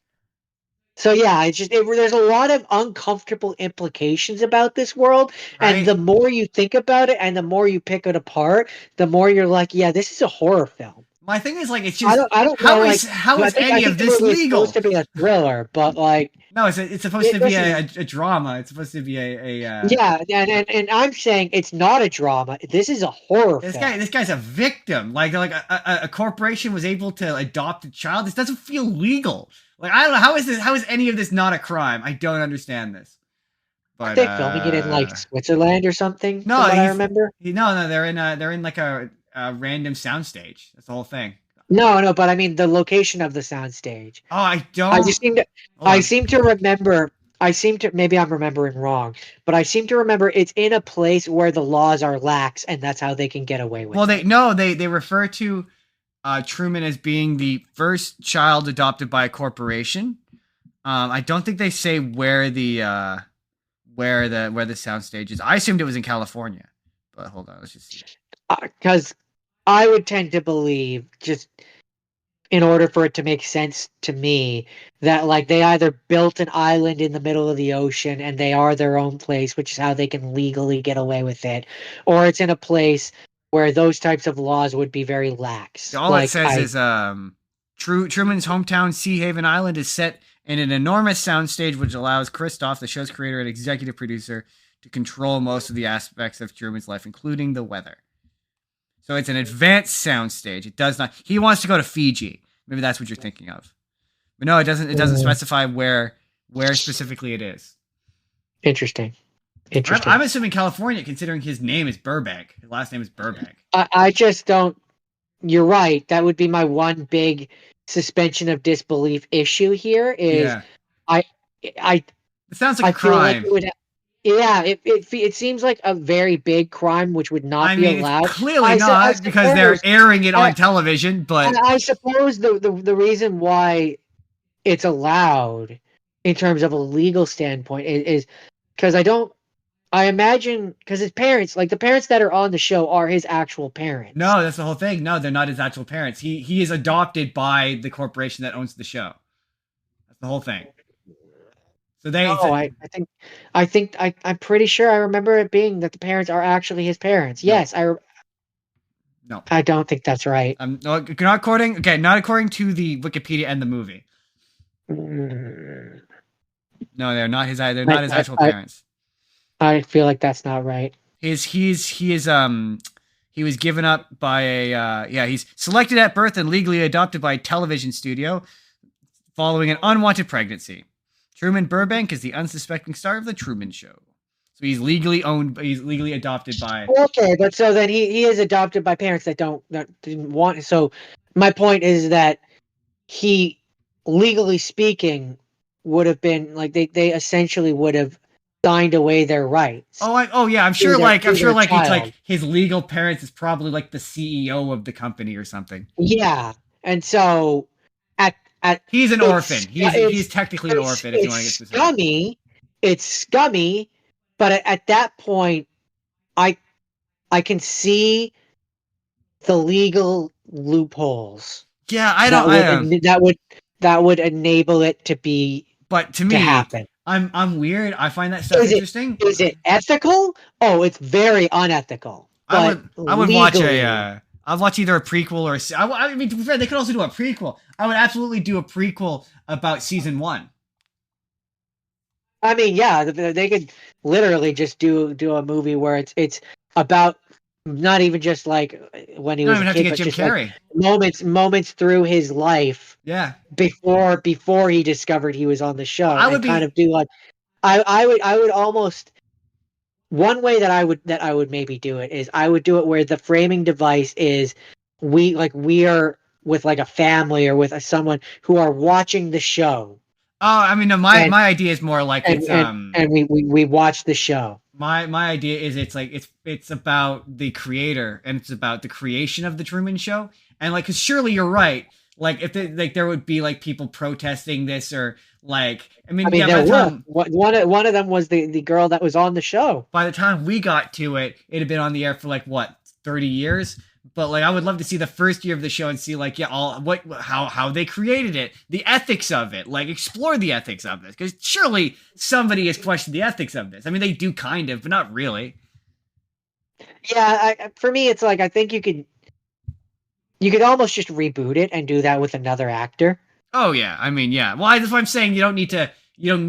So yeah, there's a lot of uncomfortable implications about this world, and right? the more you think about it, and the more you pick it apart, the more you're like, yeah, this is a horror film. My thing is like it's just I don't know, like how is I any think of the this movie is supposed legal? to be a thriller, but like No, it's supposed to be this is a drama. It's supposed to be yeah, and I'm saying it's not a drama. This is a horror film. this guy's a victim. Like a corporation was able to adopt a child. This doesn't feel legal. Like I don't know how is any of this not a crime? I don't understand this. Aren't But they filming it in like Switzerland or something? no, From what I remember. no, they're in like a random soundstage. That's the whole thing. No, but I mean the location of the soundstage. Oh, I I don't. just seem to, Hold I on. seem to remember. I seem to maybe I'm remembering wrong, but I seem to remember it's in a place where the laws are lax, and that's how they can get away Well, with it. they refer to Truman as being the first child adopted by a corporation. I don't think they say where the soundstage is. I assumed it was in California, but hold on, let's just see. Because I would tend to believe, just in order for it to make sense to me, that like they either built an island in the middle of the ocean and they are their own place, which is how they can legally get away with it, or it's in a place where those types of laws would be very lax. All it says is Truman's hometown Sea Haven Island is set in an enormous soundstage, which allows Christoff, the show's creator and executive producer, to control most of the aspects of Truman's life, including the weather. So it's an advanced soundstage. It does not. He wants to go to Fiji. Maybe that's what you're thinking of. But no, it doesn't. It doesn't specify where specifically it is. Interesting. I'm assuming California, considering his name is Burbank. His last name is Burbank. I just don't. You're right. That would be my one big suspension of disbelief issue here. Is Yeah. I It sounds like I a crime. feel like yeah, it seems like a very big crime which would not be allowed. It's clearly not because they're airing it on television, but I suppose the reason why it's allowed in terms of a legal standpoint is because I imagine because his parents, like the parents that are on the show, are his actual parents. No, that's the whole thing. No, they're not his actual parents. He is adopted by the corporation that owns the show. That's the whole thing. So they. Oh, I'm pretty sure I remember it being that the parents are actually his parents. Yes, No. I don't think that's right. Not according to the Wikipedia and the movie. Mm. No, they're not his. They're not his actual parents. I feel like that's not right. He was given up by he's selected at birth and legally adopted by a television studio following an unwanted pregnancy. Truman Burbank is the unsuspecting star of the Truman Show. So he's legally adopted by. Okay, but so then he is adopted by parents that didn't want. So my point is that he, legally speaking, would have been like they essentially would have signed away their rights. I'm sure it's like his legal parents is probably like the CEO of the company or something. Yeah, and so he's an orphan. He's technically an orphan if you want to get specific. It's scummy, but at that point, I can the legal loopholes. Yeah, that would enable it to be. But to me, happen. I'm weird. I find that stuff interesting. Is it ethical? Oh, it's very unethical. I would watch I'd watch either a prequel or I mean, to be fair, they could also do a prequel. I would absolutely do a prequel about season 1. I mean, yeah, they could literally just do a movie where it's about not even just like when he was a kid, but just like moments through his life. Yeah. Before he discovered he was on the show. I would do like I would almost. One way that I would maybe do it is I would do it where the framing device is we are with like a family or with someone who are watching the show. Oh, I mean, no, my idea is more like we watch the show. My idea is it's about the creator and it's about the creation of the Truman Show, and like, cause surely you're right. Like if there would be like people protesting this or like there were. One of them was the girl that was on the show. By the time we got to it, it had been on the air for like what 30 years. But like, I would love to see the first year of the show and see like, yeah, all what how they created it, the ethics of it, like explore the ethics of this, because surely somebody has questioned the ethics of this. I mean, they do kind of, but not really. Yeah, for me, it's like I think you could almost just reboot it and do that with another actor. Oh yeah, I mean, yeah. Well, that's why I'm saying you don't need to. You don't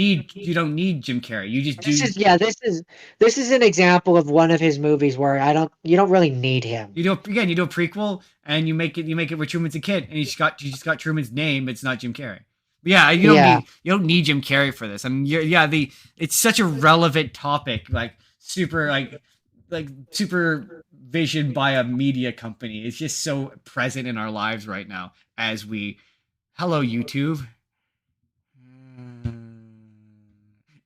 need Jim Carrey. You just This do. is yeah, this is an example of one of his movies where you don't really need him. You do again. You do a prequel and you make it where Truman's a kid, and you just got Truman's name. It's not Jim Carrey. But yeah, Yeah. you don't need Jim Carrey for this. I mean, yeah, the it's such a relevant topic, like supervision by a media company. It's just so present in our lives right now as we. Hello, YouTube.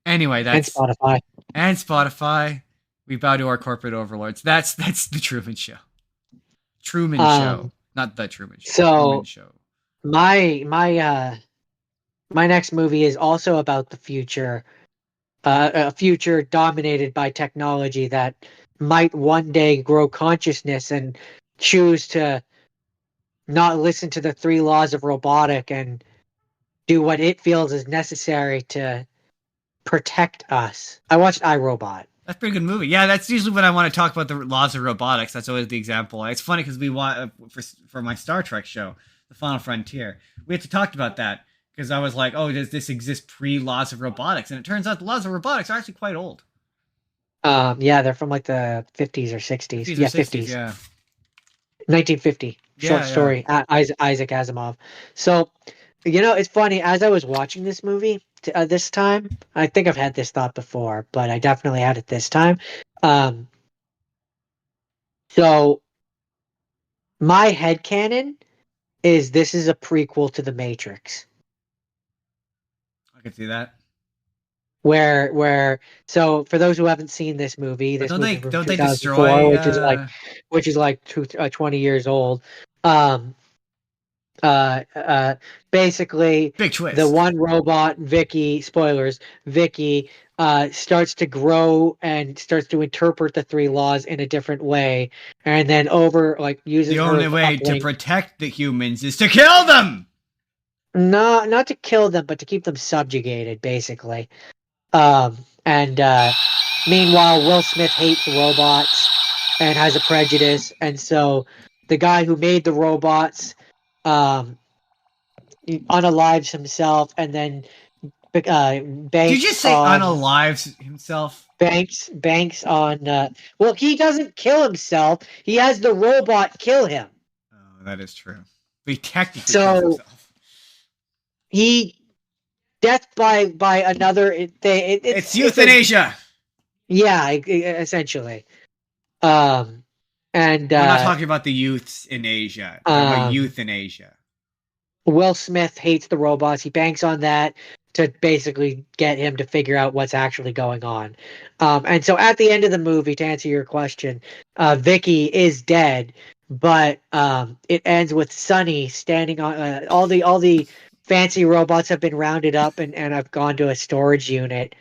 Anyway, And that's Spotify. and Spotify. We bow to our corporate overlords. That's the Truman Show. Truman Show, not the Truman Show. Truman So Show. my next movie is also about the future, a future dominated by technology that might one day grow consciousness and choose to not listen to the three laws of robotic and do what it feels is necessary to protect us. I watched iRobot. That's a pretty good movie. Yeah, that's usually when I want to talk about the laws of robotics. That's always the example. It's funny because we want for my Star Trek show, The Final Frontier, we had to talk about that because I was like, oh, does this exist pre laws of robotics? And it turns out the laws of robotics are actually quite old. Yeah, they're from like the 50s or 60s. 50s or Yeah, 60s, 50s. yeah. 1950. Short Yeah, yeah. story. Isaac Asimov. So, it's funny. As I was watching this movie this time, I think I've had this thought before, but I definitely had it this time. Um, so my headcanon is this is a prequel to The Matrix. I can see that. So for those who haven't seen this movie, But this don't movie they from don't they 2004, destroy which is like 20 years old. Um, uh, uh, Basically, big the twist? one robot, Vicky, spoilers, Vicky, starts to grow and starts to interpret the three laws in a different way, and then The uses her only way to uplink, protect the humans is to kill them. not to kill them, but to keep them subjugated, basically. And Meanwhile, Will Smith hates robots and has a prejudice, and so the guy who made the robots um, unalives himself, and then Did you just say unalives himself? banks on. Well, he doesn't kill himself. He has the robot kill him. Oh, that is true. But he technically kills So himself. he death by another. It's euthanasia. Yeah, essentially. Um, and We're not talking about the youths in Asia. We're talking about euthanasia. Will Smith hates the robots. He banks on that to basically get him to figure out what's actually going on. And so at the end of the movie, to answer your question, Vicky is dead, but it ends with Sonny standing on all the fancy robots have been rounded up and have gone to a storage unit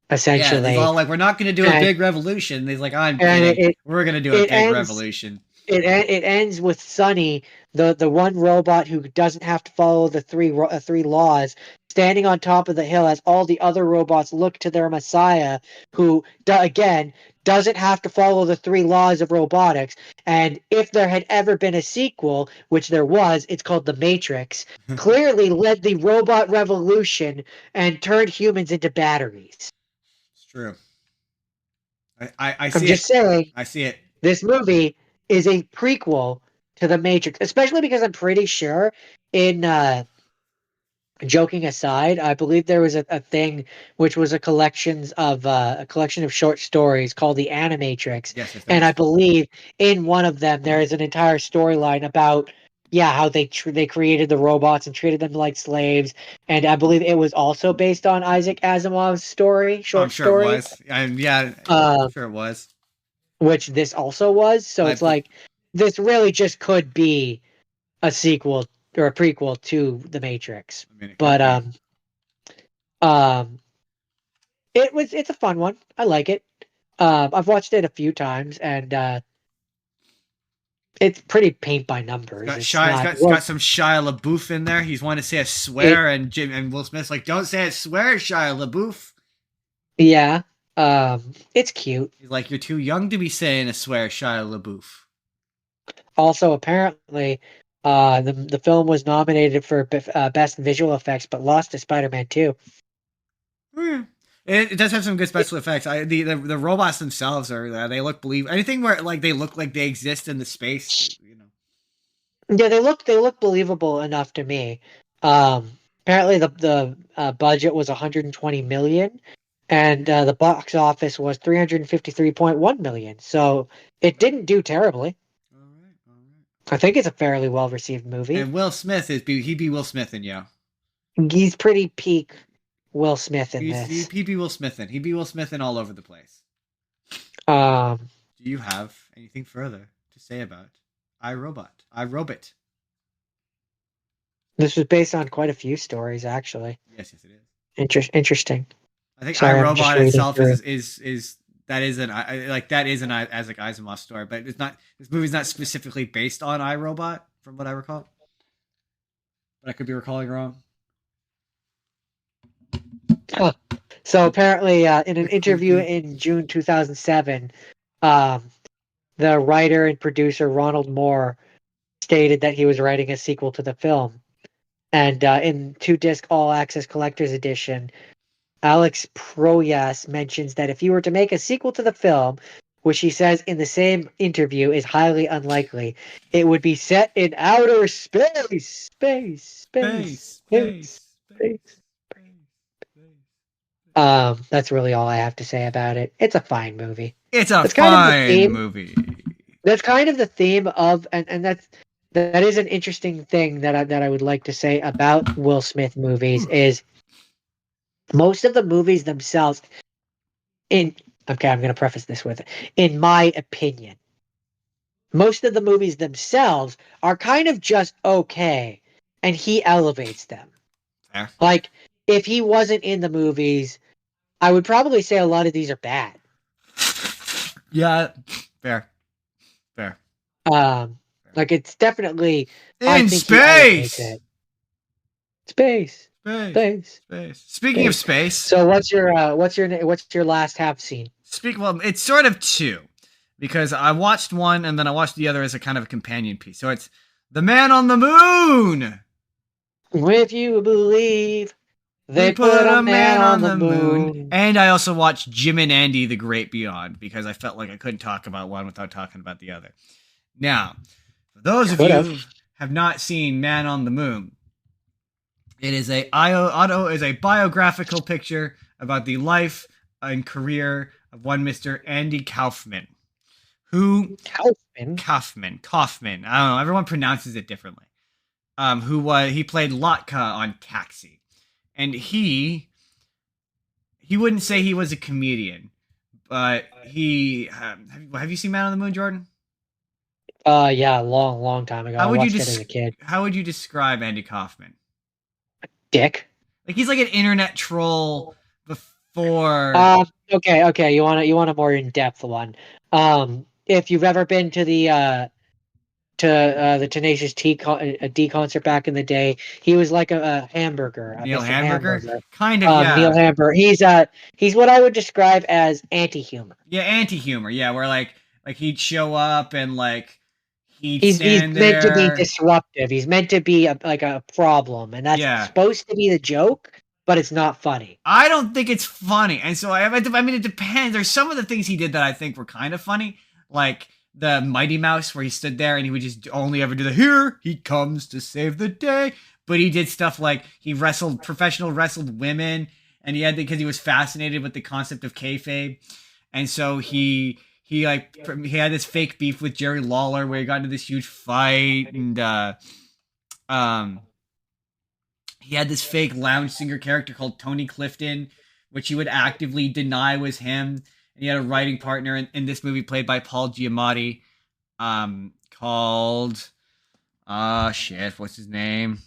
Yeah, he's essentially. all like, "We're not going to do a And big revolution." He's like, "I'm and kidding. We're going to do a it big ends revolution." it ends with Sonny, the one robot who doesn't have to follow the three laws, standing on top of the hill as all the other robots look to their messiah, who again doesn't have to follow the three laws of robotics. And if there had ever been a sequel, which there was, it's called The Matrix. Clearly led the robot revolution and turned humans into batteries. It's true. I I'm see just it. saying. I see it. This movie is a prequel to The Matrix, especially because I'm pretty sure in joking aside, I believe there was a thing which was a collection of short stories called The Animatrix, Yes, there and I is. believe in one of them there is an entire storyline about how they created the robots and treated them like slaves, and I believe it was also based on Isaac Asimov's Oh, I'm short sure it story, was. Yeah, I'm uh, sure it was. which this also was. So I it's like this really just could be a sequel or a prequel to The Matrix. mean, it could But be. um it's a fun one. I like it. I've watched it a few times and It's pretty paint by numbers. It's It's not. got some Shia LaBeouf in there. He's wanting to say a swear, and Will Smith's like, "Don't say a swear, Shia LaBeouf." Yeah. It's cute. He's like, "You're too young to be saying a swear, Shia LaBeouf." Also, apparently, the film was nominated for best visual effects, but lost to Spider-Man 2. Yeah. It does have some good special effects. The robots themselves are they look believable. Anything where like they look like they exist in the space, you know. Yeah, they look believable enough to me. Apparently the budget was 120 million, and the box office was 353.1 million. So it didn't do terribly. All right, all right. I think it's a fairly well received movie. And Will Smith he'd be Will Smith in yeah. He's pretty peak Will Smith in this. He'd be Will Smith in. He'd be Will Smith in all over the place. Um, Do you have anything further to say about iRobot? iRobot. this was based on quite a few stories, actually. Yes, it is. Interesting. I think Sorry, I'm just iRobot reading itself through. is that is an Isaac Asimov story, but it's not. This movie's not specifically based on iRobot, from what I recall. But I could be recalling wrong. Huh. So apparently, in an interview in June 2007, the writer and producer Ronald Moore stated that he was writing a sequel to the film. And in 2-disc All Access Collector's Edition, Alex Proyas mentions that if he were to make a sequel to the film, which he says in the same interview is highly unlikely, it would be set in outer space. That's really all I have to say about it. It's a fine movie. It's a fine movie. That's kind of the theme of, and that is an interesting thing that I would like to say about Will Smith movies is most of the movies themselves. I'm going to preface this with, in my opinion, most of the movies themselves are kind of just okay, and he elevates them. Yeah. Like if he wasn't in the movies, I would probably say a lot of these are bad. Yeah, fair. Like it's definitely in space. Space. Speaking of space, so what's your last half scene? Well, it's sort of two, because I watched one and then I watched the other as a kind of a companion piece. So it's The Man on the Moon. If you believe they put a man on the moon. And I also watched Jim and Andy: The Great Beyond, because I felt like I couldn't talk about one without talking about the other. Now, for those of you who have not seen Man on the Moon, it is a biographical picture about the life and career of one Mr. Andy Kaufman, who Kaufman. I don't know. Everyone pronounces it differently. He played Latka on Taxi, and he wouldn't say he was a comedian, but he have you seen Man on the Moon, Jordan? Yeah, long time ago. I watched it as a kid. How would you describe Andy Kaufman? Dick. Like he's like an internet troll before. Okay. You want a more in depth one. If you've ever been to the Tenacious D concert back in the day, he was like a hamburger. Neil Hamburger? Kind of. Yeah. Neil Hamburger. He's what I would describe as anti-humor. Yeah, anti-humor. Yeah, where like he'd show up and like. He's meant to be disruptive. He's meant to be a problem, and that's supposed to be the joke, but it's not funny. I don't think it's funny, and so I mean, it depends. There's some of the things he did that I think were kind of funny, like the Mighty Mouse, where he stood there and he would just only ever do the "Here he comes to save the day," but he did stuff like he professional wrestled women, and because he was fascinated with the concept of kayfabe, and so he had this fake beef with Jerry Lawler where he got into this huge fight, and he had this fake lounge singer character called Tony Clifton, which he would actively deny was him. And he had a writing partner in this movie played by Paul Giamatti, called what's his name?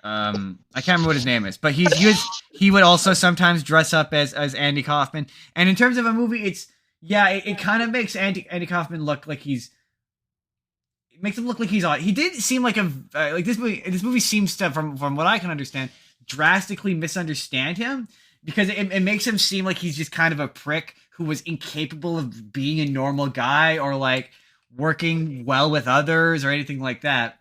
I can't remember what his name is, but he would also sometimes dress up as Andy Kaufman. And in terms of a movie, it's Yeah, it kind of makes Andy Kaufman look like it makes him look like he's on. He did seem like a like this movie. This movie seems to, from what I can understand, drastically misunderstand him because it makes him seem like he's just kind of a prick who was incapable of being a normal guy or like working well with others or anything like that.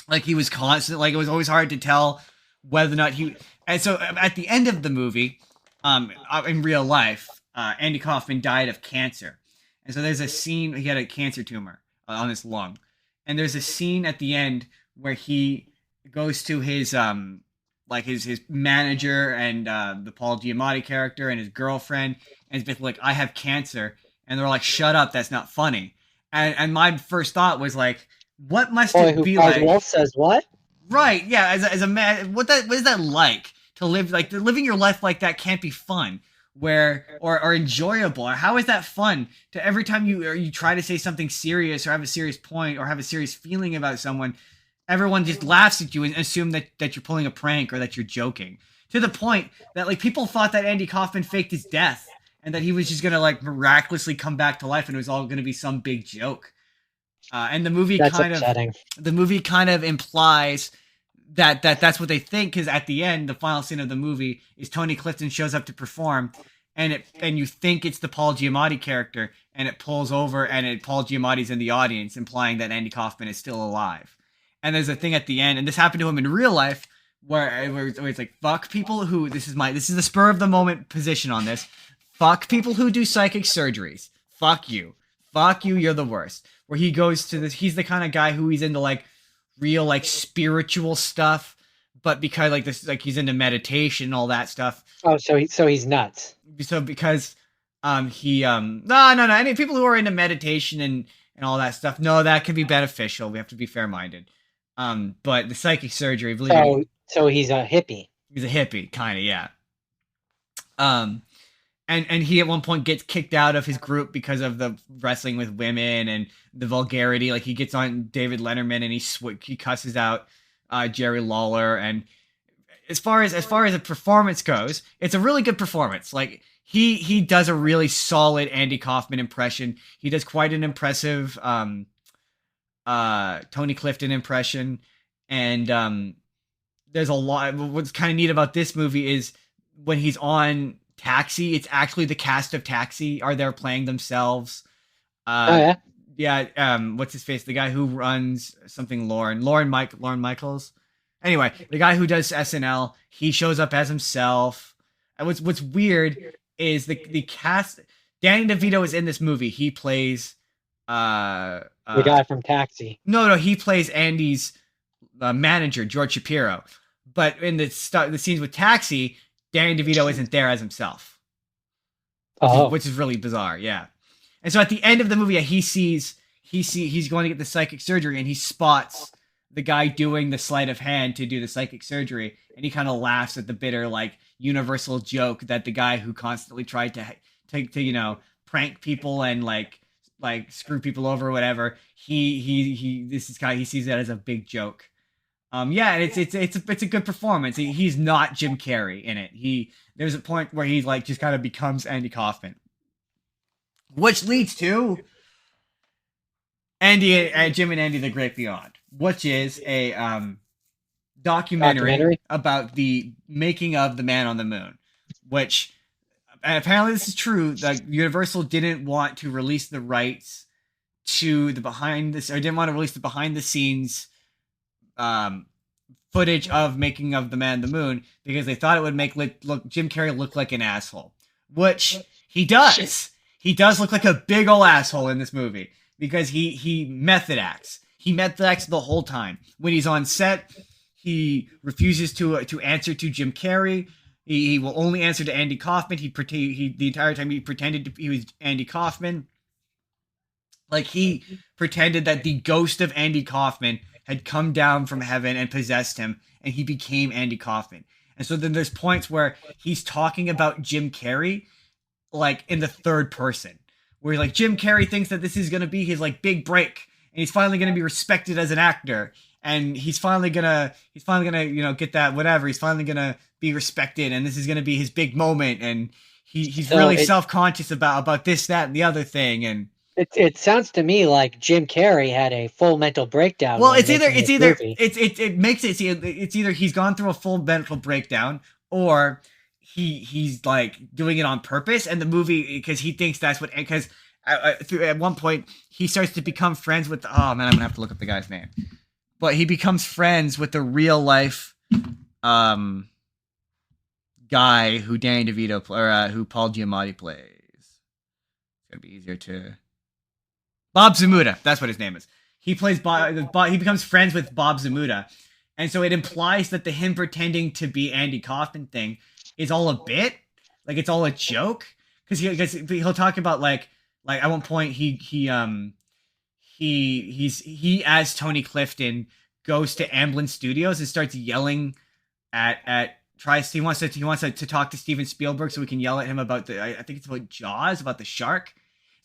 Like he was constant. Like it was always hard to tell whether or not he. And so at the end of the movie, in real life, Andy Kaufman died of cancer, and so there's a scene. He had a cancer tumor on his lung, and there's a scene at the end where he goes to his like his manager and the Paul Giamatti character and his girlfriend, and he's basically like, "I have cancer," and they're like, "Shut up, that's not funny." And my first thought was like, what must Boy it Who be Cries like? Wolf says what? Right, yeah, as a man, what is that like to live like living your life like that can't be fun, where or enjoyable, or how is that fun to every time you try to say something serious or have a serious point or have a serious feeling about someone, everyone just laughs at you and assume that you're pulling a prank or that you're joking, to the point that like people thought that Andy Kaufman faked his death and that he was just gonna like miraculously come back to life and it was all gonna be some big joke. And That's upsetting. the movie kind of implies that's what they think, because at the end, the final scene of the movie is Tony Clifton shows up to perform, and you think it's the Paul Giamatti character, and it pulls over, and Paul Giamatti's in the audience, implying that Andy Kaufman is still alive. And there's a thing at the end, and this happened to him in real life, where it's like, fuck people who this is the spur of the moment position on this. Fuck people who do psychic surgeries. Fuck you. Fuck you, you're the worst. Where he goes to this, he's the kind of guy who he's into like real like spiritual stuff, but because like this, like he's into meditation and all that stuff. Oh, so he's nuts. So because no, any people who are into meditation and all that stuff, no, that can be beneficial. We have to be fair minded. But the psychic surgery, believe me, So he's a hippie. he's a hippie, kind of, yeah. Um, and he at one point gets kicked out of his group because of the wrestling with women and the vulgarity. Like he gets on David Letterman and he cusses out Jerry Lawler. And as far as a performance goes, it's a really good performance. Like he does a really solid Andy Kaufman impression. He does quite an impressive Tony Clifton impression. And there's a lot. What's kind of neat about this movie is when he's on Taxi, it's actually the cast of Taxi are there playing themselves. Oh yeah. Yeah. What's his face? The guy who runs something. Lauren Michaels. Anyway, the guy who does SNL, he shows up as himself. And what's weird is the cast. Danny DeVito is in this movie. He plays The guy from Taxi. no, he plays Andy's manager, George Shapiro. But in the scenes with Taxi, Danny DeVito isn't there as himself, which is really bizarre. Yeah, and so at the end of the movie, he's going to get the psychic surgery, and he spots the guy doing the sleight of hand to do the psychic surgery, and he kind of laughs at the bitter like universal joke that the guy who constantly tried to prank people and like screw people over or whatever, he sees that as a big joke. Yeah, and it's a good performance. He's not Jim Carrey in it. There's a point where he like just kind of becomes Andy Kaufman, which leads to Jim and Andy the Great Beyond, which is a documentary about the making of The Man on the Moon, which apparently this is true. That Universal didn't want to release the rights to didn't want to release the behind the scenes footage of making of The Man on the Moon because they thought it would make Jim Carrey look like an asshole, which he does. He does look like a big ol' asshole in this movie because he method acts. He method acts the whole time. When he's on set, he refuses to answer to Jim Carrey. He will only answer to Andy Kaufman. The entire time he pretended he was Andy Kaufman. Like he pretended that the ghost of Andy Kaufman had come down from heaven and possessed him, and he became Andy Kaufman. And so then there's points where he's talking about Jim Carrey, like in the third person, where like Jim Carrey thinks that this is going to be his like big break, and he's finally going to be respected as an actor, and he's finally gonna get that whatever. He's finally gonna be respected, and this is gonna be his big moment, and he's So really self-conscious about this, that, and the other thing. And it sounds to me like Jim Carrey had a full mental breakdown well, when making this movie. it makes it's either he's gone through a full mental breakdown, or he's like doing it on purpose, and the movie, because he thinks that's what, because at one point he starts to become friends with, oh man, I'm gonna have to look up the guy's name, but he becomes friends with the real life guy who Danny DeVito or who Paul Giamatti plays. It's gonna be easier to, Bob Zamuda. That's what his name is. He plays he becomes friends with Bob Zamuda, and so it implies that the him pretending to be Andy Kaufman thing is all a bit, like it's all a joke, because he'll talk about like at one point he as Tony Clifton goes to Amblin Studios and starts yelling at he wants to talk to Steven Spielberg so we can yell at him about I think it's about Jaws, about the shark.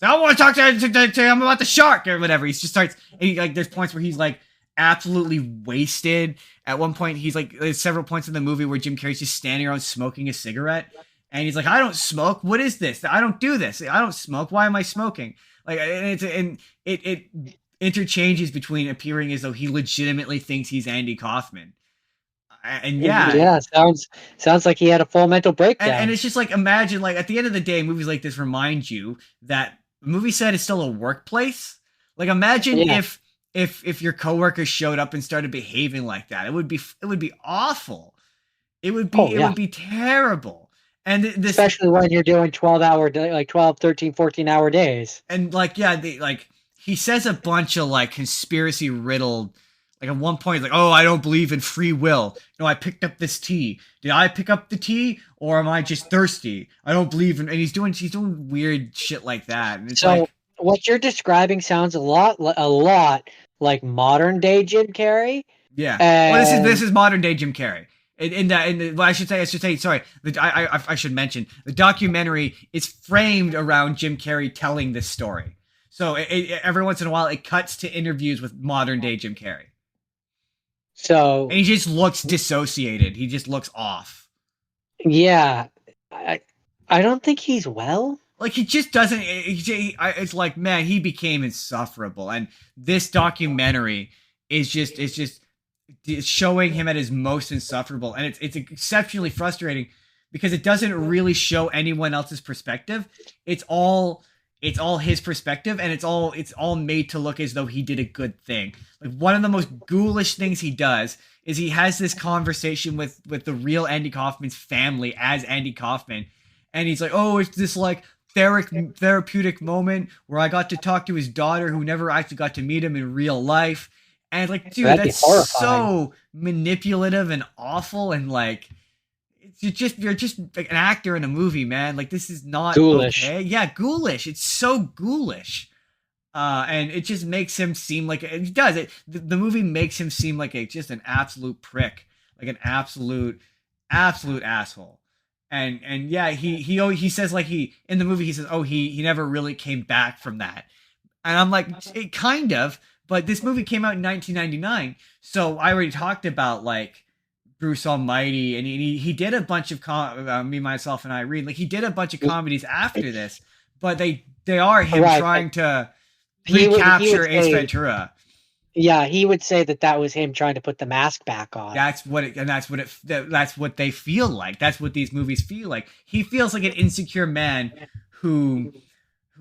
So I want to talk to him about the shark or whatever. He just starts, and like there's points where he's like absolutely wasted. At one point, he's like, there's several points in the movie where Jim Carrey's just standing around smoking a cigarette, and he's like, "I don't smoke. What is this? I don't do this. I don't smoke. Why am I smoking?" Like, and it interchanges between appearing as though he legitimately thinks he's Andy Kaufman, and Yeah, sounds like he had a full mental breakdown. And it's just like, imagine, like at the end of the day, movies like this remind you that a movie set is still a workplace. Like imagine if your coworkers showed up and started behaving like that. It would be awful. It would be terrible. And this, especially when you're doing 12-hour like 12, 13, 14-hour days. And like he says a bunch of like conspiracy riddled, like at one point, like, "Oh, I don't believe in free will. No, I picked up this tea. Did I pick up the tea, or am I just thirsty? I don't believe in." And he's doing weird shit like that. And it's so like, what you're describing sounds a lot like modern day Jim Carrey. Yeah. Well, this is modern day Jim Carrey. Well, I should say, sorry. I should mention the documentary is framed around Jim Carrey telling this story. So every once in a while, it cuts to interviews with modern day Jim Carrey. So and he just looks dissociated. He just looks off. Yeah, I don't think he's well. Like he just doesn't. It's like, man, he became insufferable, and this documentary is just showing him at his most insufferable, and it's exceptionally frustrating because it doesn't really show anyone else's perspective. It's all his perspective, and it's all made to look as though he did a good thing. Like one of the most ghoulish things he does is he has this conversation with the real Andy Kaufman's family as Andy Kaufman, and he's like, "Oh, it's this like therapeutic moment where I got to talk to his daughter who never actually got to meet him in real life." And like, dude, that's so manipulative and awful, and like, you're just like an actor in a movie, man. Like, this is not ghoulish. Okay. Yeah, ghoulish. It's so ghoulish, and it just makes him seem like it does. The movie makes him seem like just an absolute prick, like an absolute asshole. And yeah, he says like in the movie he says, "Oh, he never really came back from that," and I'm like, it kind of. But this movie came out in 1999, so I already talked about like Bruce Almighty, and he did a bunch of Me, Myself, and Irene. Like he did a bunch of comedies after this, but they are him trying to recapture Ace Ventura. Yeah, he would say that was him trying to put the mask back on. That's what they feel like. That's what these movies feel like. He feels like an insecure man who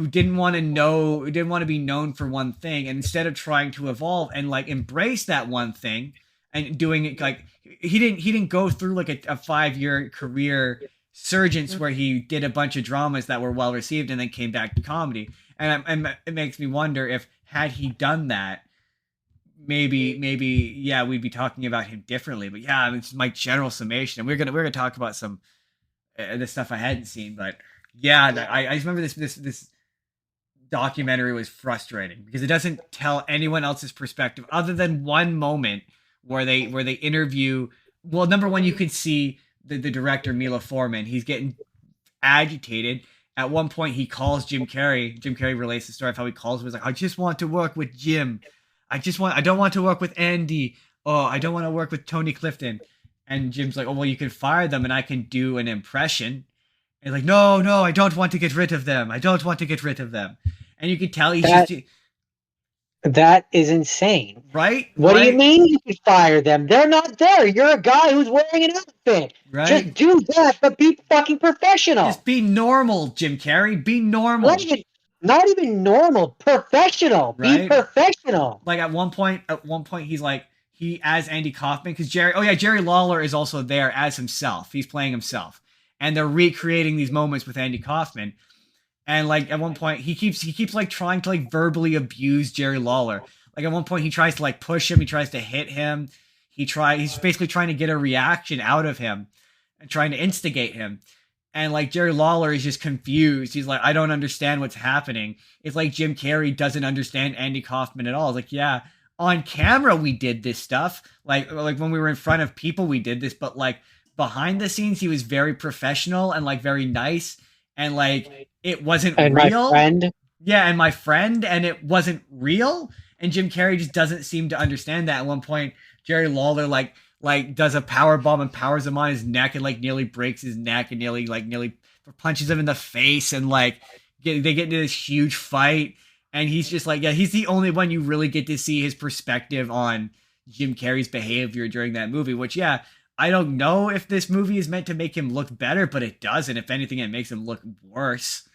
didn't want to be known for one thing, and instead of trying to evolve and like embrace that one thing and doing it, like he didn't go through like a 5-year career surgence where he did a bunch of dramas that were well received and then came back to comedy. And it makes me wonder if had he done that, maybe yeah, we'd be talking about him differently. But yeah, it's my general summation, and we're gonna talk about some the stuff I hadn't seen. But yeah, I just remember this documentary was frustrating because it doesn't tell anyone else's perspective other than one moment where they interview. Well, number one, you can see the director Milo Forman. He's getting agitated. At one point, he calls Jim Carrey. Jim Carrey relates the story of how he calls him. He's like, "I just want to work with Jim. I don't want to work with Andy. Oh, I don't want to work with Tony Clifton." And Jim's like, "Oh, well, you can fire them and I can do an impression." And he's like, no, no, I don't want to get rid of them. I don't want to get rid of them. And you can tell he's That just that is insane. right, What do you right, mean you could fire them? They're not there. You're a guy who's wearing an outfit. right. Just do that, but be fucking professional. Just be normal, Jim Carrey. Be normal, Not even normal. Professional. Be right? professional. Like at one point, he's like he as Andy Kaufman because Jerry. Oh yeah, Jerry Lawler is also there as himself. He's playing himself, and they're recreating these moments with Andy Kaufman. And like at one point, he keeps like trying to like verbally abuse Jerry Lawler. Like at one point, he tries to like push him. He tries to hit him. He's basically trying to get a reaction out of him and trying to instigate him. And like Jerry Lawler is just confused. He's like, I don't understand what's happening. It's like Jim Carrey doesn't understand Andy Kaufman at all. It's like, yeah, on camera we did this stuff. Like when we were in front of people we did this, but like behind the scenes he was very professional and like very nice and like it wasn't and real. My friend. Yeah, and my friend, and it wasn't real. And Jim Carrey just doesn't seem to understand that. At one point, Jerry Lawler like does a power bomb and powers him on his neck and like nearly breaks his neck and nearly punches him in the face and like they get into this huge fight. And he's just like, yeah, he's the only one you really get to see his perspective on Jim Carrey's behavior during that movie, which, yeah, I don't know if this movie is meant to make him look better, but it doesn't. If anything, it makes him look worse.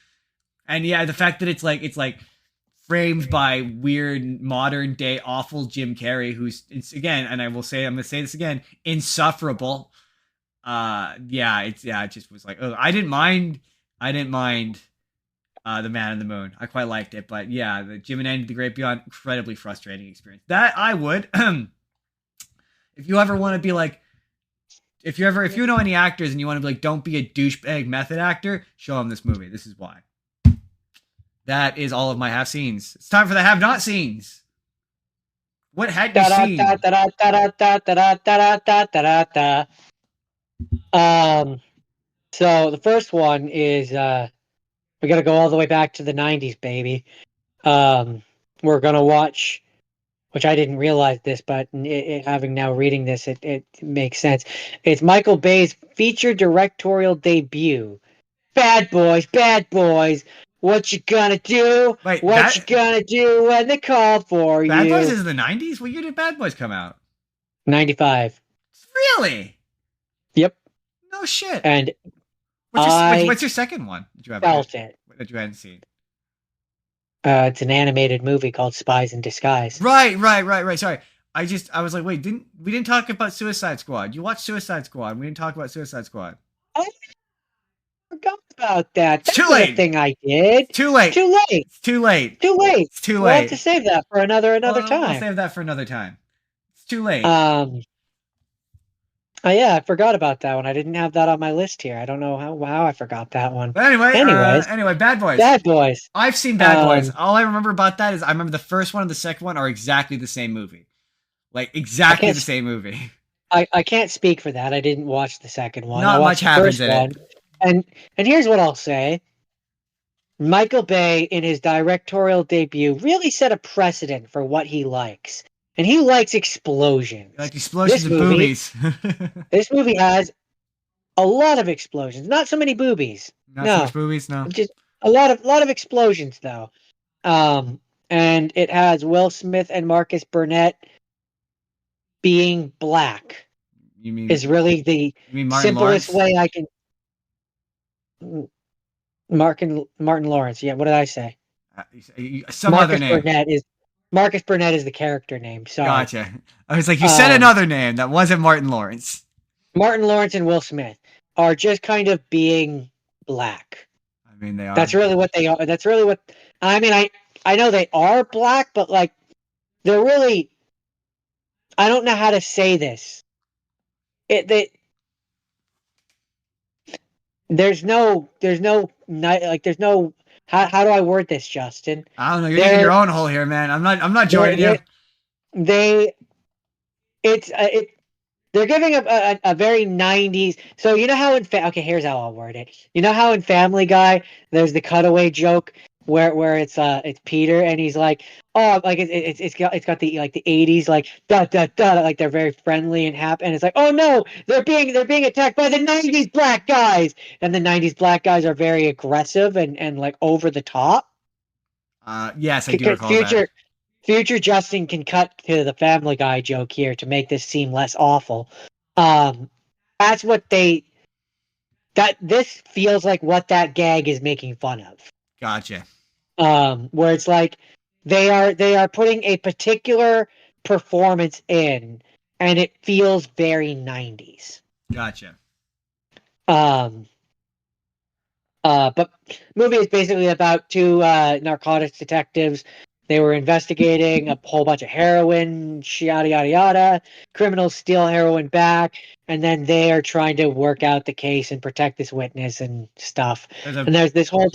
And yeah, the fact that it's like framed by weird modern day awful Jim Carrey, who's it's again, and I'm gonna say this again, insufferable. It just was like, oh, I didn't mind the Man in the Moon. I quite liked it, but yeah, the Jim and Andy the Great Beyond, incredibly frustrating experience. That I would, if you ever want to be like, if you know any actors and you want to be like, don't be a douchebag method actor, show them this movie. This is why. That is all of my have seens. It's time for the have not scenes. What had you seen? So the first one is we got to go all the way back to the 90s, baby. We're gonna watch, which I didn't realize this, but having now reading this, it makes sense. It's Michael Bay's feature directorial debut. Bad Boys, Bad Boys. What you gonna do? Wait, you gonna do when they call for Bad you? Boys is in the 90s? What year did Bad Boys come out? 95. Really? Yep. No shit. And what's your second one? That you hadn't seen? It's an animated movie called Spies in Disguise. Right. Sorry. I was like, wait, we didn't talk about Suicide Squad. You watched Suicide Squad. We didn't talk about Suicide Squad. I forgot about that. That's too late. The thing I did. Too late. It's too late. We'll have to save that for another time. We'll save that for another time. It's too late. Yeah, I forgot about that one. I didn't have that on my list here. I don't know how I forgot that one. But anyway, Bad Boys. Bad Boys. I've seen Bad Boys. All I remember about that is I remember the first one and the second one are exactly the same movie. Like, exactly the same movie. I can't speak for that. I didn't watch the second one. Not much happens in it. And here's what I'll say. Michael Bay, in his directorial debut, really set a precedent for what he likes. And he likes explosions. Like explosions of boobies. This movie has a lot of explosions. Not so many boobies. Not so much boobies, no. Just a lot of explosions, though. And it has Will Smith and Marcus Burnett being black. You mean is really the simplest way I can. Martin Lawrence. Yeah, what did I say? Other name. Marcus Burnett is the character name. Sorry. Gotcha. I was like, you said another name that wasn't Martin Lawrence. Martin Lawrence and Will Smith are just kind of being black. I mean, they are. That's really what they are. That's really what. I mean, I know they are black, but like, they're really. I don't know how to say this. There's no how do I word this, Justin? I don't know. You're digging your own hole here, man. I'm not joining you. They're giving a very 90s. So you know how okay, here's how I'll word it. You know how in Family Guy there's the cutaway joke where it's Peter and he's like, oh, like it's got the like the 80s like da da da, like they're very friendly and happy, and it's like, oh no, they're being attacked by the 90s black guys, and the 90s black guys are very aggressive and like over the top. Yes, I do recall that. Future Justin can cut to the Family Guy joke here to make this seem less awful. Um, that's what they that this feels like what that gag is making fun of. Gotcha. Where it's like they are putting a particular performance in, and it feels very 90s. Gotcha. Um, but movie is basically about two narcotics detectives. They were investigating a whole bunch of heroin, yada yada yada. Criminals steal heroin back, and then they are trying to work out the case and protect this witness and stuff. And there's this whole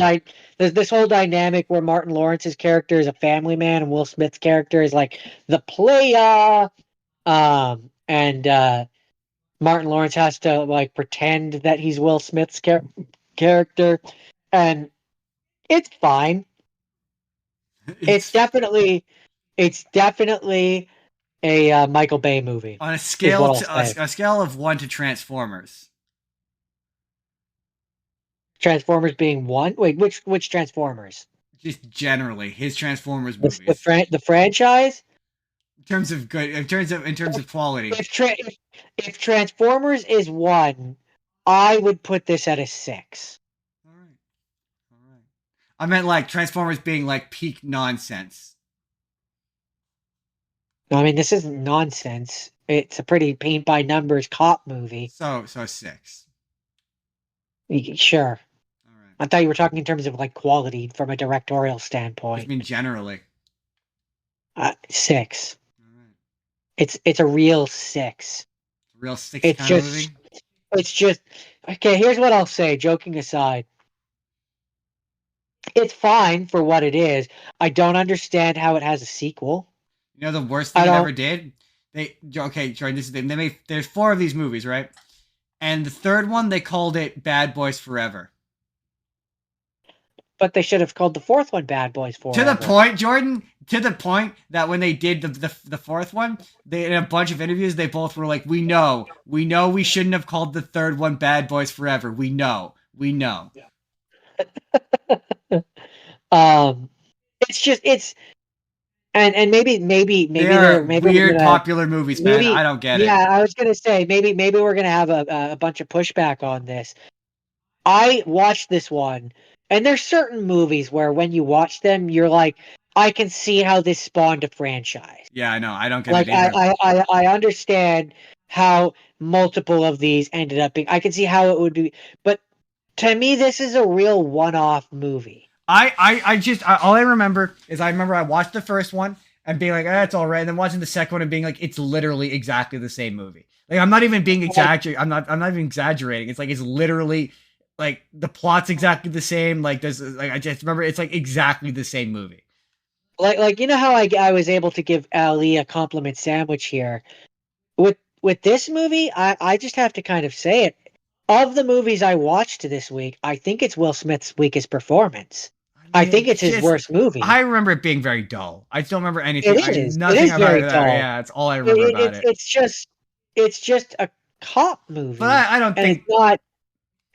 dynamic where Martin Lawrence's character is a family man, and Will Smith's character is like the playa. And Martin Lawrence has to like pretend that he's Will Smith's character, and it's fine. It's definitely a Michael Bay movie. On a scale a scale of 1 to Transformers. Transformers being one. Wait, which Transformers? Just generally, his Transformers movies. The franchise. In terms of good, in terms of quality. If Transformers is 1, I would put this at a 6. All right. I meant like Transformers being like peak nonsense. No, I mean this isn't nonsense. It's a pretty paint by numbers cop movie. So 6. Sure. All right. I thought you were talking in terms of like quality from a directorial standpoint. I mean generally. 6. All right. It's a real 6. Real 6 kind of movie? It's just okay, here's what I'll say, joking aside. It's fine for what it is. I don't understand how it has a sequel. You know the worst thing it ever did? Jordan, there's 4 of these movies, right? And the third one they called it Bad Boys Forever. But they should have called the fourth one Bad Boys Forever. To the point, Jordan. To the point that when they did the fourth one, they in a bunch of interviews they both were like, "We know we shouldn't have called the third one Bad Boys Forever. We know." Yeah. And maybe they're weird popular movies, man. I don't get it. Yeah, I was gonna say maybe we're gonna have a bunch of pushback on this. I watched this one, and there's certain movies where when you watch them, you're like, I can see how this spawned a franchise. Yeah, I know. I don't get it either. I understand how multiple of these ended up being. I can see how it would be, but to me, this is a real one-off movie. All I remember is I watched the first one and being like, it's all right, and then watching the second one and being like, it's literally exactly the same movie. Like I'm not even being exaggerating. I'm not even exaggerating. It's like it's literally like the plot's exactly the same. Like there's like I just remember it's like exactly the same movie. Like you know how I was able to give Ali a compliment sandwich here with this movie. I just have to kind of say it. Of the movies I watched this week, I think it's Will Smith's weakest performance. I think it's his worst movie. I remember it being very dull. I don't remember anything. It is. Nothing it is about very it. dull. Yeah, it's all I remember about it. It's just a cop movie. But I don't think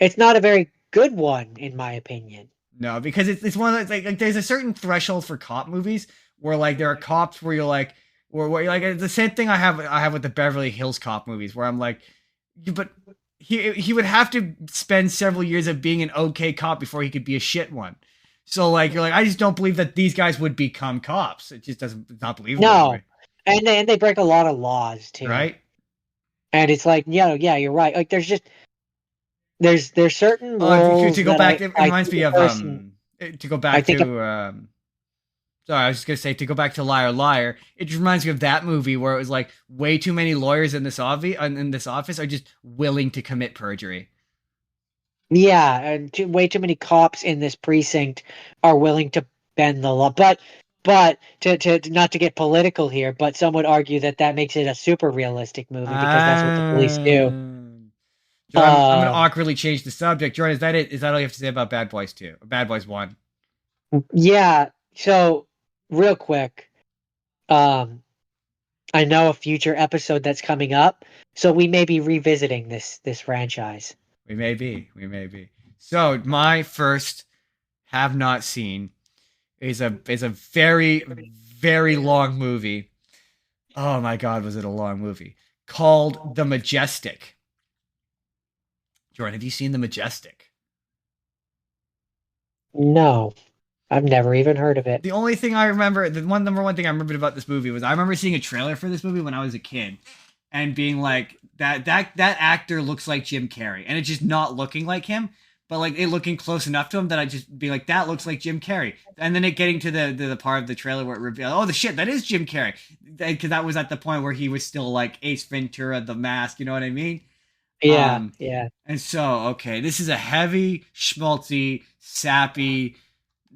it's not a very good one, in my opinion. No, because it's one of those, like there's a certain threshold for cop movies where like there are cops where you're like, where you're like the same thing I have with the Beverly Hills Cop movies where I'm like, but he would have to spend several years of being an okay cop before he could be a shit one. So like you're like, I just don't believe that these guys would become cops. It just doesn't, it's not believable. No, and they break a lot of laws too, right? And it's like, yeah, you're right. Like there's certain roles to go back. It reminds me of to go back to. Sorry, I was just gonna say to go back to Liar Liar. It reminds me of that movie where it was like way too many lawyers in this office are just willing to commit perjury. Yeah, and way too many cops in this precinct are willing to bend the law. But to not to get political here, but some would argue that makes it a super realistic movie because that's what the police do. I'm gonna awkwardly change the subject. Jordan, is that it? Is that all you have to say about Bad Boys 2? Or Bad Boys 1? Yeah. So, real quick, um, I know a future episode that's coming up, so we may be revisiting this franchise. We may be. We may be. So my first have not seen is a very very long movie. Oh my god, was it a long movie? Called The Majestic. Jordan, have you seen The Majestic? No, I've never even heard of it. The only thing I remember, the one number one thing I remembered about this movie was I remember seeing a trailer for this movie when I was a kid, and being like, that actor looks like Jim Carrey, and it's just not looking like him, but like it looking close enough to him that I just be like, that looks like Jim Carrey, and then it getting to the part of the trailer where it revealed, oh the shit, that is Jim Carrey, because that was at the point where he was still like Ace Ventura, The Mask, you know what I mean? Yeah, Um, yeah. and so okay, this is a heavy, schmaltzy, sappy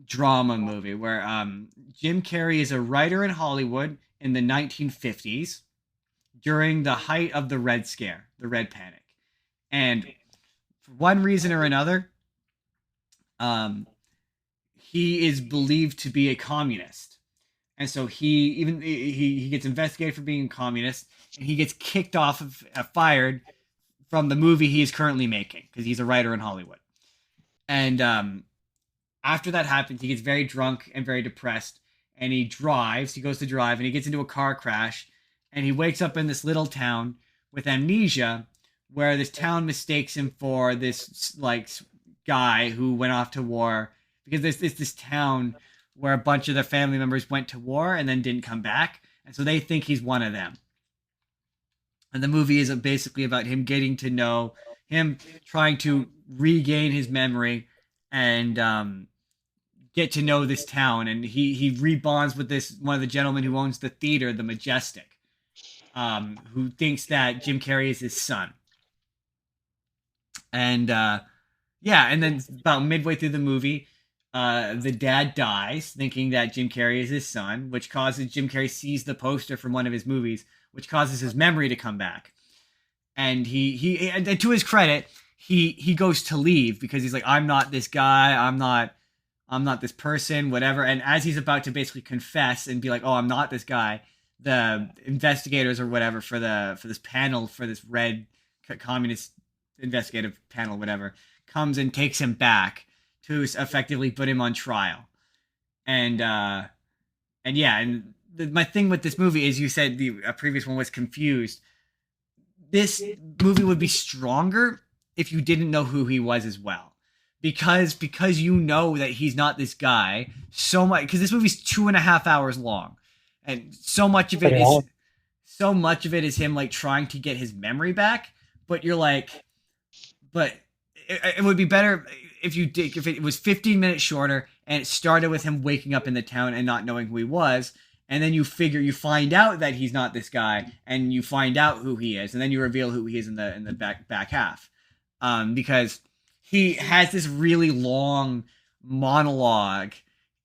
drama movie where Jim Carrey is a writer in Hollywood in the 1950s during the height of the Red Scare, the Red Panic. And for one reason or another, um, he is believed to be a communist. And so he gets investigated for being a communist, and he gets kicked off of fired from the movie he is currently making because he's a writer in Hollywood. And after that happens, he gets very drunk and very depressed, and he drives. He goes to drive, and he gets into a car crash, and he wakes up in this little town with amnesia, where this town mistakes him for this like guy who went off to war because there's this town where a bunch of their family members went to war and then didn't come back, and so they think he's one of them. And the movie is basically about him getting to know him, trying to regain his memory, and get to know this town, and he rebonds with this one of the gentlemen who owns the theater, the Majestic, who thinks that Jim Carrey is his son. And yeah, and then about midway through the movie, the dad dies, thinking that Jim Carrey is his son, which causes Jim Carrey sees the poster from one of his movies, which causes his memory to come back. And and to his credit, he goes to leave because he's like, I'm not this guy, I'm not this person, whatever. And as he's about to basically confess and be like, oh, I'm not this guy, the investigators or whatever for this panel, for this red communist investigative panel, whatever, comes and takes him back to effectively put him on trial. And and yeah, and my thing with this movie is, you said the previous one was confused. This movie would be stronger if you didn't know who he was as well, because you know that he's not this guy so much, because this movie's 2.5 hours long, and Pretty long. so much of it is him like trying to get his memory back. But you're like, but it would be better if you did, if it was 15 minutes shorter and it started with him waking up in the town and not knowing who he was, and then you find out that he's not this guy, and you find out who he is, and then you reveal who he is in the back half, because he has this really long monologue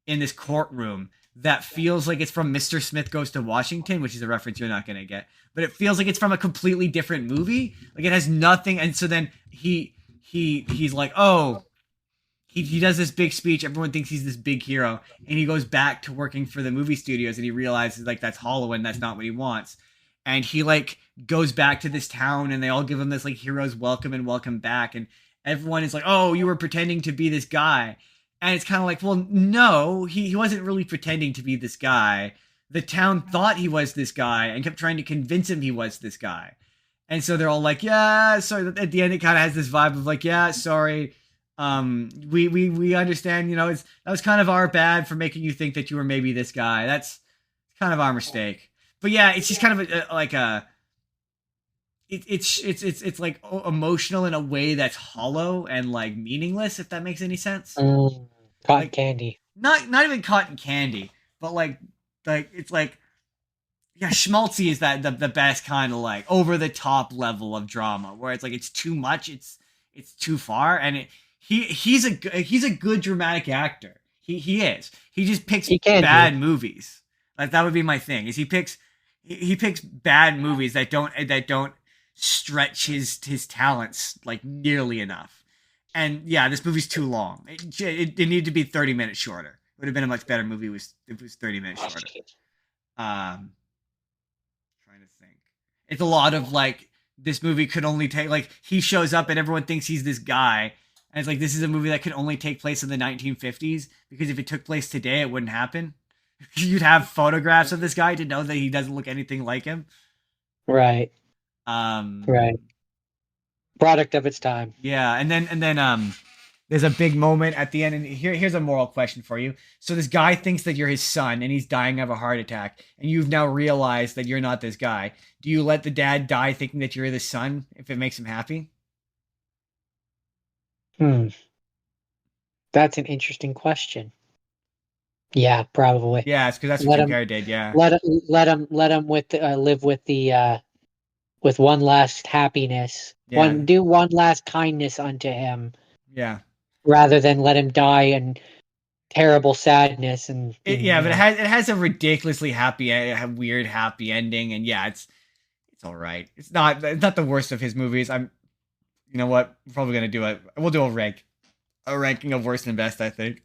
in this courtroom that feels like it's from Mr. Smith Goes to Washington, which is a reference you're not going to get, but it feels like it's from a completely different movie. Like it has nothing. And so then he's like, oh, he does this big speech. Everyone thinks he's this big hero, and he goes back to working for the movie studios, and he realizes like that's hollow and that's not what he wants. And he like goes back to this town, and they all give him this like hero's welcome and welcome back, and everyone is like, oh, you were pretending to be this guy. And it's kind of like, well, no, he wasn't really pretending to be this guy. The town thought he was this guy and kept trying to convince him he was this guy. And so they're all like, yeah, sorry. At the end, it kind of has this vibe of like, yeah, sorry. We understand, that was kind of our bad for making you think that you were maybe this guy. That's kind of our mistake. But yeah, it's just kind of like a it's like emotional in a way that's hollow and like meaningless, if that makes any sense. Cotton Like candy. not even cotton candy, but like it's like, yeah, schmaltzy is that the best kind of like over the top level of drama where it's like it's too much, it's too far, and he's a good dramatic actor. He is. He just picks He can bad be. movies. Like that would be my thing. Is he picks bad movies that don't stretch his talents like nearly enough. And yeah, this movie's too long. It needed to be 30 minutes shorter. would have been a much better movie if it was 30 minutes shorter. Trying to think. It's a lot of like this movie could only take like he shows up and everyone thinks he's this guy. And it's like this is a movie that could only take place in the 1950s because if it took place today, it wouldn't happen. You'd have photographs of this guy to know that he doesn't look anything like him. Right. Right. Product of its time. Yeah, and then there's a big moment at the end, and here's a moral question for you. So this guy thinks that you're his son, and he's dying of a heart attack, and you've now realized that you're not this guy. Do you let the dad die thinking that you're the son if it makes him happy? That's an interesting question. Yeah, probably. Yeah, it's because that's what Jim Carrey did. Yeah. Let him live with the with one last happiness. Yeah. Do one last kindness unto him. Yeah. Rather than let him die in terrible sadness but it has a ridiculously weird happy ending, and yeah, it's all right. It's not the worst of his movies. You know what? We're probably gonna we'll do a ranking of worst and best, I think,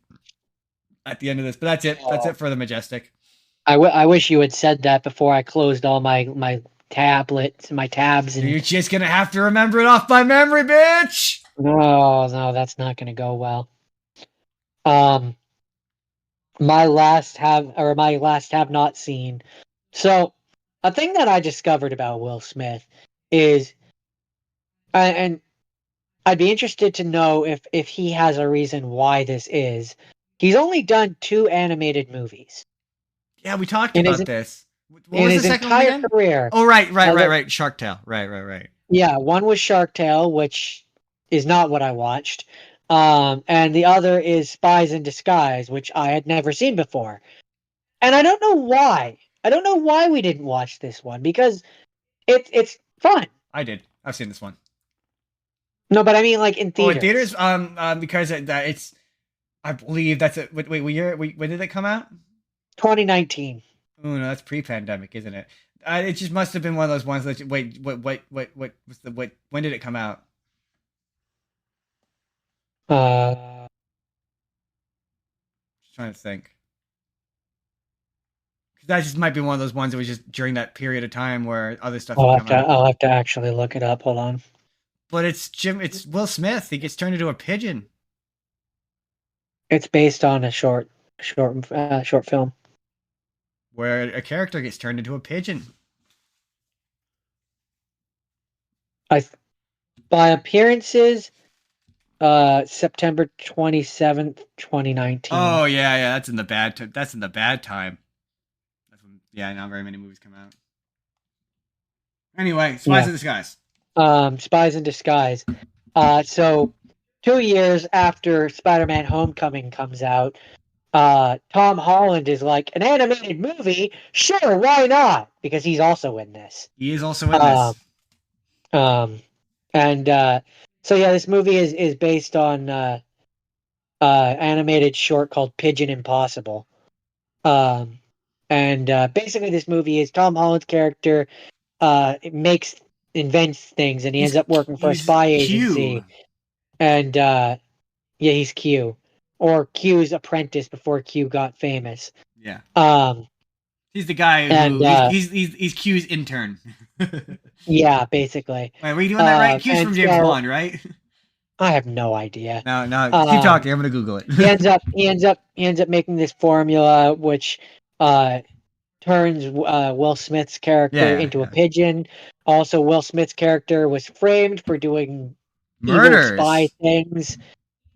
at the end of this. But that's it. That's it for the Majestic. I wish you had said that before I closed all my tablets, my tabs. And you're just gonna have to remember it off by memory, bitch. No, that's not gonna go well. My last have not seen. So, a thing that I discovered about Will Smith is, and I'd be interested to know if he has a reason why this is. He's only done 2 animated movies. Yeah, we talked about this. What was the second one again? Career. Oh, right. Shark Tale. Right. Yeah, one was Shark Tale, which is not what I watched. And the other is Spies in Disguise, which I had never seen before. And I don't know why. I don't know why we didn't watch this one, because it's fun. I did. I've seen this one. No, but I mean like in theaters. Oh, in theaters? Because it's I believe that's it. Wait, when did it come out? 2019. Oh no, that's pre-pandemic, isn't it? It just must have been one of those ones that when did it come out? Just trying to think. That just might be one of those ones that was just during that period of time where other stuff. I'll have to actually look it up. Hold on. But it's Will Smith. He gets turned into a pigeon. It's based on a short film where a character gets turned into a pigeon. By appearances, September 27th, 2019. Oh yeah, that's in the bad time. That's when, not very many movies come out. Anyway, Spies in Disguise. Spies in Disguise. So 2 years after Spider-Man Homecoming comes out, Tom Holland is like, an animated movie? Sure, why not? Because he's also in this. He is also in this. So yeah, this movie is based on animated short called Pigeon Impossible. Basically this movie is Tom Holland's character invents things, and he ends up working for a spy agency. Q. And he's Q. Or Q's apprentice before Q got famous. Yeah. He's the guy who he's Q's intern. Yeah, basically. Wait, were you doing that right? Q's from James Bond, right? I have no idea. No, keep talking. I'm gonna Google it. he ends up making this formula which turns Will Smith's character into a pigeon. Also, Will Smith's character was framed for doing murders,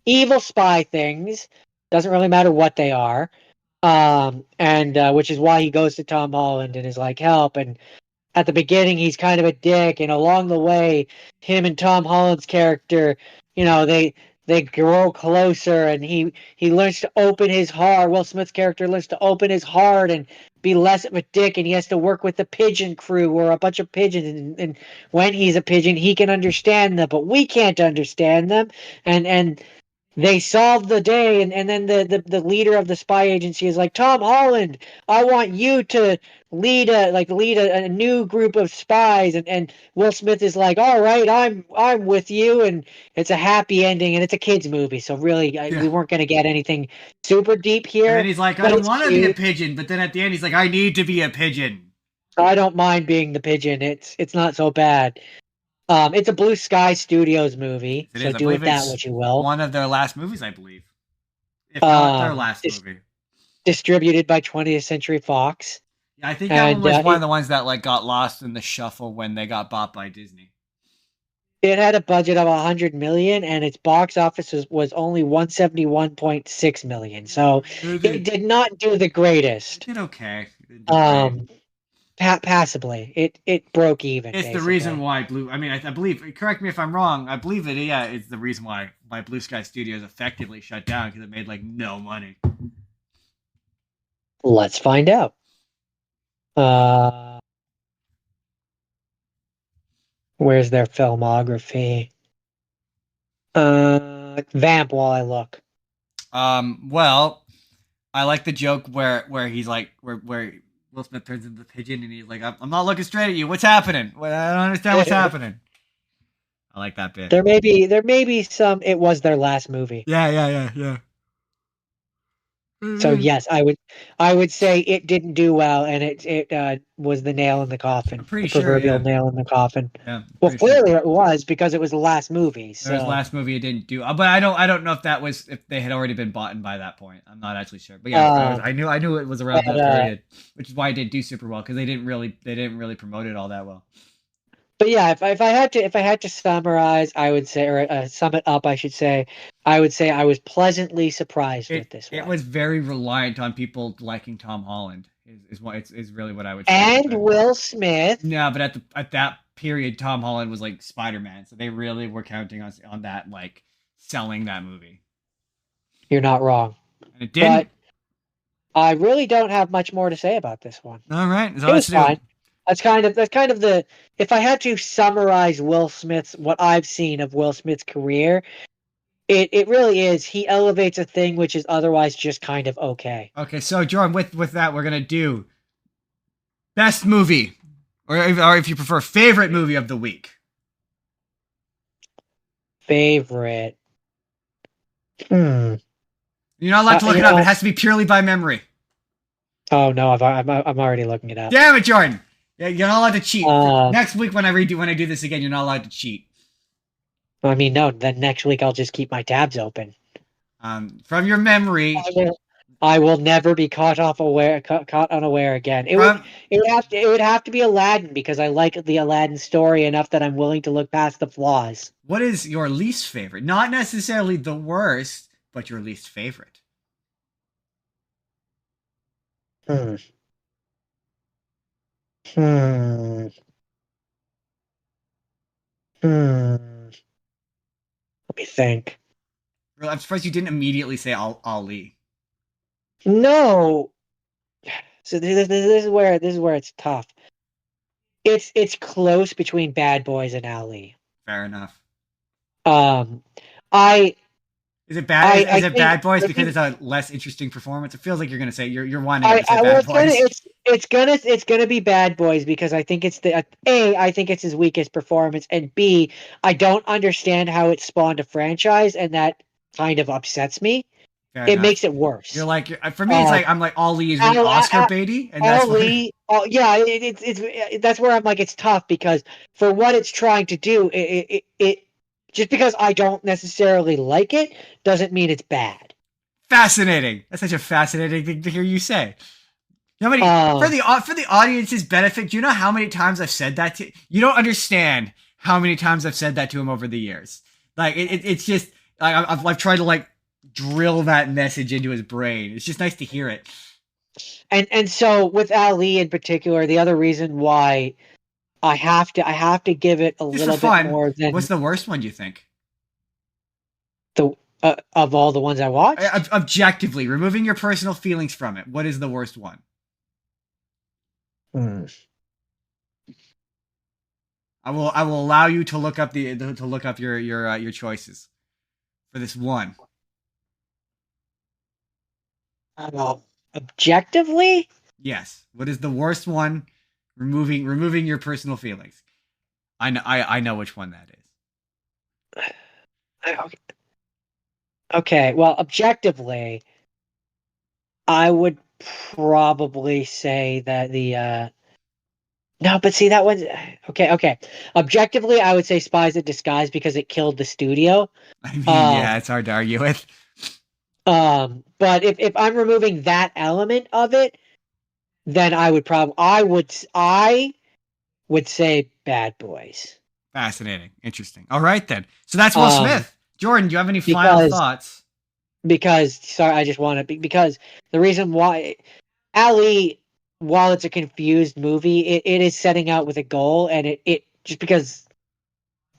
evil spy things. Doesn't really matter what they are. Which is why he goes to Tom Holland and is like, help. And at the beginning, he's kind of a dick, and along the way, him and Tom Holland's character, they grow closer, and he learns to open his heart. Will Smith's character learns to open his heart and be less of a dick, and he has to work with the pigeon crew, or a bunch of pigeons, and when he's a pigeon, he can understand them, but we can't understand them, and they solve the day, and then the leader of the spy agency is like, Tom Holland, I want you to lead a new group of spies, and Will Smith is like, all right, I'm with you, and it's a happy ending, and it's a kids movie, so really Yeah. we weren't going to get anything super deep And then here, he's like, I but don't it's want to be a cute. pigeon. But then at the end, he's like, I need to be a pigeon. I don't mind being the pigeon. It's not so bad. It's a Blue Sky Studios movie, It so is. I do believe with that it's what you will. one of their last movies, I believe. If not their Um, last it's movie. distributed by 20th Century Fox, Yeah, I think that one and was one of the ones that like got lost in the shuffle when they got bought by Disney. it had a budget of 100 million, and its box office was only 171.6 million. So it did not do the It greatest. did okay. It didn't do great. Um, passably, it broke even It's the reason basically. why Blue. I mean, I believe. Correct me if I'm wrong. I believe it. Yeah, it's the reason why Blue Sky Studios effectively shut down because it made like no money. Let's find out. Uh, where's their filmography? Vamp while I look. Well, I like the joke where he's like where Will Smith turns into the pigeon and he's like, I'm not looking straight at you. What's happening? I don't understand what's happening. I like that bit. There may be some. It was their last movie. Yeah. So I'm yes, I would say it didn't do well, and it was the nail in the coffin, pretty the sure. proverbial Yeah, nail in the coffin. yeah. I'm Well, pretty sure. clearly it was because it was the last movie. There was So last movie it didn't do, but I don't know if that was if they had already been bought in by that point. I'm not actually sure, but yeah, um, I knew it was around but that period, which is why it didn't do super well because they didn't really promote it all that well. but yeah, if I had to summarize, I would say, or sum it up, I should say, I would say I was pleasantly surprised with this It one. was very reliant on people liking Tom Holland is what is really what I would say with And it. Will Smith. No, but at that period, Tom Holland was like Spider-Man, so they really were counting on that like selling that movie, You're not wrong, and it but didn't. I really don't have much more to say about this one. All right, that's all It that's was to do. fine. That's kind of the if I had to summarize Will Smith's what I've seen of Will Smith's career, it really is he elevates a thing which is otherwise just kind of okay. Okay, so Jordan, with that, we're gonna do best movie, or if you prefer, favorite movie of the week. Favorite. Hmm. You're not allowed to look You it up. It know. has to be purely by memory. Oh no, I'm already looking it up. Damn it, Jordan! Yeah, you're not allowed to cheat. Uh, Next week when I do this again, you're not allowed to cheat. I mean, no. Then next week I'll just keep my tabs open. From your memory, I will. I will never be caught unaware again. It would. from It would have to be Aladdin because I like the Aladdin story enough that I'm willing to look past the flaws. what is your least favorite? Not necessarily the worst, but your least favorite. Hmm. Hmm. Hmm. Let me think. I'm surprised you didn't immediately say Ali. No. So this is where it's tough. It's close between Bad Boys and Ali. Fair enough. Um, I Is it bad? Is, I is it think Bad Boys if because you it's a less interesting performance? It feels like you're gonna say you're winding up I to say well Bad Boys. it's gonna be Bad Boys because I think it's the A, I think it's his weakest performance, and B, I don't understand how it spawned a franchise, and that kind of upsets me. Fair It enough. makes it worse. For me, it's Uh, like I'm like Ali is really Al, Oscar baity, and that's what. Ali, oh yeah, that's where I'm like it's tough because for what it's trying to do, it just because I don't necessarily like it doesn't mean it's bad. Fascinating. That's such a fascinating thing to hear you say. You know how many Um, for the audience's benefit? Do you know how many times I've said that to? You don't understand how many times I've said that to him over the years. Like it's just like I've tried to like drill that message into his brain. It's just nice to hear it. and so with Ali in particular, the other reason why I have to give it a Just for little bit fun, more what's than the worst one you think? the of all the ones I watched. Objectively, removing your personal feelings from it, what is the worst one? Hmm. I will allow you to look up your choices for this one. Objectively, Yes. What is the worst one? Removing your personal feelings. I know which one that is. okay. Okay, well, objectively, I would probably say that no, but see that one's okay. Objectively, I would say Spies in Disguise because it killed the studio. I mean, yeah, Um, it's hard to argue with. but if I'm removing that element of it, then I would say Bad Boys. Fascinating. Interesting. All right then. So that's Will Um, Smith. Jordan, do you have any final because thoughts? sorry, I just want to because the reason why Ali, while it's a confused movie, it is setting out with a goal, and it just because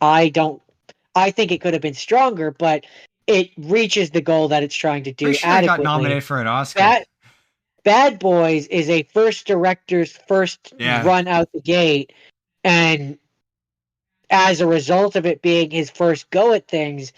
I don't, I think it could have been stronger, but it reaches the goal that it's trying to Pretty do sure it got adequately. nominated for an Oscar. That Bad Boys is a first director's first Yeah. run out the gate, and as a result of it being his first go at things,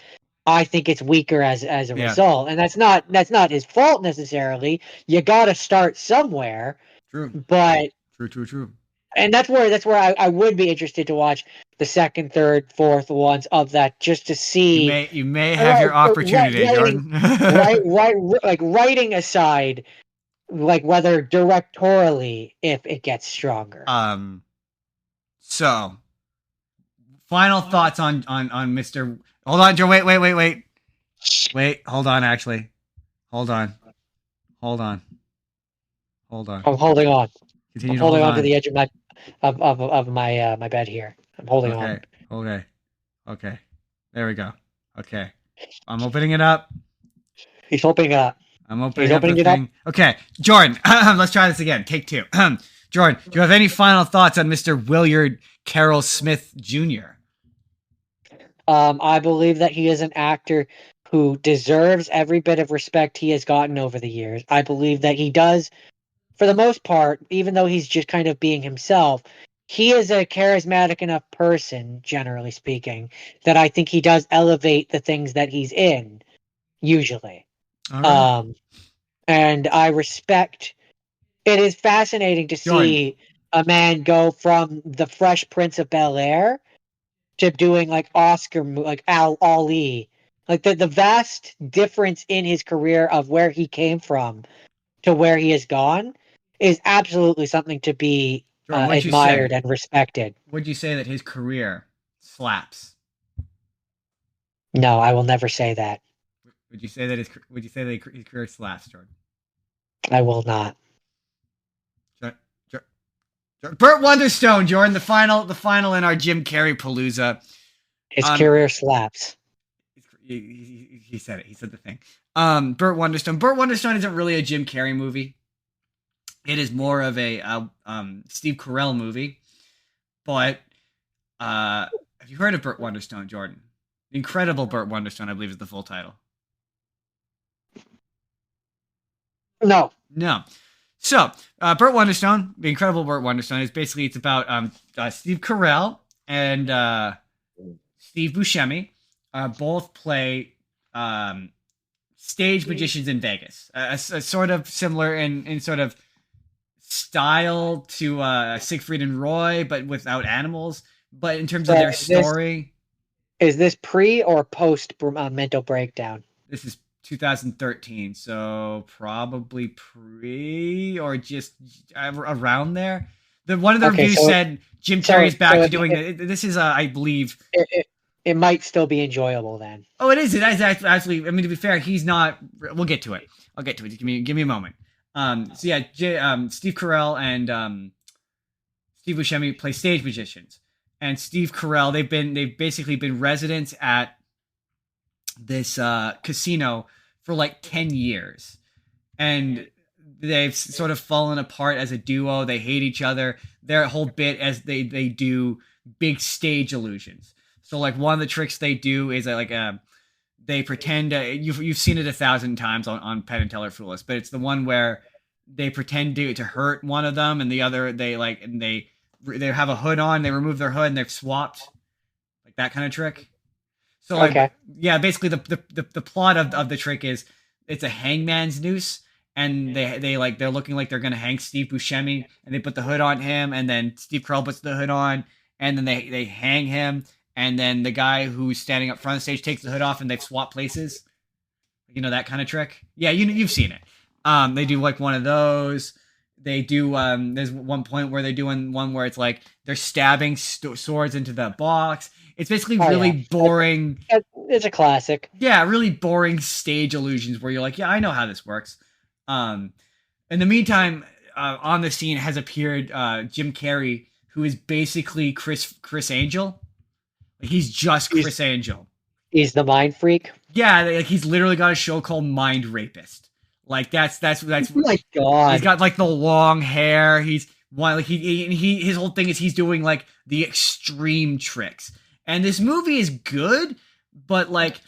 I think it's weaker as a Yeah. result. And that's not his fault necessarily. You got to start somewhere, True. but True. and that's where I would be interested to watch the second, third, fourth ones of that just to see You may have your opportunity, writing Jordan. like writing aside, like whether directorially if it gets stronger. So final thoughts on Mr. Hold on, Joe. Wait. Hold on. Actually, hold on. Hold on. Hold on. I'm holding on. I'm Continue to holding hold on to on. the edge of my bed here. I'm holding on. Okay. Okay. Okay. There we go. Okay. I'm opening it up. He's opening up. I'm He's opening up the opening it up. thing. Okay, Jordan. Let's try this again. Take two. Jordan, do you have any final thoughts on Mr. Williard Carroll Smith Jr.? I believe that he is an actor who deserves every bit of respect he has gotten over the years. I believe that he does, for the most part, even though he's just kind of being himself, he is a charismatic enough person, generally speaking, that I think he does elevate the things that he's in, usually. All right, Um, and I respect. It is fascinating to Jordan. see a man go from the Fresh Prince of Bel-Air to doing like like Ali, like the vast difference in his career of where he came from to where he has gone is absolutely something to be Jordan, what'd you admired say? and respected. Would you say that his career slaps? No, I will never say that. Would you say that his career slaps, Jordan? I will not. Burt Wonderstone, Jordan. The final in our Jim Carrey palooza. His Um, career slaps. he said it. He said the thing. Burt Wonderstone. Burt Wonderstone isn't really a Jim Carrey movie. It is more of a Steve Carell movie. But have you heard of Burt Wonderstone, Jordan? The Incredible Burt Wonderstone, I believe, is the full title. No. No. So, Burt Wonderstone, The Incredible Burt Wonderstone, is basically it's about Steve Carell and Steve Buscemi. Both play stage magicians in Vegas. A sort of similar in sort of style to Siegfried and Roy, but without animals. But in terms of their story, is this pre or post mental breakdown? this is 2013, so probably pre or just around there. One of the reviews said Jim Carrey's back to doing it. This is, I believe, it might still be enjoyable then. Oh, it is. It is actually. I mean, to be fair, he's not. We'll get to it. I'll get to it. Just give me a moment. So yeah, Steve Carell and Steve Buscemi play stage magicians, and Steve Carell they've basically been residents at this casino for like 10 years, and they've sort of fallen apart as a duo. They hate each other. Their whole bit as they do big stage illusions. So like one of the tricks they do is they pretend you've seen it 1,000 times on Penn and Teller Fool Us, but it's the one where they pretend to hurt one of them and the other they have a hood on, they remove their hood and they've swapped, like that kind of trick. So yeah, basically the plot of the trick is it's a hangman's noose and they're looking like they're gonna hang Steve Buscemi, and they put the hood on him, and then Steve Carell puts the hood on, and then they hang him, and then the guy who's standing up front of the stage takes the hood off, and they've swapped places. You know that kind of trick? Yeah, you've seen it. They do like one of those. They do. There's one point where they're doing one where it's like they're stabbing swords into the box. It's basically really boring. It's a classic. Yeah, really boring stage illusions where you're like, yeah, I know how this works. In the meantime, on the scene has appeared Jim Carrey, who is basically Chris Angel. Like, he's just Chris Angel. He's the mind freak. Yeah, like he's literally got a show called Mind Rapist. Like that's. Oh my God. He's got like the long hair. He's one like he his whole thing is he's doing like the extreme tricks. And this movie is good, but like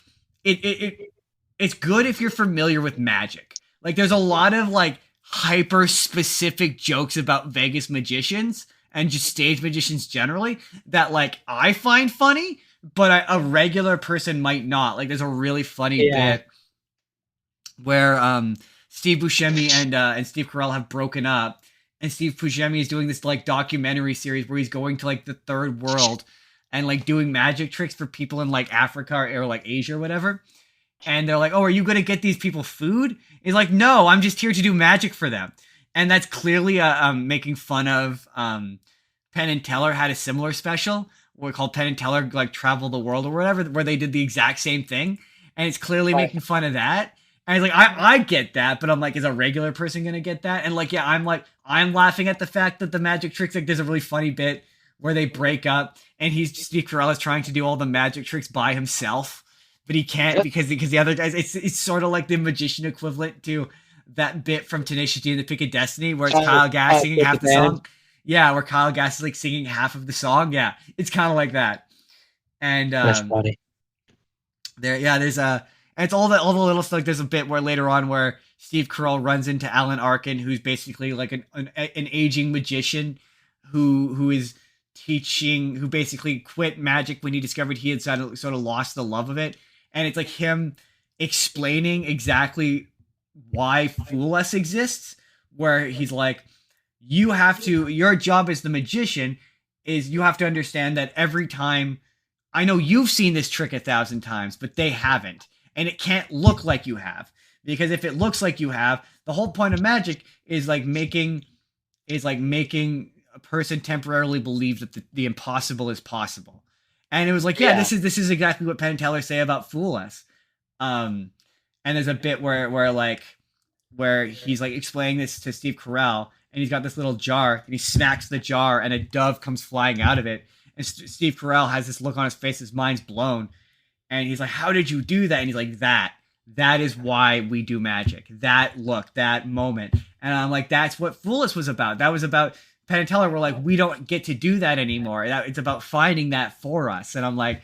it's good if you're familiar with magic. Like there's a lot of like hyper specific jokes about Vegas magicians and just stage magicians generally that like I find funny, but a regular person might not. Like there's a really funny bit where Steve Buscemi and Steve Carell have broken up, and Steve Buscemi is doing this like documentary series where he's going to like the third world and like doing magic tricks for people in like Africa or like Asia or whatever. And they're like, "Oh, are you going to get these people food?" He's like, "No, I'm just here to do magic for them." And that's clearly making fun of Penn and Teller had a similar special called Penn and Teller like Travel the World or whatever, where they did the exact same thing, and it's clearly making fun of that. And he's like, I get that, but I'm like, is a regular person gonna get that? And like, yeah, I'm laughing at the fact that the magic tricks, like, there's a really funny bit where they break up, and Steve Carell is trying to do all the magic tricks by himself, but he can't because the other guys. It's sort of like the magician equivalent to that bit from Tenacious D and the Pick of Destiny, where it's Kyle Gass singing half the song. Yeah, where Kyle Gass is like singing half of the song. Yeah, it's kind of like that. And that's funny. There's and it's all the little stuff. Like there's a bit where later on where Steve Carell runs into Alan Arkin, who's basically like an aging magician who is teaching, who basically quit magic when he discovered he had sort of lost the love of it. And it's like him explaining exactly why Fool Us exists, where he's like, your job as the magician is you have to understand that every time, I know you've seen this trick 1,000 times, but they haven't. And it can't look like you have, because if it looks like you have, the whole point of magic is like making a person temporarily believe that the impossible is possible. And it was like, this is exactly what Penn and Teller say about Fool Us. And there's a bit where he's like explaining this to Steve Carell, and he's got this little jar, and he smacks the jar, and a dove comes flying out of it. And Steve Carell has this look on his face, his mind's blown. And he's like, "How did you do that?" And he's like, that is why we do magic. That look, that moment. And I'm like, that's what Fool Us was about. That was about Penn and Teller were like, we don't get to do that anymore. It's about finding that for us. And I'm like,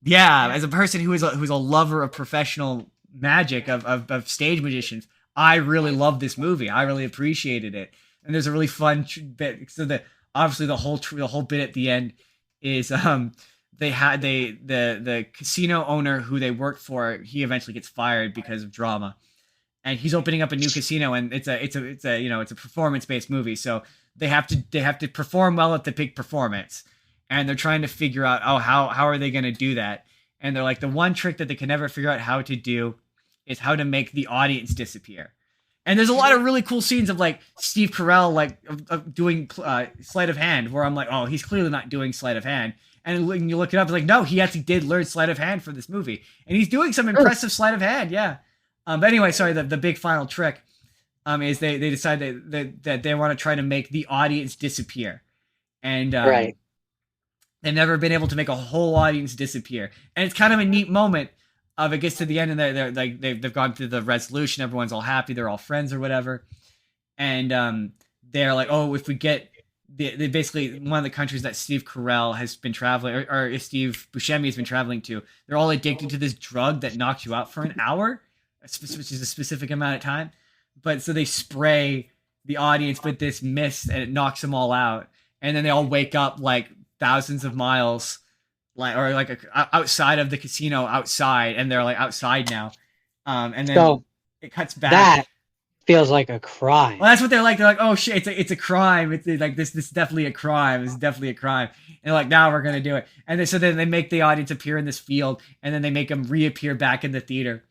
yeah, as a person who's a lover of professional magic, of stage magicians, I really love this movie. I really appreciated it. And there's a really fun bit. So obviously the whole bit at the end is the casino owner who they work for, he eventually gets fired because of drama, and he's opening up a new casino, and it's a performance based movie, so they have to perform well at the big performance, and they're trying to figure out how are they going to do that, and they're like, the one trick that they can never figure out how to do is how to make the audience disappear. And there's a lot of really cool scenes of like Steve Carell like of doing sleight of hand, where I'm like, oh, he's clearly not doing sleight of hand. And when you look it up, it's like, no, he actually did learn sleight of hand for this movie. And he's doing some impressive sleight of hand, yeah. But anyway, sorry, the big final trick is they decide that they want to try to make the audience disappear. And right. They've never been able to make a whole audience disappear. And it's kind of a neat moment of it gets to the end, and they're like they've gone through the resolution, everyone's all happy, they're all friends or whatever. And they're like, oh, if we get they basically, one of the countries that Steve Carell has been traveling, or Steve Buscemi has been traveling to, they're all addicted to this drug that knocks you out for an hour, which is a specific amount of time. But so they spray the audience with this mist, and it knocks them all out. And then they all wake up like thousands of miles, outside of the casino outside, and they're like outside now. And then it cuts back. Feels like a crime. Well, that's what they're like. They're like, oh shit, it's a crime. It's like this is definitely a crime. It's definitely a crime. And they're like, now we're gonna do it. And then, so then they make the audience appear in this field, and then they make them reappear back in the theater.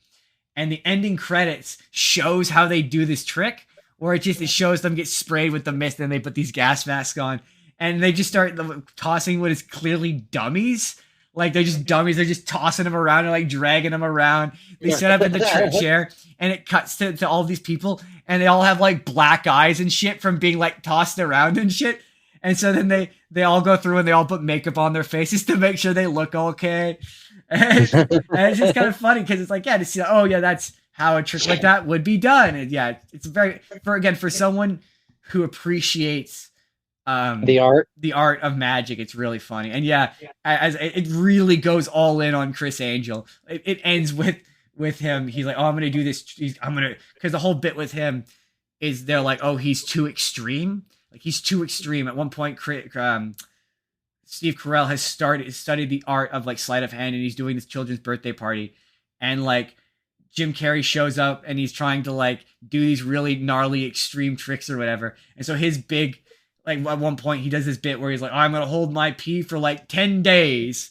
And the ending credits shows how they do this trick, where it shows them get sprayed with the mist, and they put these gas masks on, and they just start tossing what is clearly dummies. Like they're just dummies. They're just tossing them around and like dragging them around. They set up in the chair, and it cuts to all these people, and they all have like black eyes and shit from being like tossed around and shit. And so then they all go through and they all put makeup on their faces to make sure they look okay. And it's just kind of funny because it's like, yeah, to see, oh yeah, that's how a trick like that would be done. And yeah, it's very, for someone who appreciates the art of magic, it's really funny. And yeah, as it really goes all in on Chris Angel. It ends with him. He's like, oh, I'm gonna do this. Because the whole bit with him is they're like, oh, he's too extreme. Like he's too extreme. At one point, Steve Carell has studied the art of like sleight of hand, and he's doing this children's birthday party, and like Jim Carrey shows up and he's trying to like do these really gnarly extreme tricks or whatever. And so his big, like at one point he does this bit where he's like, oh, I'm gonna hold my pee for like 10 days,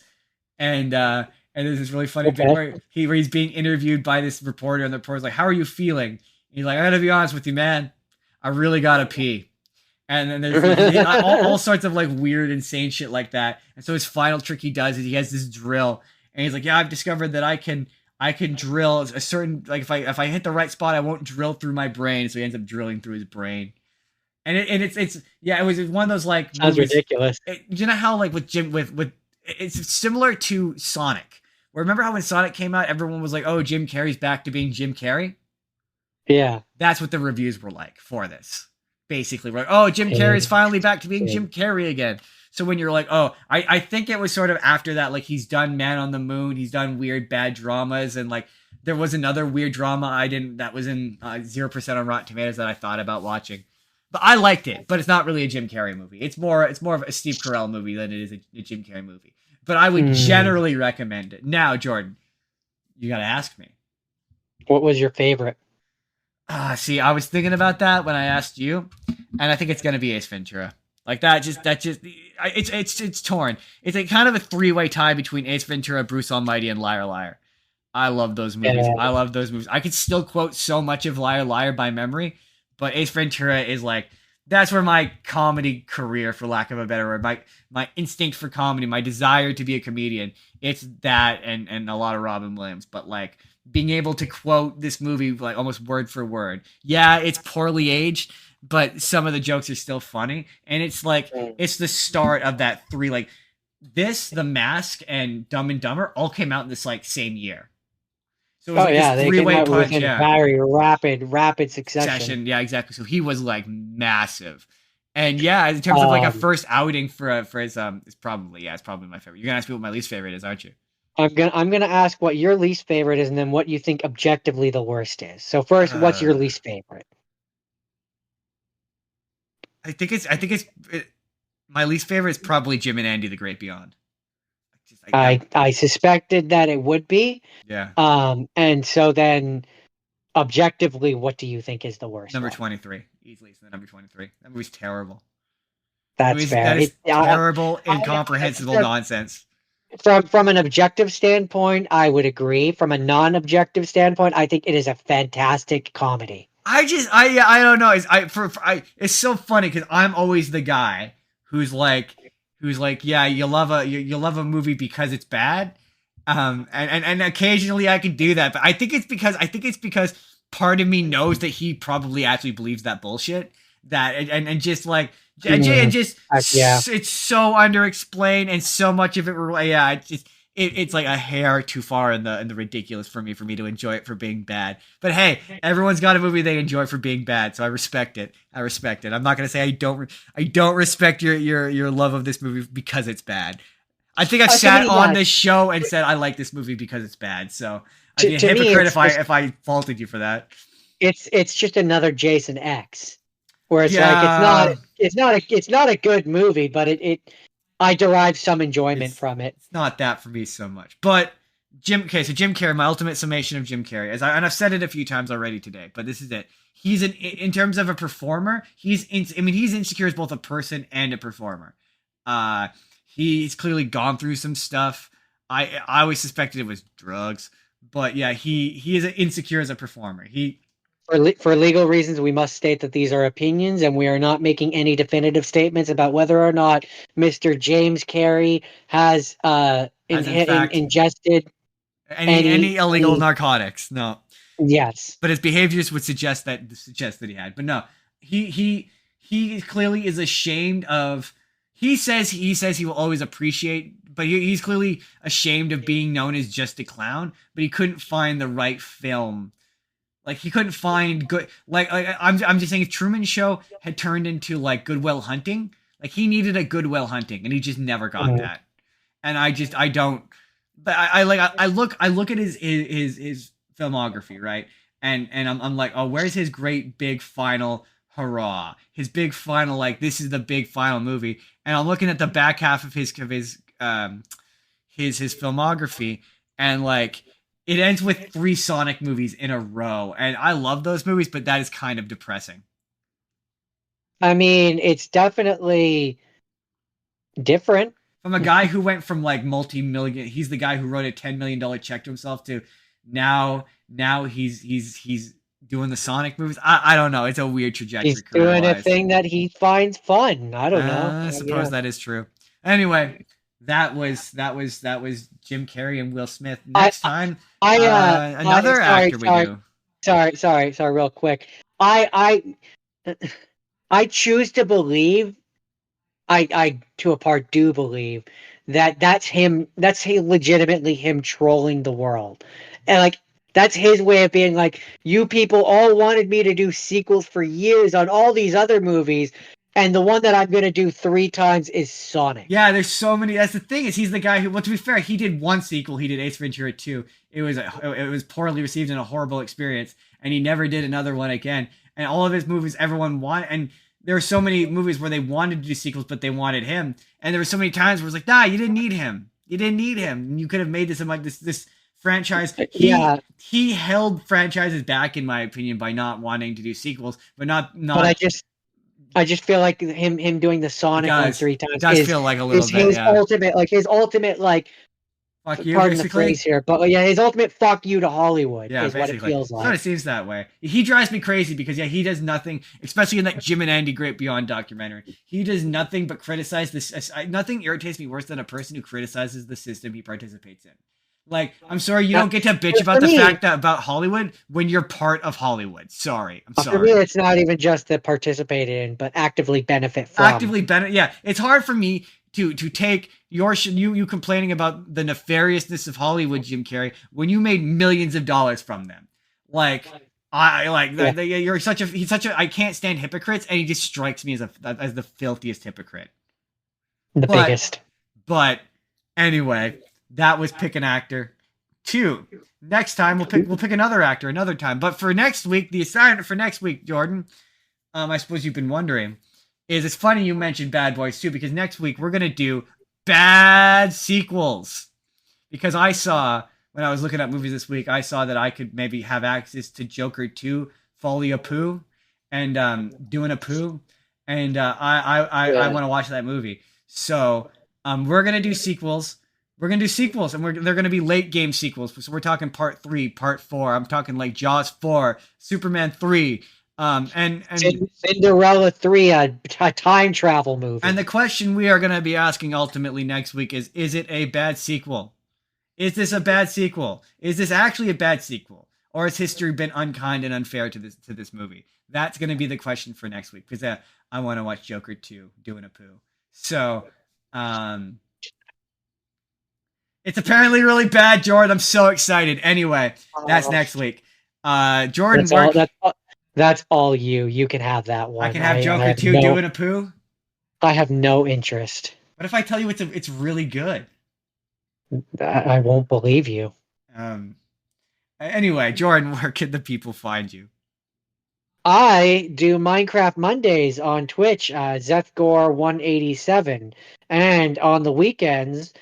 and there's this really funny bit where he's being interviewed by this reporter, and the reporter's like, how are you feeling? And he's like, I gotta be honest with you, man, I really gotta pee. And then there's all sorts of like weird, insane shit like that. And so his final trick he does is he has this drill, and he's like, yeah, I've discovered that I can drill a certain, like if I hit the right spot, I won't drill through my brain. So he ends up drilling through his brain. And it's yeah, it was one of those like sounds ridiculous. You know how like with it's similar to Sonic. Remember how when Sonic came out, everyone was like, oh, Jim Carrey's back to being Jim Carrey? Yeah. That's what the reviews were like for this. Basically, we're like, oh, Jim Carrey's finally back to being Jim Carrey again. So when you're like, oh, I think it was sort of after that, like he's done Man on the Moon, he's done weird bad dramas, and like there was another weird drama that was in 0% on Rotten Tomatoes that I thought about watching. But I liked it, but it's not really a Jim Carrey movie. It's more of a Steve Carell movie than it is a Jim Carrey movie. But I would generally recommend it. Now, Jordan, you got to ask me. What was your favorite? See, I was thinking about that when I asked you, and I think it's gonna be Ace Ventura. Like it's torn. It's a kind of a three-way tie between Ace Ventura, Bruce Almighty, and Liar Liar. I love those movies. Yeah. I love those movies. I could still quote so much of Liar Liar by memory, but Ace Ventura is like, that's where my comedy career, for lack of a better word, my instinct for comedy, my desire to be a comedian, it's that and a lot of Robin Williams. But like being able to quote this movie like almost word for word. Yeah, it's poorly aged, but some of the jokes are still funny. And it's like, it's the start of that three, like this, The Mask, and Dumb and Dumber all came out in this like same year. So it was they came out within very rapid succession. Yeah, exactly. So he was like massive. And yeah, in terms of like a first outing for his it's probably my favorite. You're gonna ask me what my least favorite is, aren't you? I'm gonna ask what your least favorite is, and then what you think objectively the worst is. So first, what's your least favorite? I think it's my least favorite is probably Jim and Andy: The Great Beyond. I suspected that it would be. Yeah. And so then, objectively, what do you think is the worst? Number 23, easily. It's the number 23. That movie's terrible. That's fair. That is terrible, incomprehensible nonsense. From an objective standpoint, I would agree. From a non-objective standpoint, I think it is a fantastic comedy. I don't know. It's so funny because I'm always the guy who's like, yeah, you love a movie because it's bad, and occasionally I can do that, but I think it's because part of me knows that he probably actually believes that bullshit, it's so underexplained, and so much of it, it's like a hair too far in the ridiculous for me to enjoy it for being bad. But hey, everyone's got a movie they enjoy for being bad, so I respect it. I'm not gonna say I don't respect your love of this movie because it's bad. I think I've sat on this show and said I like this movie because it's bad. So I'd be a hypocrite if I faulted you for that. It's just another Jason X, where it's like it's not a good movie, but I derive some enjoyment from it. It's not that for me so much. But So Jim Carrey, my ultimate summation of Jim Carrey, and I've said it a few times already today, but this is it. He's in terms of a performer, he's insecure as both a person and a performer. Uh, he's clearly gone through some stuff. I always suspected it was drugs, but yeah, he is insecure as a performer. For legal reasons, we must state that these are opinions, and we are not making any definitive statements about whether or not Mr. James Carey has in fact ingested any illegal narcotics. No. Yes. But his behaviors would suggest that he had. But no, he clearly is ashamed of. He says he will always appreciate, but he's clearly ashamed of being known as just a clown. But he couldn't find the right film. Like he couldn't find good. I'm just saying, if Truman Show had turned into like Good Will Hunting, like he needed a Good Will Hunting, and he just never got that. And I don't. But I look at his filmography, right? And I'm like, oh, where's his great big final hurrah? His big final, like, this is the big final movie. And I'm looking at the back half of his filmography, and like it ends with 3 Sonic movies in a row. And I love those movies, but that is kind of depressing. I mean, it's definitely different. From a guy who went from like multi-million, he's the guy who wrote a $10 million check to himself, to now he's doing the Sonic movies. I don't know. It's a weird trajectory. He's doing a thing that he finds fun. I don't know. I suppose that is true. Anyway, that was Jim Carrey and Will Smith. Next time, another actor we do. Sorry, real quick. I choose to believe. I to a part do believe that that's him. That's legitimately him trolling the world, and like that's his way of being like, you people all wanted me to do sequels for years on all these other movies, and the one that I'm gonna do 3 times is Sonic. Yeah, there's so many. That's the thing, is he's the guy who. Well, to be fair, he did one sequel. He did Ace Ventura 2. It was poorly received and a horrible experience, and he never did another one again. And all of his movies, everyone wanted, and there were so many movies where they wanted to do sequels, but they wanted him. And there were so many times where it's like, nah, you didn't need him. You didn't need him. You could have made this in like this franchise. He held franchises back, in my opinion, by not wanting to do sequels, but not. But I just feel like him doing the Sonic one 3 times. It does feel like a little bit. His ultimate like. Fuck you, pardon basically. The phrase here, but yeah, his ultimate fuck you to Hollywood is basically what it feels like. It seems that way. He drives me crazy because he does nothing, especially in that Jim and Andy Great Beyond documentary. He does nothing but criticize this. Nothing irritates me worse than a person who criticizes the system he participates in. Like, I'm sorry, you don't get to bitch about the fact that about Hollywood when you're part of Hollywood. Sorry, I'm sorry. For me, it's not even just that participate in, but actively benefit from. Yeah, it's hard for me to take you complaining about the nefariousness of Hollywood, Jim Carrey, when you made millions of dollars from them. Like, you're such a I can't stand hypocrites, and he just strikes me as the filthiest hypocrite. Biggest. But anyway, that was Pick an Actor 2. Next time we'll pick another actor another time. But for next week, the assignment for next week, Jordan, I suppose you've been wondering, is it's funny you mentioned Bad Boys 2, because next week we're gonna do bad sequels. Because I saw, when I was looking at movies this week, I saw that I could maybe have access to Joker 2, Folly of Pooh, and Doing a Pooh, and I want to watch that movie. So we're gonna do sequels. We're gonna do sequels, and they're gonna be late game sequels. So we're talking Part 3, Part 4. I'm talking like Jaws 4, Superman 3. And Cinderella 3, a time travel movie. And the question we are going to be asking ultimately next week is it a bad sequel? Is this a bad sequel? Is this actually a bad sequel? Or has history been unkind and unfair to this movie? That's going to be the question for next week, because I want to watch Joker 2, Doing a Pooh. So, it's apparently really bad, Jordan. I'm so excited. Anyway, that's next week. Jordan, that's all you. You can have that one. I can have Joker 2, Doing a Pooh? I have no interest. What if I tell you it's really good? I won't believe you. Anyway, Jordan, where can the people find you? I do Minecraft Mondays on Twitch, ZethGore187, and on the weekends,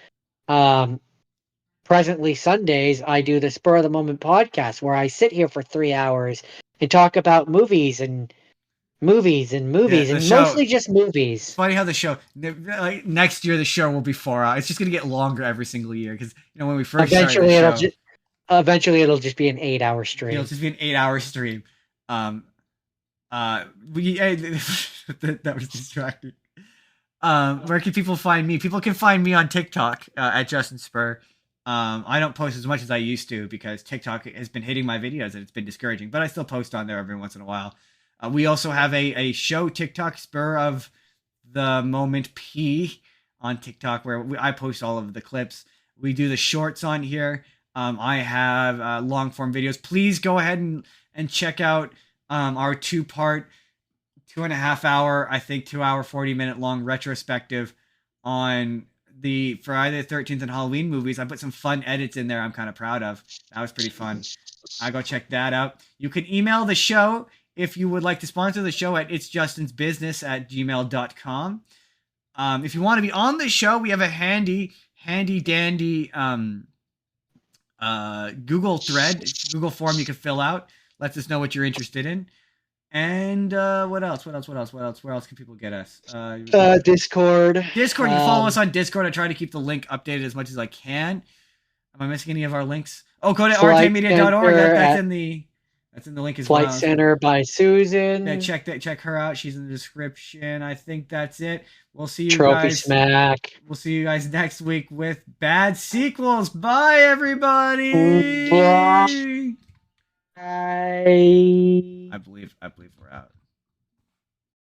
presently Sundays, I do the Spur of the Moment podcast where I sit here for 3 hours and talk about movies and movies and Yeah, movies the and show. mostly just It's movies. funny how the show, like next year, the show will be 4 hours. It's just gonna get longer every single year because when we first started the Eventually, it'll show, just eventually it'll just be an 8 hour it'll stream. just be an 8 hour stream. Um, we that was distracting. Where can people find me? People can find me on TikTok at Justin Spurr. I don't post as much as I used to because TikTok has been hitting my videos and it's been discouraging. But I still post on there every once in a while. We also have a show TikTok Spur of the Moment P on TikTok where I post all of the clips. We do the shorts on here. I have long form videos. Please go ahead and check out our 2-part 2.5 hour, I think 2 hour, 40-minute long retrospective on the Friday the 13th and Halloween movies. I put some fun edits in there I'm kind of proud of. That was pretty fun. I go check that out. You can email the show if you would like to sponsor the show at itsjustinsbusiness@gmail.com. If you want to be on the show, we have a handy dandy Google form you can fill out. Lets us know what you're interested in. And what else? Where else can people get us? Discord. Discord. You can follow us on Discord. I try to keep the link updated as much as I can. Am I missing any of our links? Oh, go to rjmedia.org. That's in the link as well. Flight Center by Susan. Yeah, check her out. She's in the description. I think that's it. We'll see you Trophy guys. Smack. We'll see you guys next week with bad sequels. Bye, everybody. Bye. I believe we're out.